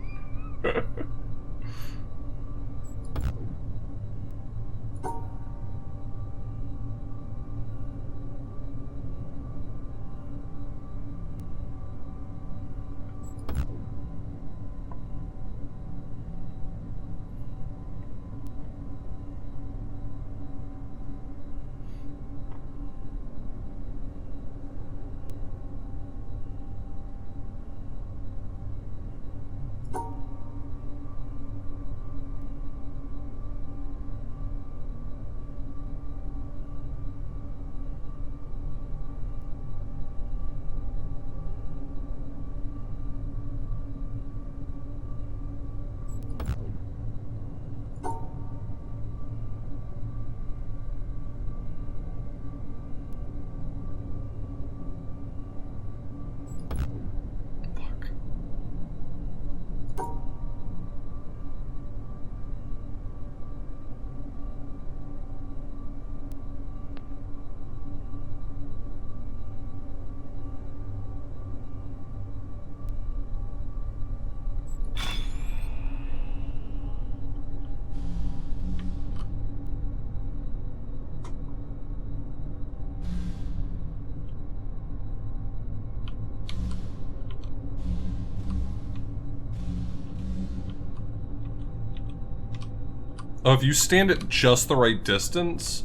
Oh, if you stand at just the right distance,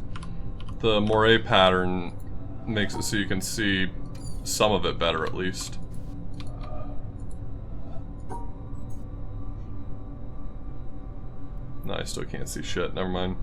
the moire pattern makes it so you can see some of it better, at least. No, I still can't see shit. Never mind.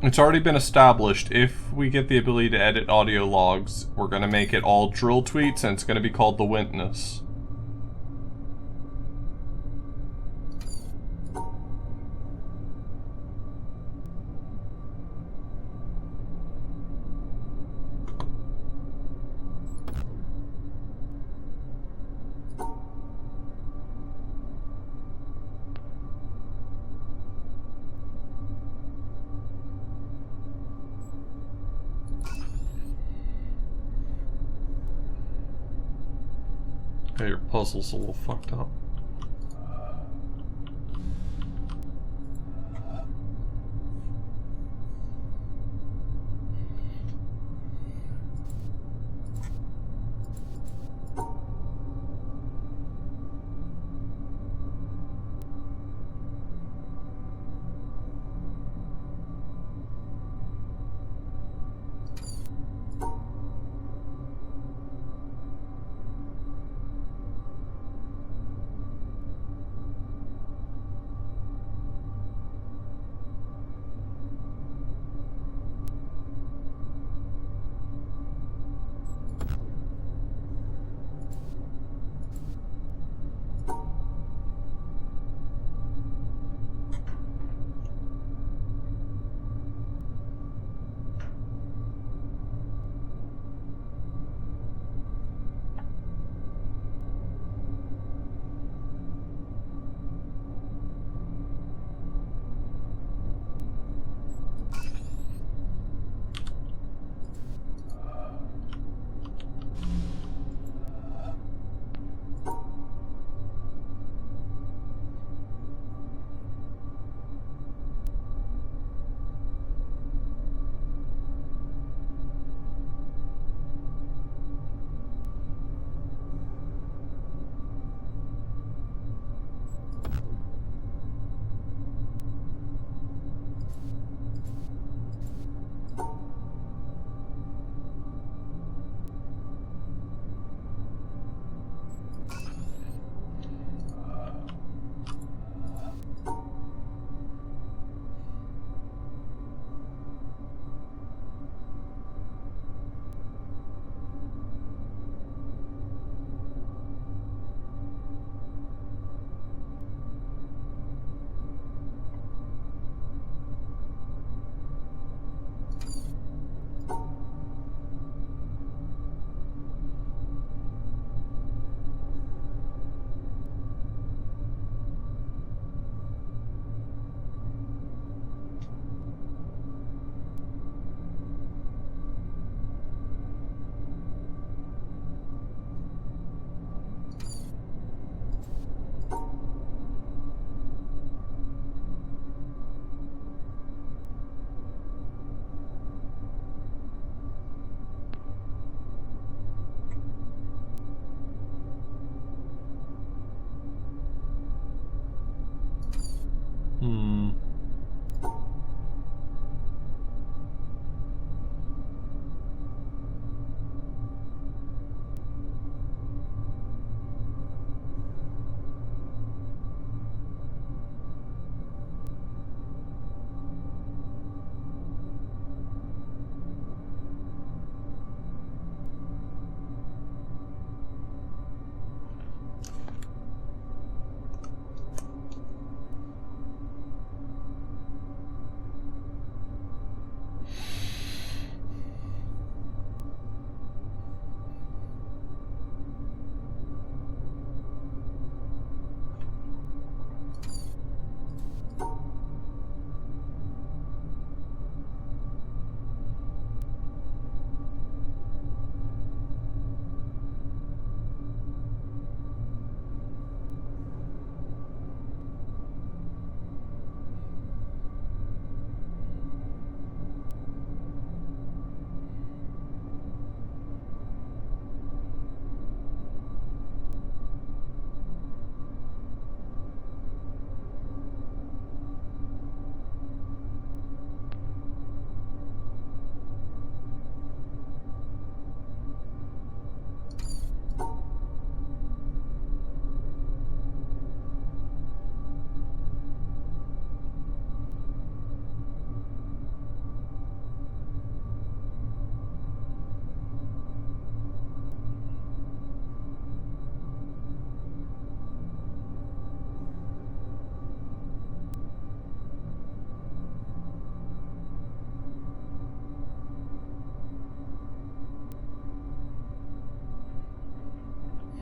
It's already been established, if we get the ability to edit audio logs, we're going to make it all drill tweets, and it's going to be called The Witness. Yeah, your puzzle's a little fucked up.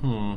Hmm.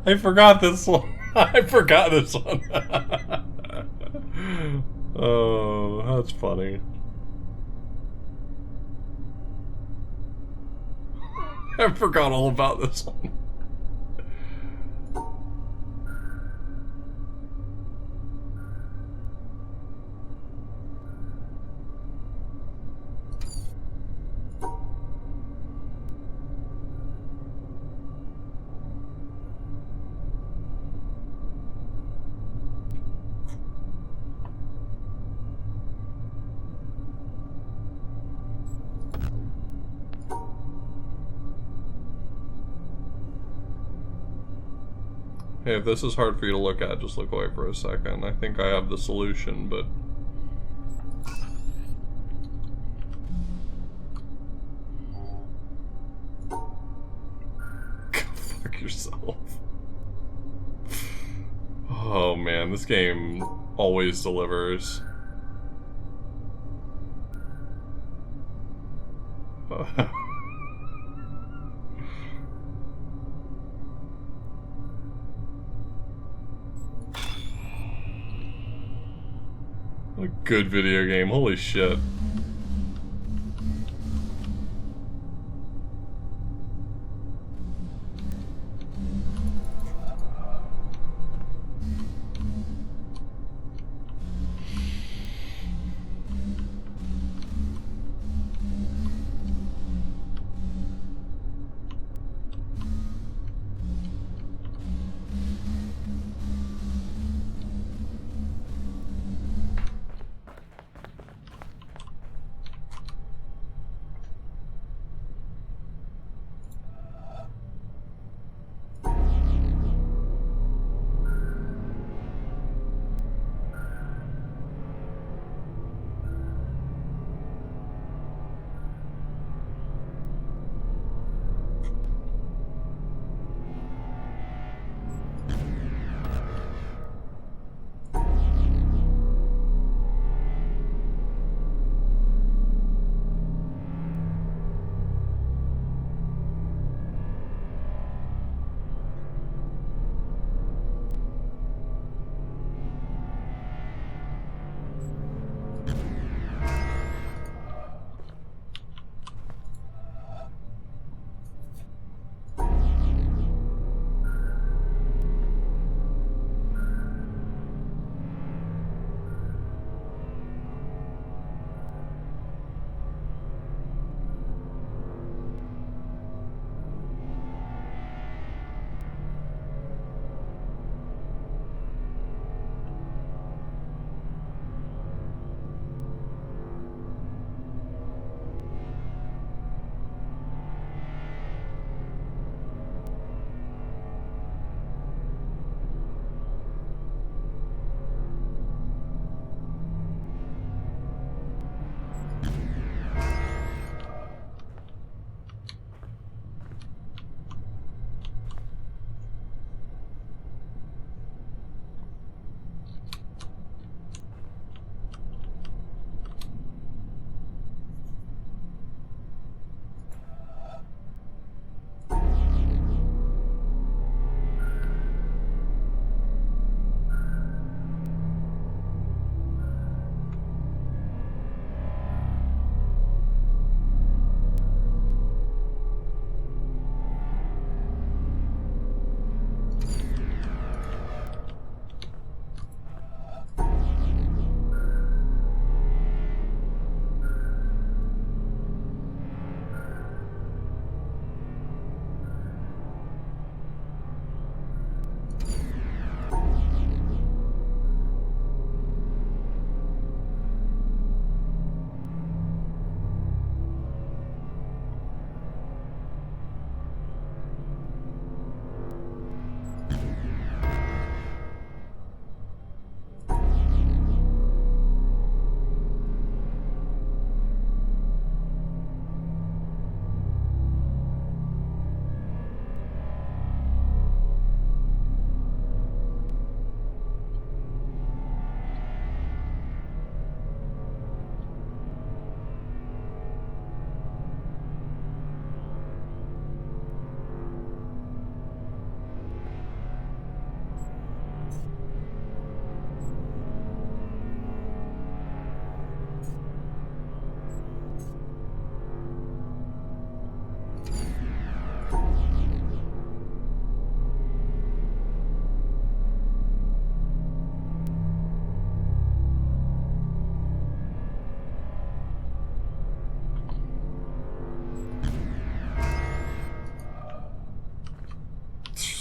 I forgot this one. I forgot this one. Oh, that's funny. I forgot all about this one. Hey, if this is hard for you to look at, just look away for a second. I think I have the solution, but... Fuck yourself. Oh man, this game always delivers. A good video game, holy shit.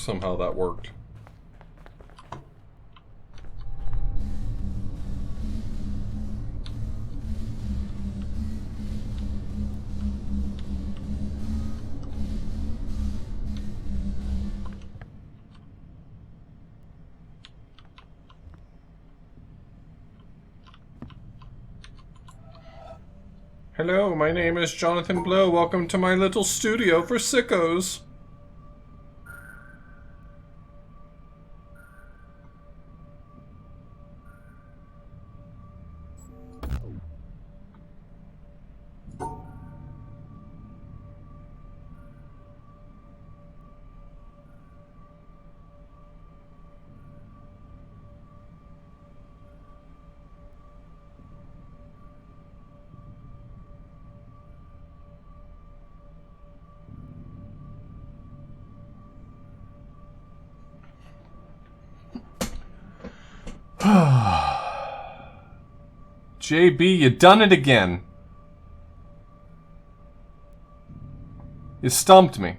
Somehow that worked. Hello, my name is Jonathan Blow. Welcome to my little studio for sickos. JB, you done it again. You stumped me.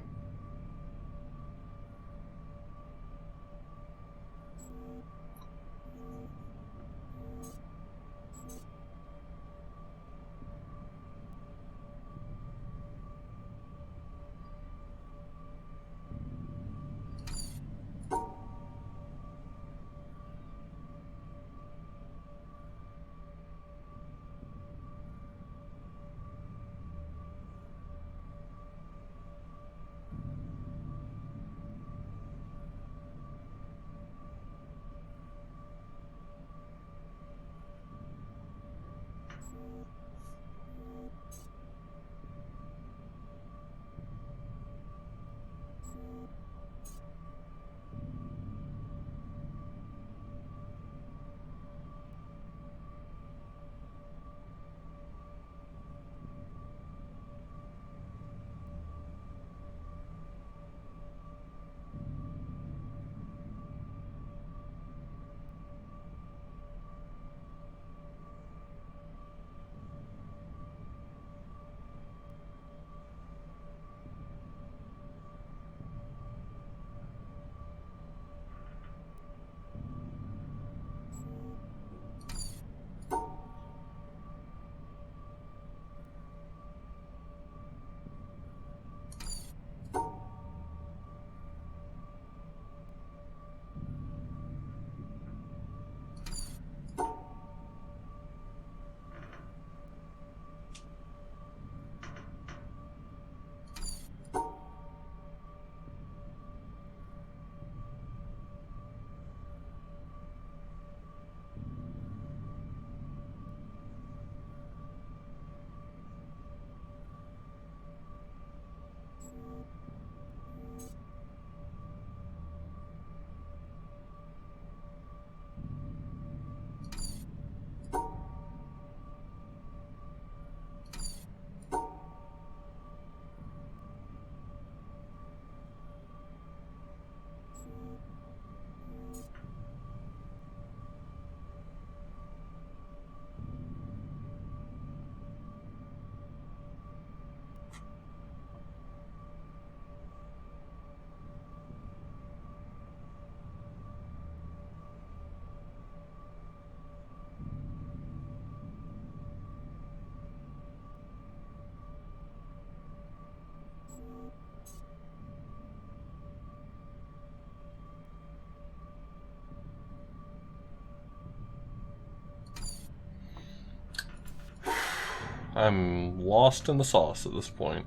I'm lost in the sauce at this point.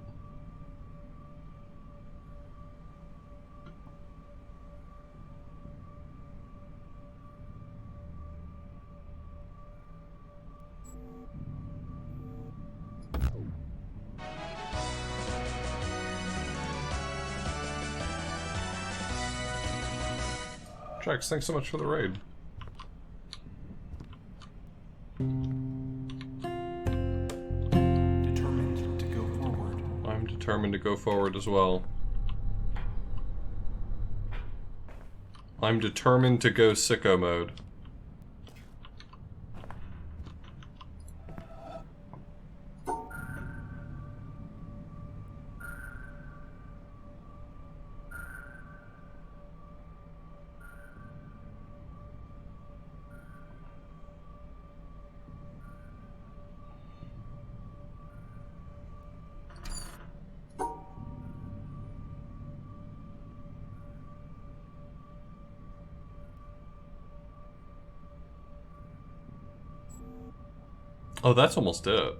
Jax, thanks so much for the raid. Determined to go forward. I'm determined to go forward as well. I'm determined to go sicko mode. Oh, that's almost it.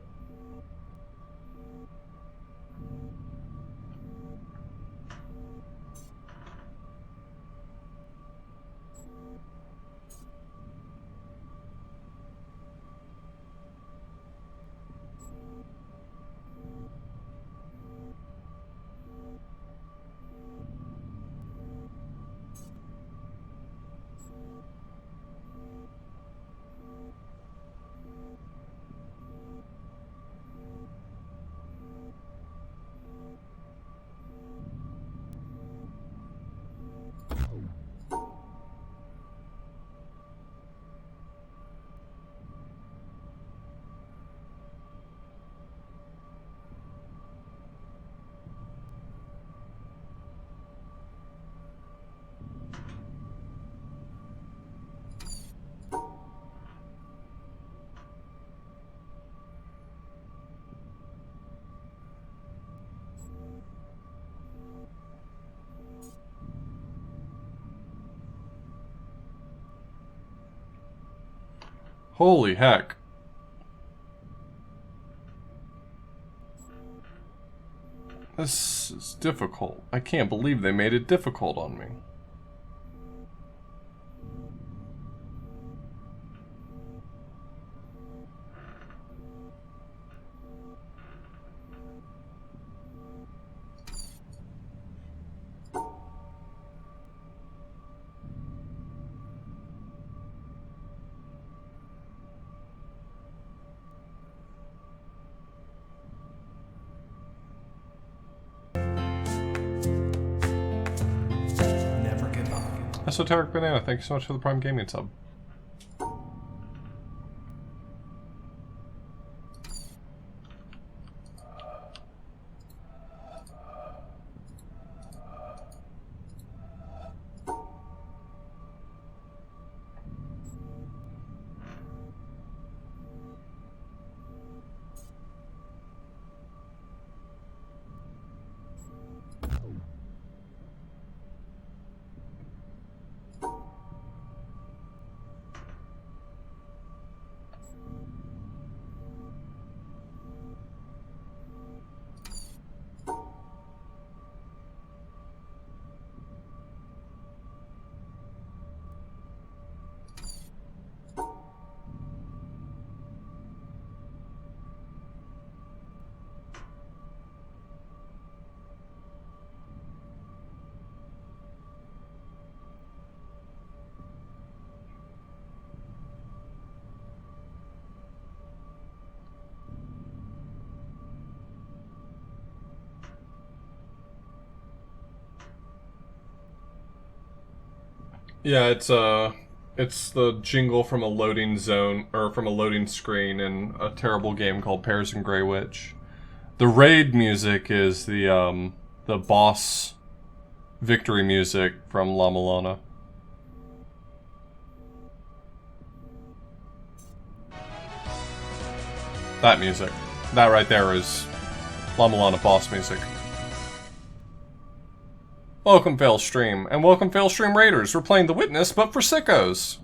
Holy heck. This is difficult. I can't believe they made it difficult on me. Never give up. Esoteric Banana, thank you so much for the Prime Gaming sub. Yeah, it's the jingle from a loading zone, or from a loading screen in a terrible game called Pears and Grey Witch. The raid music is the boss victory music from La Milana. That music. That right there is La Milana boss music. Welcome, Failstream, and welcome, Failstream Raiders. We're playing The Witness, but for sickos.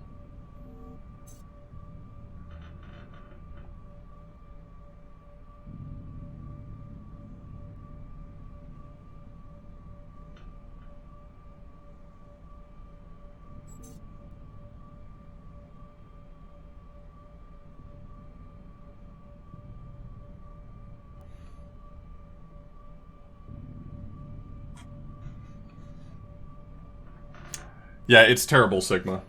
Yeah, it's terrible, Sigma.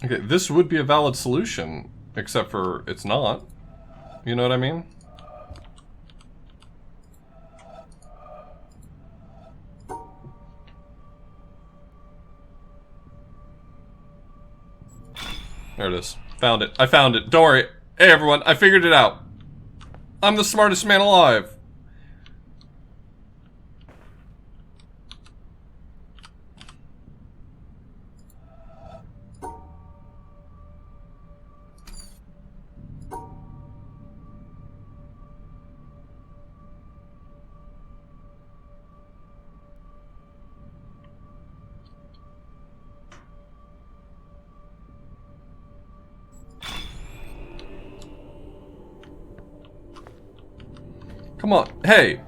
Okay, this would be a valid solution, except for it's not. You know what I mean? There it is. Found it. I found it. Don't worry. Hey, everyone. I figured it out. I'm the smartest man alive. Come on. Hey.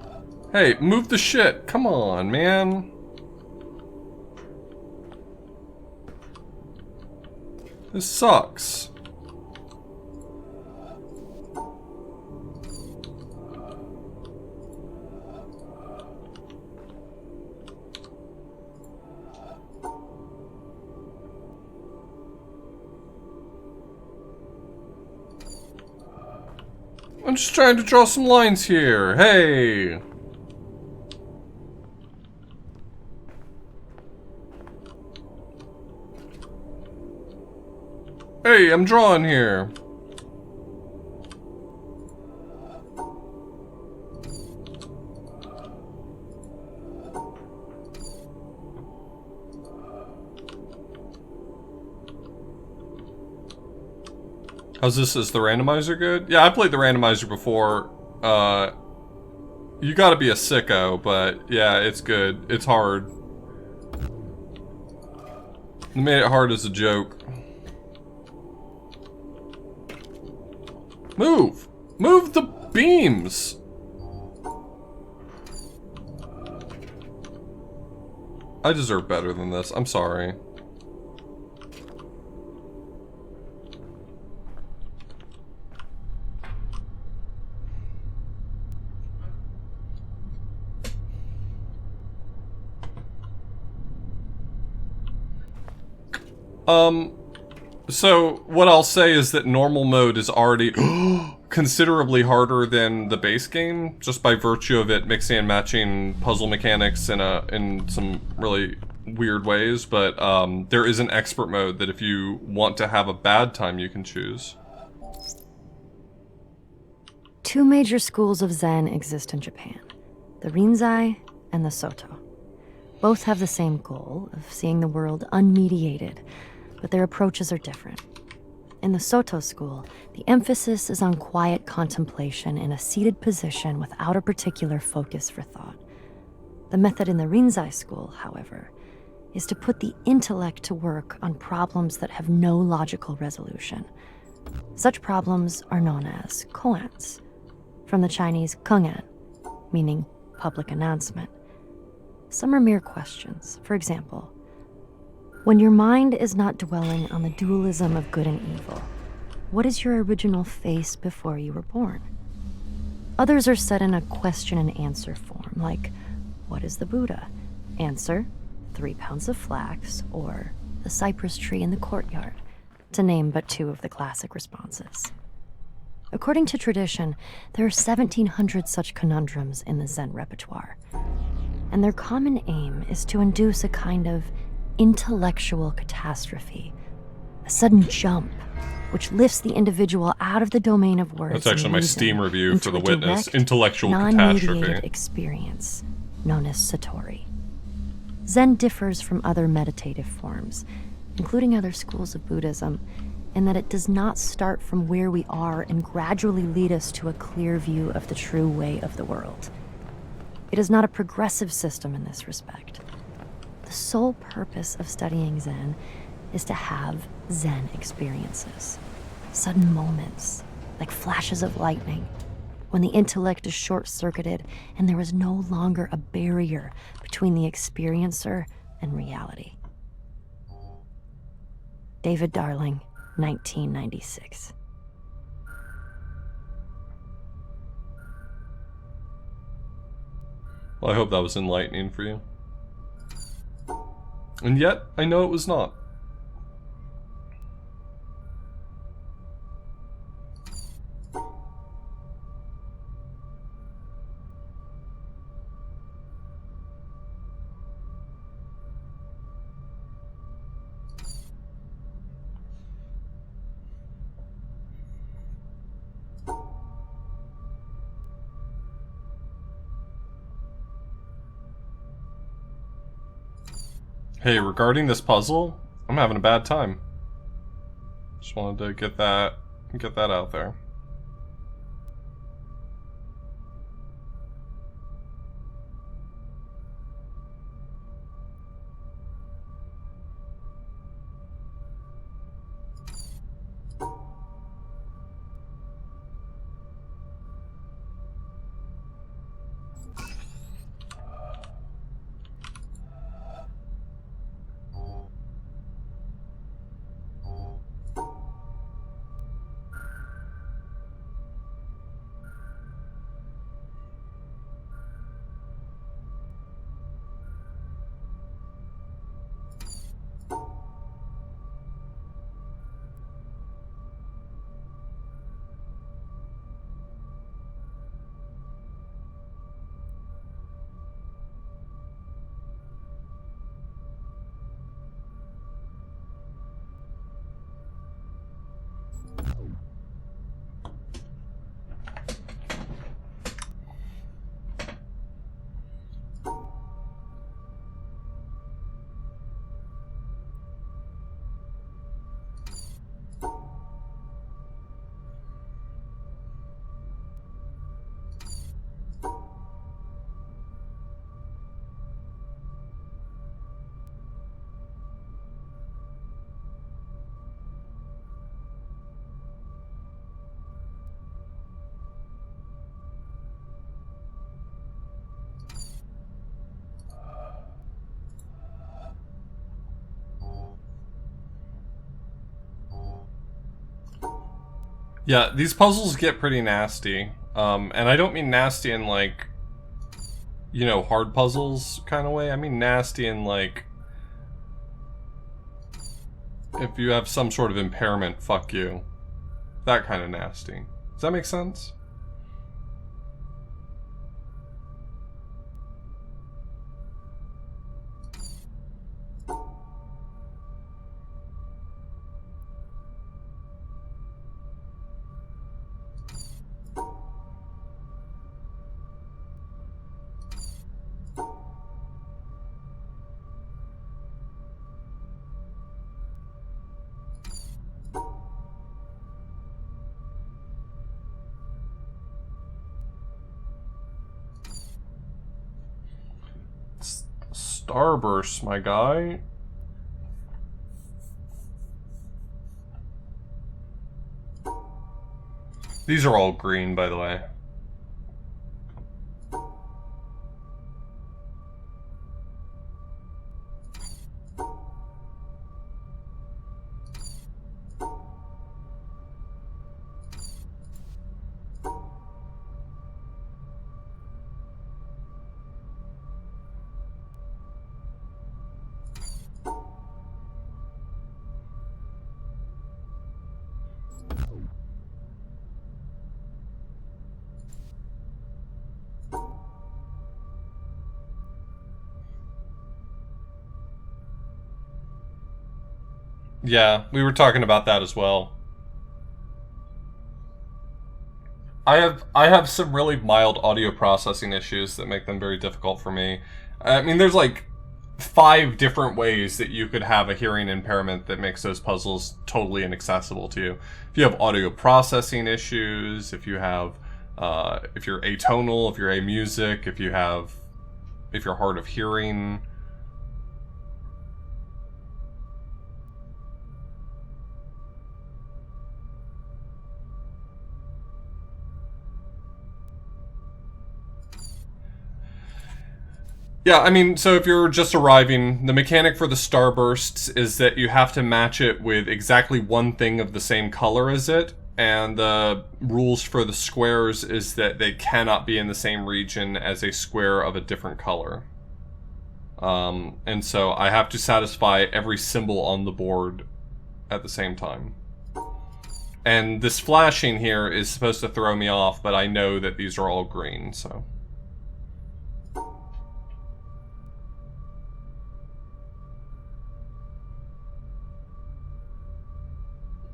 Hey, move the shit. Come on, man. This sucks. I'm just trying to draw some lines here. Hey. Hey, I'm drawing here. How's this? Is the randomizer good? Yeah, I played the randomizer before. You gotta be a sicko, but yeah, it's good. It's hard. They made it hard as a joke. Move! Move the beams! I deserve better than this. I'm sorry. So what I'll say is that normal mode is already considerably harder than the base game, just by virtue of it mixing and matching puzzle mechanics in some really weird ways. But there is an expert mode that if you want to have a bad time, you can choose. Two major schools of Zen exist in Japan, the Rinzai and the Soto. Both have the same goal of seeing the world unmediated, but their approaches are different. In the Soto school, the emphasis is on quiet contemplation in a seated position without a particular focus for thought. The method in the Rinzai school, however, is to put the intellect to work on problems that have no logical resolution. Such problems are known as koans, from the Chinese kongan, meaning public announcement. Some are mere questions. For example, when your mind is not dwelling on the dualism of good and evil, what is your original face before you were born? Others are set in a question and answer form, like, what is the Buddha? Answer, 3 pounds of flax, or the cypress tree in the courtyard, to name but two of the classic responses. According to tradition, there are 1,700 such conundrums in the Zen repertoire, and their common aim is to induce a kind of intellectual catastrophe, a sudden jump, which lifts the individual out of the domain of words. That's actually my Steam review for The into a Witness. direct, Intellectual non-mediated catastrophe. experience, known as Satori. Zen differs from other meditative forms, including other schools of Buddhism, in that it does not start from where we are and gradually lead us to a clear view of the true way of the world. It is not a progressive system in this respect. The sole purpose of studying Zen is to have Zen experiences. Sudden moments, like flashes of lightning, when the intellect is short-circuited and there is no longer a barrier between the experiencer and reality. David Darling, 1996. Well, I hope that was enlightening for you. And yet, I know it was not. Hey, regarding this puzzle, I'm having a bad time. Just wanted to get that out there. Yeah, these puzzles get pretty nasty. And I don't mean nasty in like, you know, hard puzzles kind of way. I mean nasty in like, if you have some sort of impairment, fuck you. That kind of nasty. Does that make sense? Starburst, my guy. These are all green, by the way. Yeah, we were talking about that as well. I have some really mild audio processing issues that make them very difficult for me. I mean, there's like 5 different ways that you could have a hearing impairment that makes those puzzles totally inaccessible to you. If you have audio processing issues, if you have, if you're atonal, if you're amusic, if you're hard of hearing. Yeah, I mean, so if you're just arriving, the mechanic for the starbursts is that you have to match it with exactly one thing of the same color as it, and the rules for the squares is that they cannot be in the same region as a square of a different color. And so I have to satisfy every symbol on the board at the same time. And this flashing here is supposed to throw me off, but I know that these are all green, so...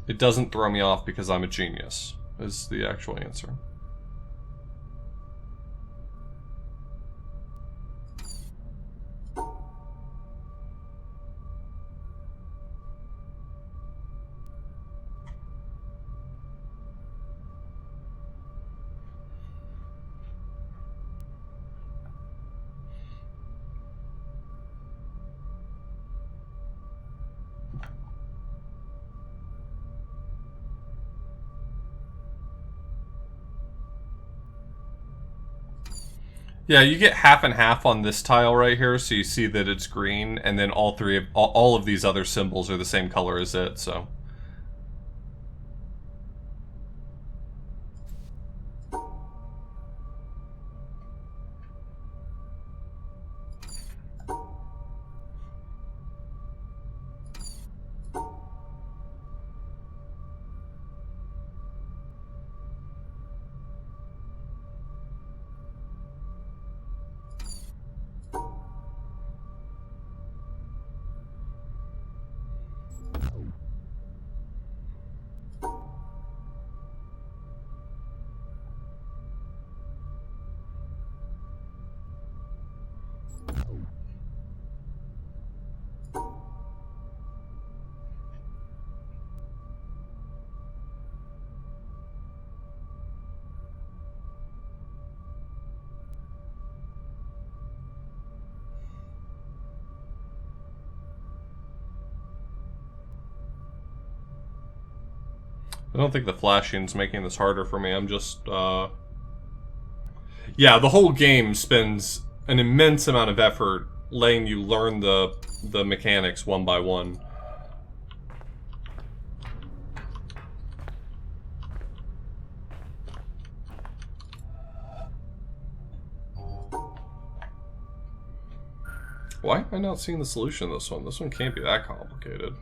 It doesn't throw me off because I'm a genius, is the actual answer. Yeah, you get half and half on this tile right here, so you see that it's green, and then all of these other symbols are the same color as it, so... I don't think the flashing's making this harder for me, I'm just, Yeah, the whole game spends an immense amount of effort letting you learn the mechanics one by one. Why am I not seeing the solution to this one? This one can't be that complicated.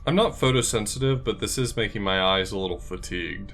I'm not photosensitive, but this is making my eyes a little fatigued.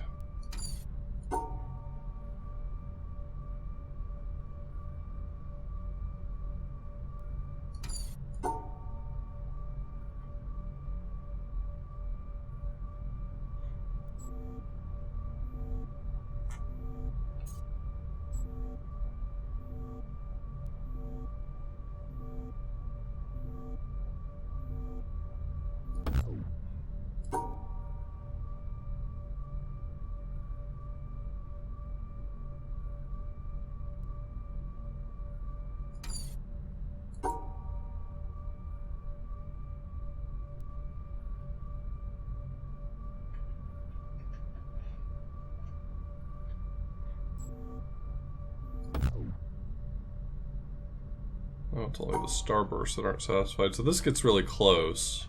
Oh, it's only the starbursts that aren't satisfied. So this gets really close.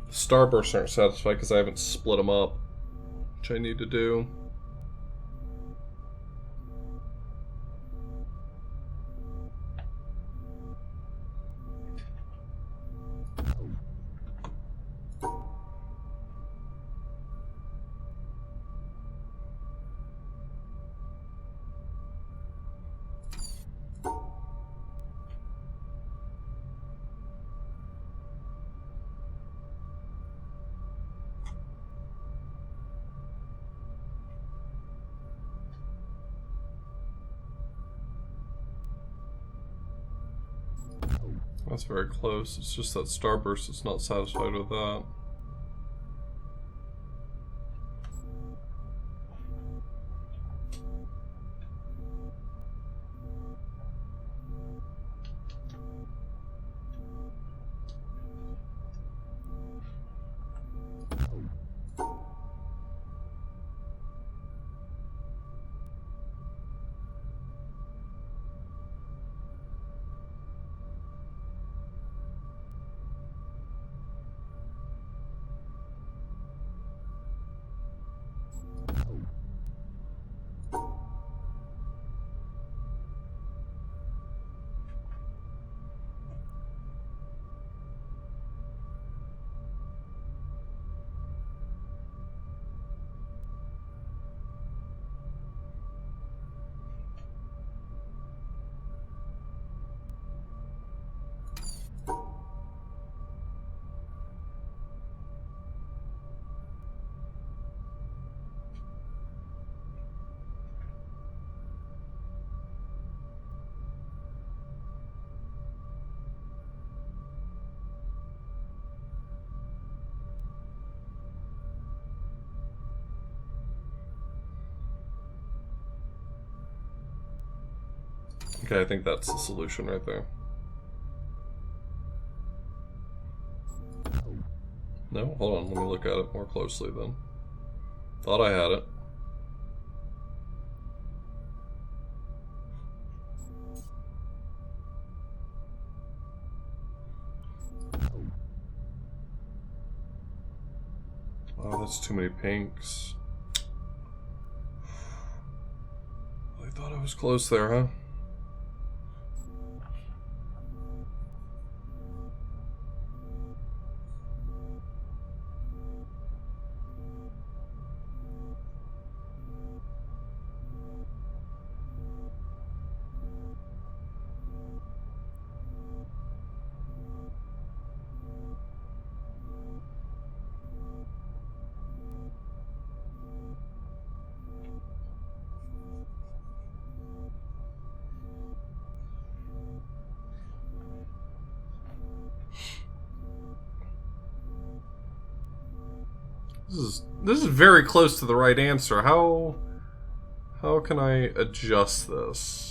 The starbursts aren't satisfied because I haven't split them up, which I need to do. That's very close. It's just that starburst that's not satisfied with that. Okay, I think that's the solution right there. No? Hold on, let me look at it more closely then. Thought I had it. Oh, that's too many pinks. I thought I was close there, huh? This is very close to the right answer. How can I adjust this?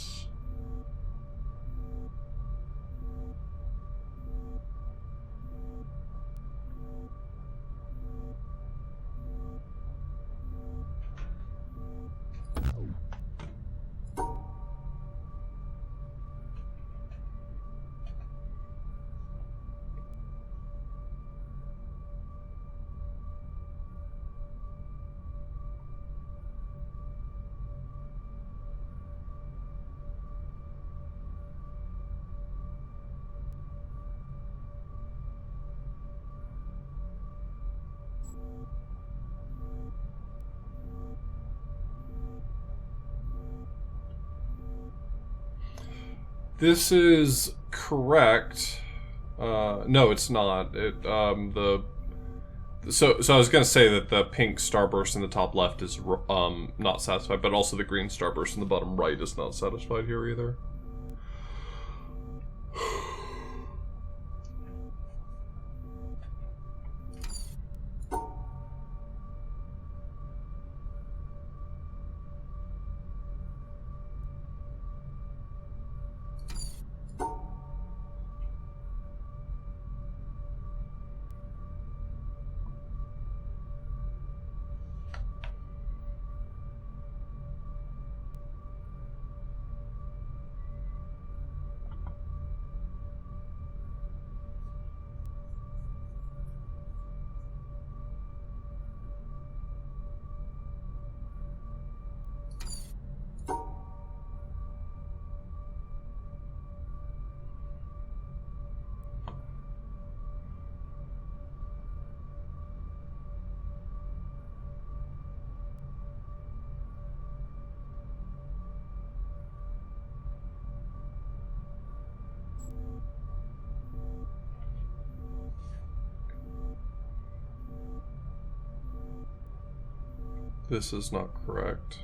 This is correct. No, it's not. So I was gonna say that the pink starburst in the top left is not satisfied, but also the green starburst in the bottom right is not satisfied here either. This is not correct.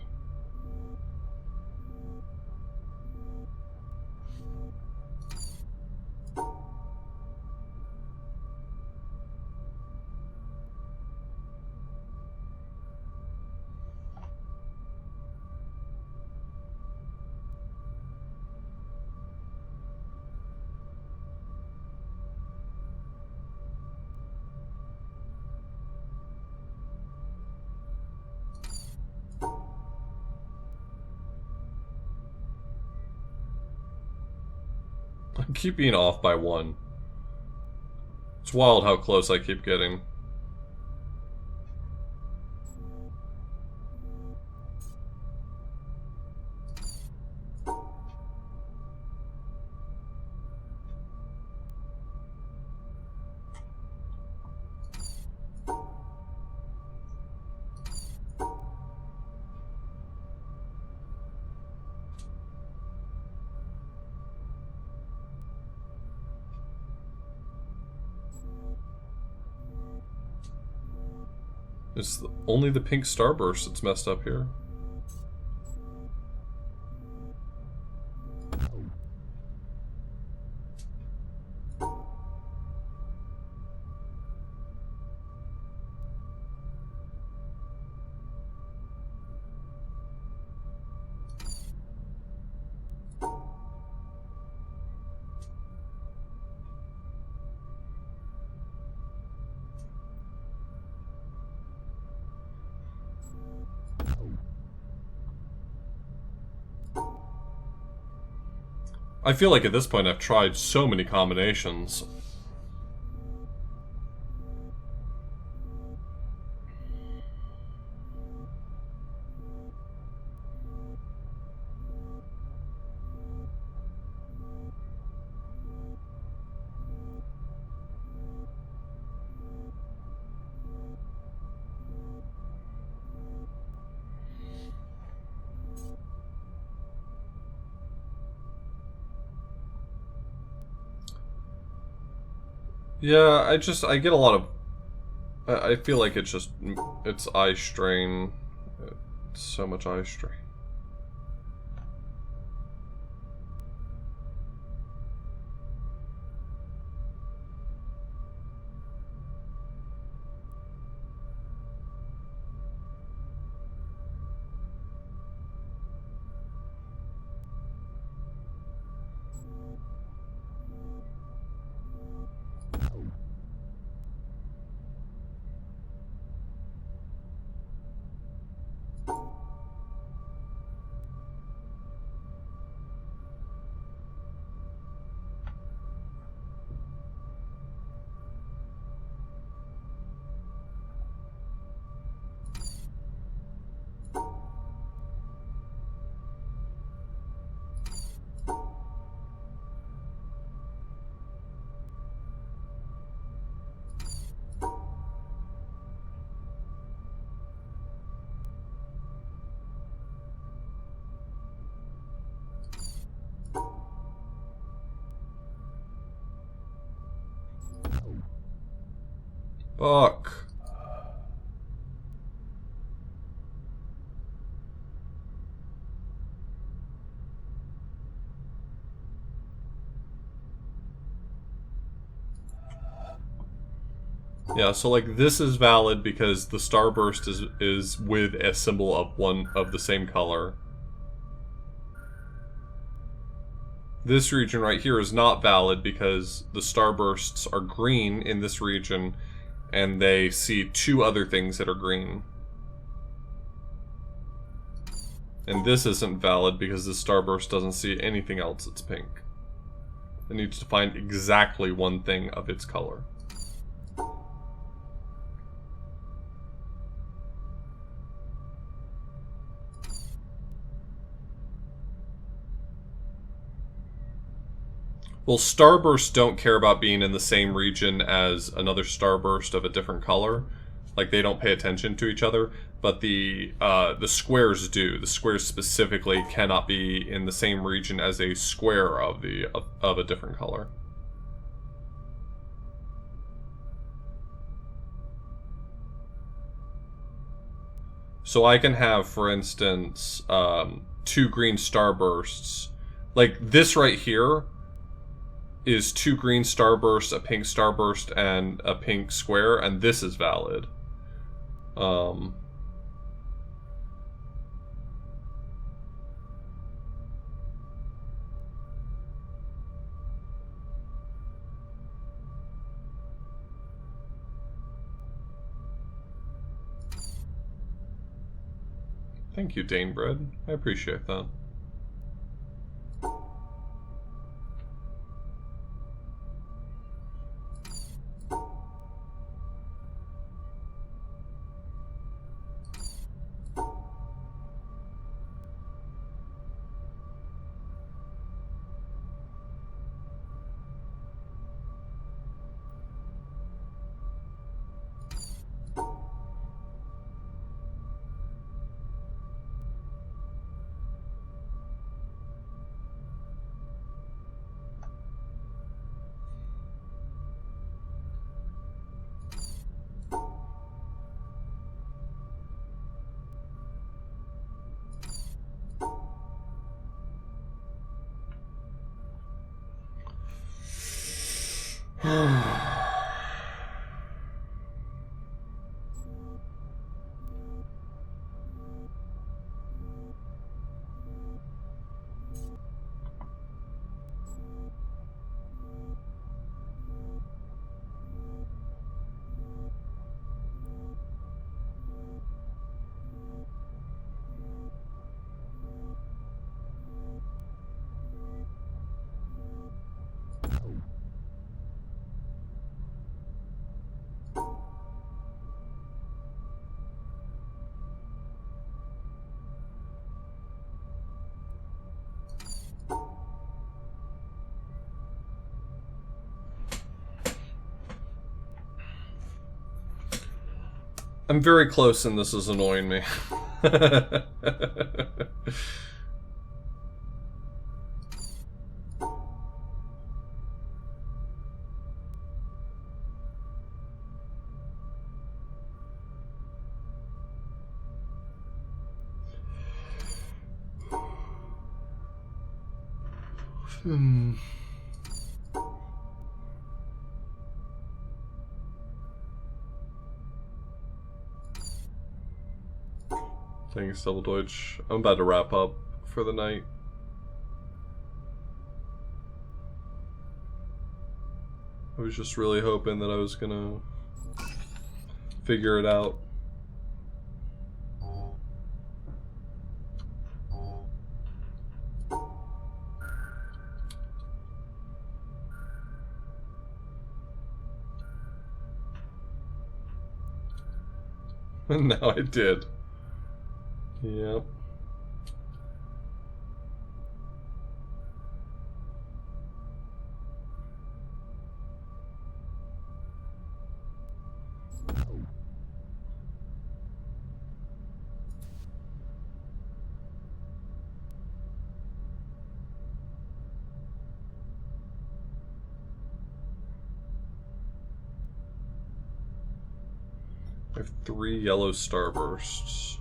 I keep being off by one. It's wild how close I keep getting. It's only the pink starburst that's messed up here. I feel like at this point I've tried so many combinations. Yeah, I get a lot of... I feel like it's eye strain. It's so much eye strain. Fuck. Yeah, so like this is valid because the starburst is with a symbol of one of the same color. This region right here is not valid because the starbursts are green in this region and they see two other things that are green. And this isn't valid because the starburst doesn't see anything else that's pink. It needs to find exactly one thing of its color. Well, starbursts don't care about being in the same region as another starburst of a different color. Like, they don't pay attention to each other. But the squares do. The squares specifically cannot be in the same region as a square of a different color. So I can have, for instance, two green starbursts. Like this right here is two green starbursts, a pink starburst, and a pink square, and this is valid. Thank you, Danebread. I appreciate that. I'm very close and this is annoying me. Thanks, Double Deutsch. I'm about to wrap up for the night. I was just really hoping that I was gonna figure it out. And now I did. Yep. I have 3 yellow starbursts.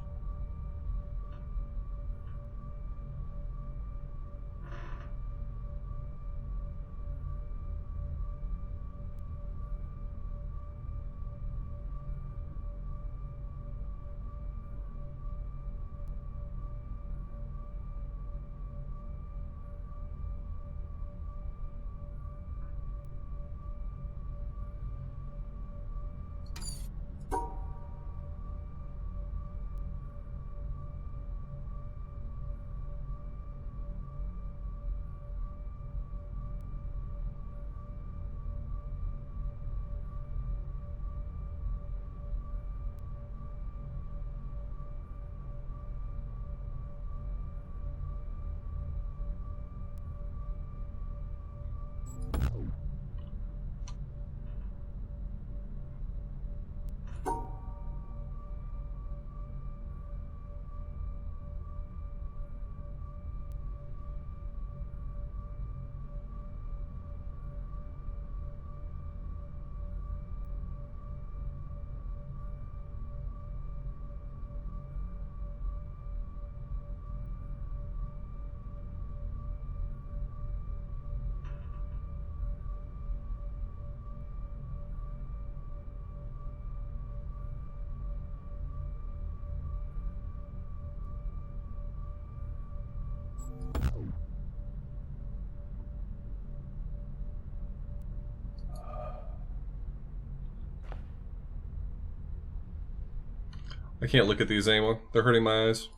I can't look at these anymore. They're hurting my eyes.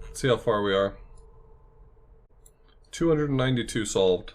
Let's see how far we are. 292 solved.